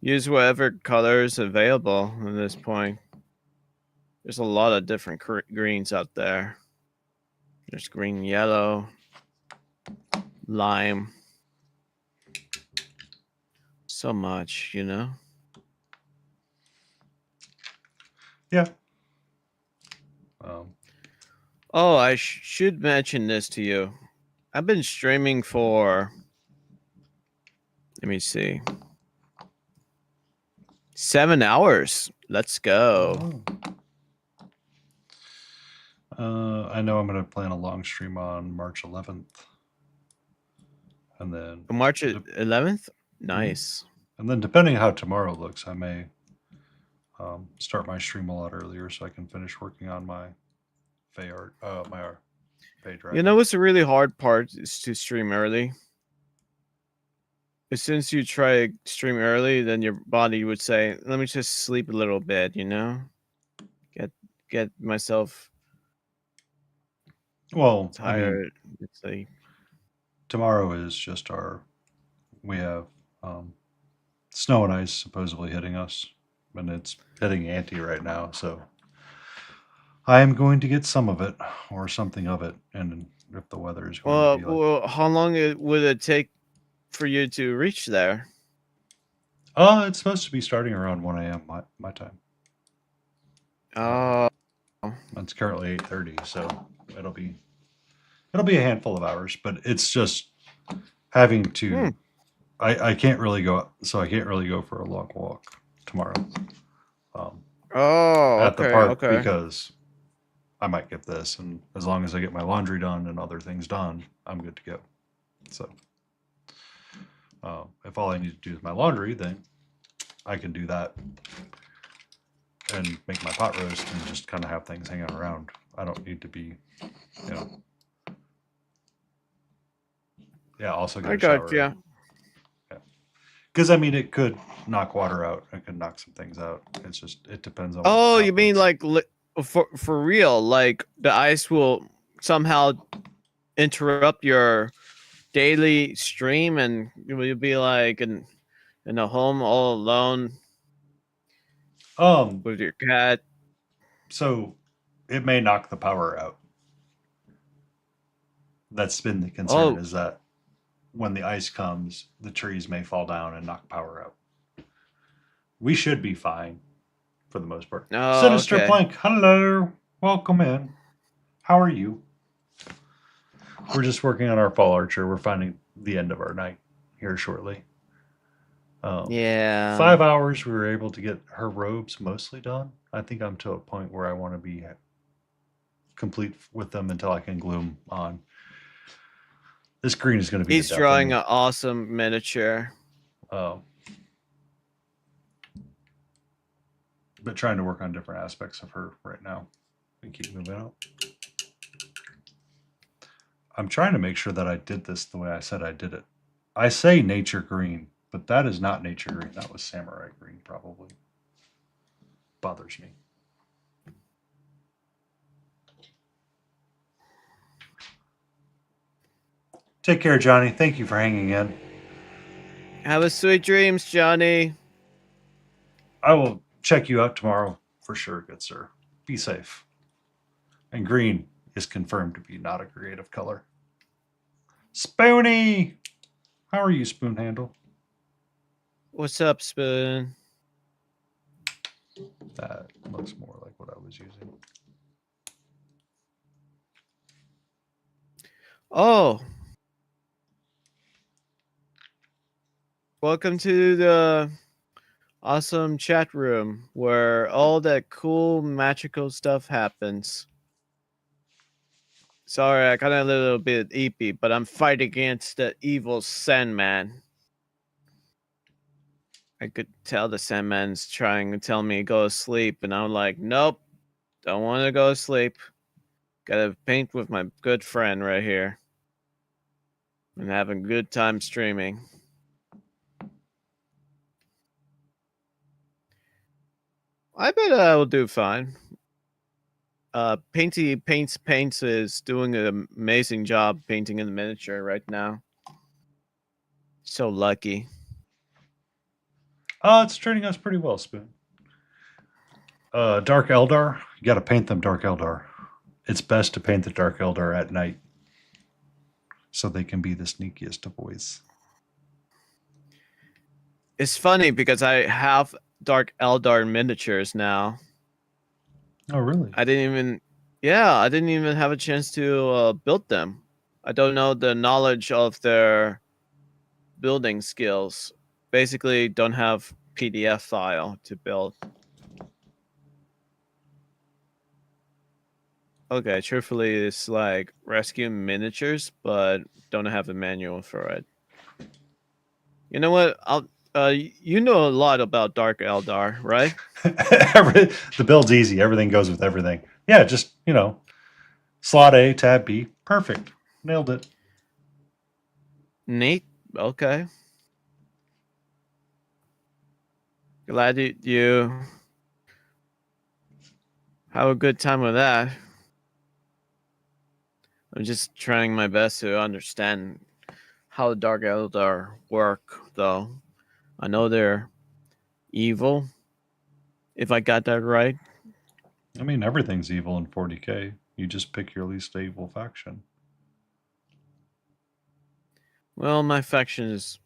use whatever color is available at this point. There's a lot of different greens out there. There's green, yellow, lime. So much, you know? Yeah. Oh, I should mention this to you. I've been streaming for, let me see, 7 hours. Let's go. I know I'm going to plan a long stream on March 11th. And then March 11th? Nice. And then depending how tomorrow looks, I may start my stream a lot earlier so I can finish working on my Fey art, my Fey dragon. You know what's a really hard part is to stream early. As soon as you try to stream early, then your body would say, "Let me just sleep a little bit," you know? Get myself tired. It's like tomorrow is just we have snow and ice supposedly hitting us, and it's hitting Auntie right now, so I am going to get some of it or something of it, and if the weather is going to be well, how long would it take for you to reach there? It's supposed to be starting around 1 a.m. my time. Oh. It's currently 8:30, so it'll be a handful of hours, but it's just having to I can't really go, so I can't really go for a long walk tomorrow. At the park because I might get this, and as long as I get my laundry done and other things done, I'm good to go. So, if all I need to do is my laundry, then I can do that and make my pot roast and just kind of have things hanging around. I don't need to be, you know. Yeah, also get I a got shower. you. Because I mean, it could knock water out. It could knock some things out. It's just it depends on. Oh, what you mean happens. like for real? Like the ice will somehow interrupt your daily stream, and you'll be like in a home all alone with your cat. So it may knock the power out. That's been the concern. Oh. Is that when the ice comes, the trees may fall down and knock power out. We should be fine for the most part. Oh, Sinister okay. Plank, hello, welcome in. How are you? We're just working on our fall archer. We're finding the end of our night here shortly. Yeah. 5 hours, we were able to get her robes mostly done. I think I'm to a point where I want to be complete with them until I can glue them on. This green is going to be. He's drawing an awesome miniature. But trying to work on different aspects of her right now and keep moving out. I'm trying to make sure that I did this the way I said I did it. I say nature green, but that is not nature green. That was samurai green, probably. Bothers me. Take care, Johnny. Thank you for hanging in. Have a sweet dreams, Johnny. I will check you out tomorrow for sure, good sir. Be safe. And green is confirmed to be not a creative color. Spoony! How are you, Spoon Handle? What's up, Spoon? That looks more like what I was using. Oh. Welcome to the awesome chat room where all that cool magical stuff happens. Sorry, I got a little bit eepy, but I'm fighting against the evil Sandman. I could tell the Sandman's trying to tell me to go to sleep, and I'm like, nope, don't want to go to sleep. Gotta paint with my good friend right here. And having a good time streaming. I bet I will do fine. Painty Paints is doing an amazing job painting in the miniature right now. So lucky. It's turning out pretty well, Spoon. Dark Eldar, you got to paint them Dark Eldar. It's best to paint the Dark Eldar at night so they can be the sneakiest of boys. It's funny because I have Dark Eldar miniatures now. Oh, really? I didn't even have a chance to build them. I don't know the knowledge of their building skills. Basically, don't have PDF file to build. Okay, truthfully, it's like rescue miniatures, but don't have a manual for it. You know what? You know a lot about Dark Eldar, right? The build's easy. Everything goes with everything. Yeah, just, slot A, tab B. Perfect. Nailed it. Neat. Okay. Glad you have a good time with that. I'm just trying my best to understand how the Dark Eldar work, though. I know they're evil, if I got that right. I mean, everything's evil in 40K. You just pick your least evil faction. Well, my faction is,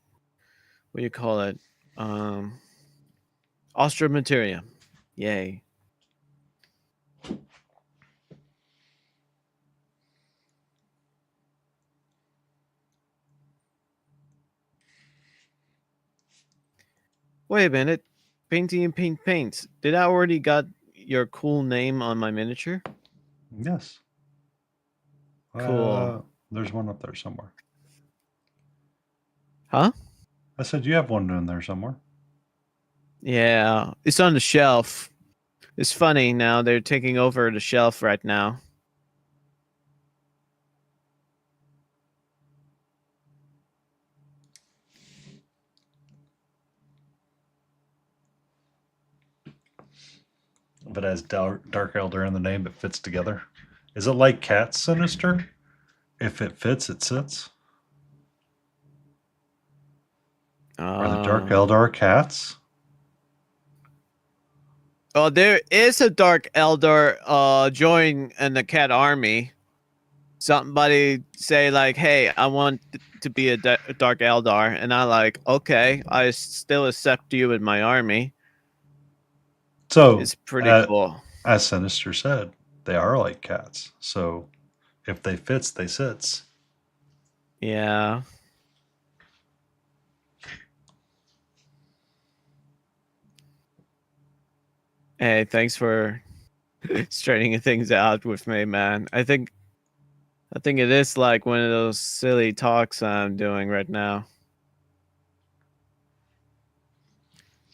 what do you call it? Ostra Materia. Yay. Wait a minute. Painting and paints. Did I already got your cool name on my miniature? Yes. Cool. There's one up there somewhere. Huh? I said you have one in there somewhere. Yeah, it's on the shelf. It's funny now. They're taking over the shelf right now. If it has Dark Elder in the name, it fits together. Is it like Cat Sinister? If it fits, it sits. Are the Dark Eldar cats? Oh, there is a Dark Elder join in the cat army. Somebody say like, "Hey, I want to be a Dark Eldar," and I like, "Okay, I still accept you in my army." So It's pretty cool. As Sinister said, they are like cats. So if they fits, they sits. Yeah. Hey, thanks for straightening things out with me, man. I think it is like one of those silly talks I'm doing right now.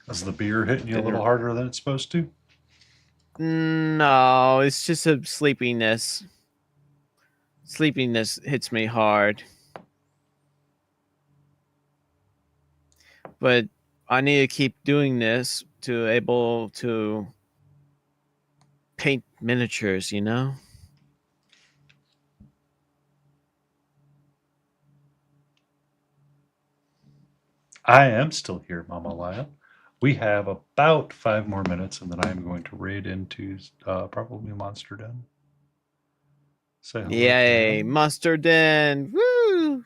Is the beer hitting you a little harder than it's supposed to? No, it's just a sleepiness. Sleepiness hits me hard. But I need to keep doing this to able to paint miniatures, you know? I am still here, Mama Lyle. We have about 5 more minutes, and then I am going to raid into probably Monster Den. Say hello. Yay, Monster Den! Woo!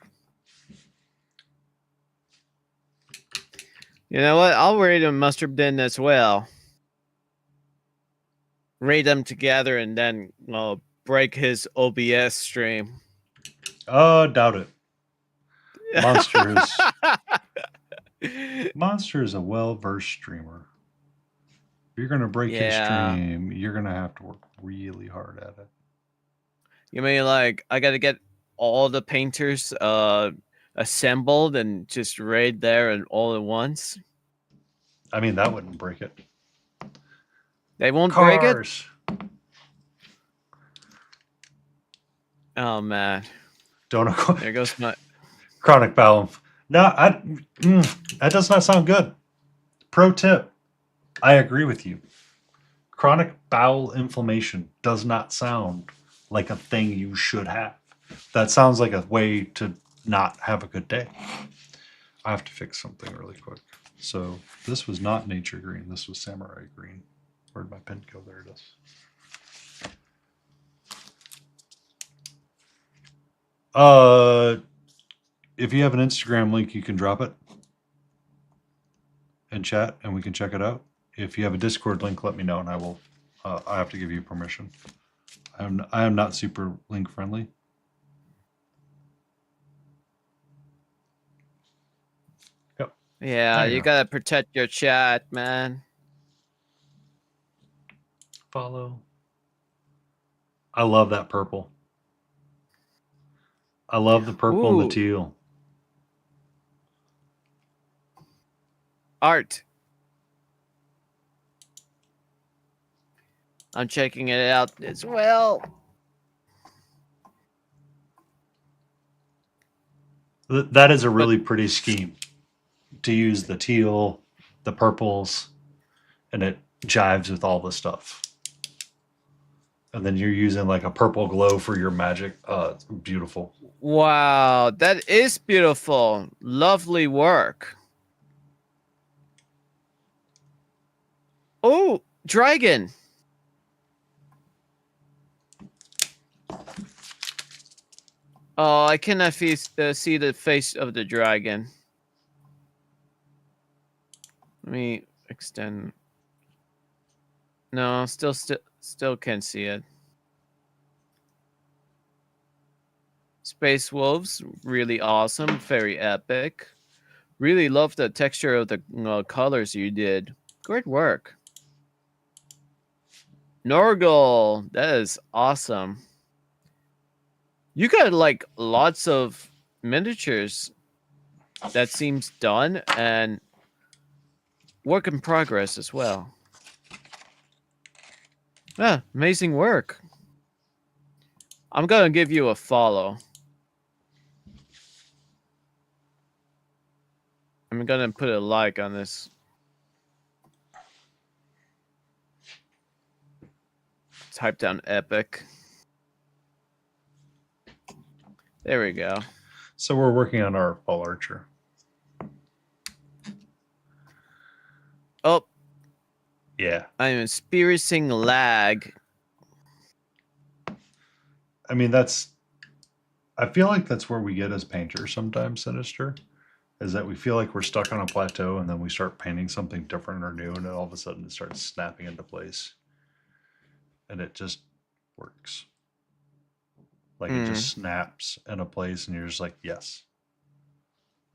You know what? I'll raid a Mustard Den as well. Raid them together and then break his OBS stream. Oh, doubt it. Monster is a well-versed streamer. If you're going to break his stream, you're going to have to work really hard at it. You mean like I got to get all the painters assembled and just raid there and all at once? I mean, that wouldn't break it. They won't break it? Oh, man. There goes my... Chronic bowel. No, that does not sound good. Pro tip. I agree with you. Chronic bowel inflammation does not sound like a thing you should have. That sounds like a way to not have a good day. I have to fix something really quick. So this was not nature green. This was samurai green. Where'd my pen go? There it is. If you have an Instagram link, you can drop it in chat and we can check it out. If you have a Discord link, let me know and I will. I have to give you permission. I am not super link friendly. Yep. Yeah, you gotta protect your chat, man. Follow. I love that purple. I love the purple and the teal. Art. I'm checking it out as well. That is a really pretty scheme to use the teal, the purples, and it jives with all the stuff. And then you're using like a purple glow for your magic. It's beautiful. Wow, that is beautiful. Lovely work. Oh, dragon. Oh, I cannot see the face of the dragon. Let me extend. No, still can't see it. Space Wolves, really awesome, very epic. Really love the texture of the colors you did. Great work. Norgal, that is awesome. You got like lots of miniatures that seems done and work in progress as well. Yeah, amazing work. I'm gonna give you a follow. I'm gonna put a like on this. Type down epic. There we go. So we're working on our fall archer. Oh, Yeah. I'm experiencing lag. I mean, I feel like that's where we get as painters sometimes, Sinister, is that we feel like we're stuck on a plateau and then we start painting something different or new and then all of a sudden it starts snapping into place. And it just works. Like it just snaps into place and you're just like, yes.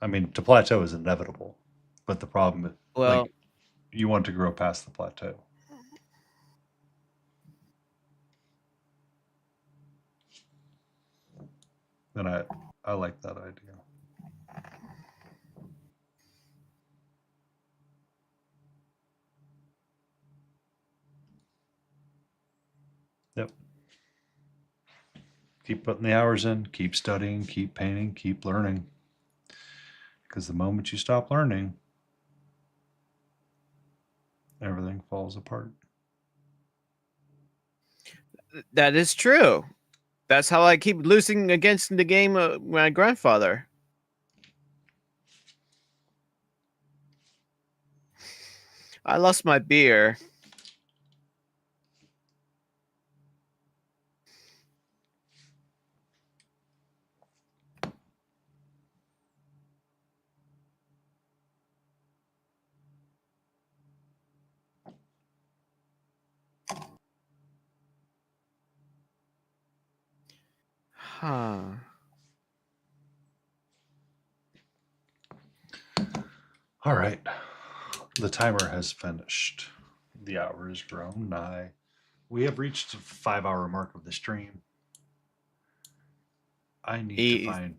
I mean, to plateau is inevitable, but the problem is, Well, like, you want to grow past the plateau. And I like that idea. Yep. Keep putting the hours in, keep studying, keep painting, keep learning. Because the moment you stop learning, everything falls apart. that is true. That's how I keep losing against the game of my grandfather. I lost my beer. Huh. All right. The timer has finished. The hour has grown nigh. We have reached the 5-hour mark of the stream. I need to find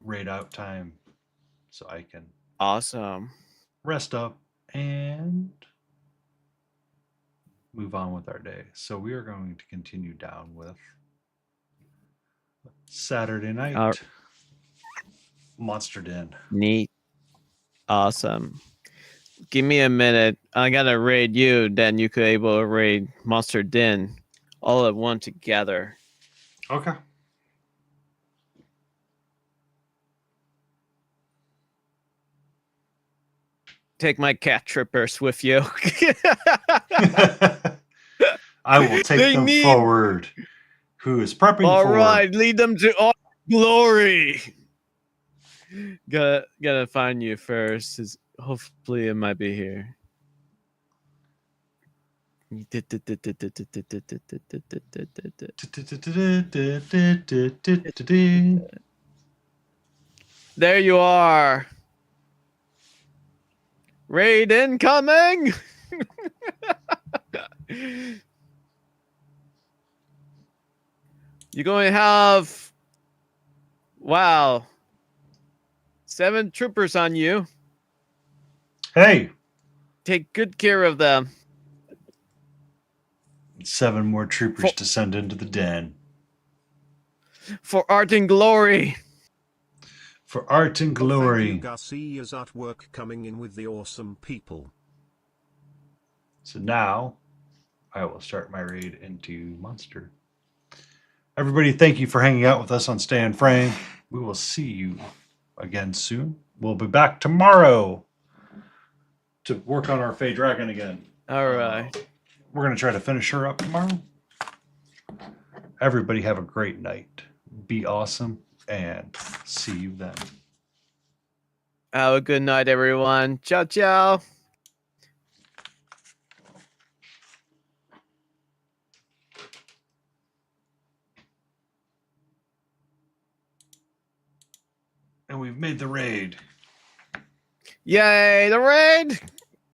raid out time so I can Awesome. rest up and move on with our day. So we are going to continue down with Saturday night Monster Den. Neat. Awesome. Give me a minute. I gotta raid you, then you could able to raid Monster Den all at one together. Okay. Take my cat trippers with you. I will take them forward. Who is prepping all for? right, lead them to all glory. Gotta find you first. Hopefully it might be here. There you are. Raid incoming. You're going to have, wow, 7 troopers on you. Hey. Take good care of them. 7 more troopers to send into the den. For art and glory. For art and glory. Thank you, Garcia's artwork coming in with the awesome people. So now I will start my raid into Monster. Everybody, thank you for hanging out with us on Stay in Frame. We will see you again soon. We'll be back tomorrow to work on our Fey Dragon again. All right. We're going to try to finish her up tomorrow. Everybody have a great night. Be awesome, and see you then. Have a good night, everyone. Ciao, ciao. And we've made the raid. Yay, the raid!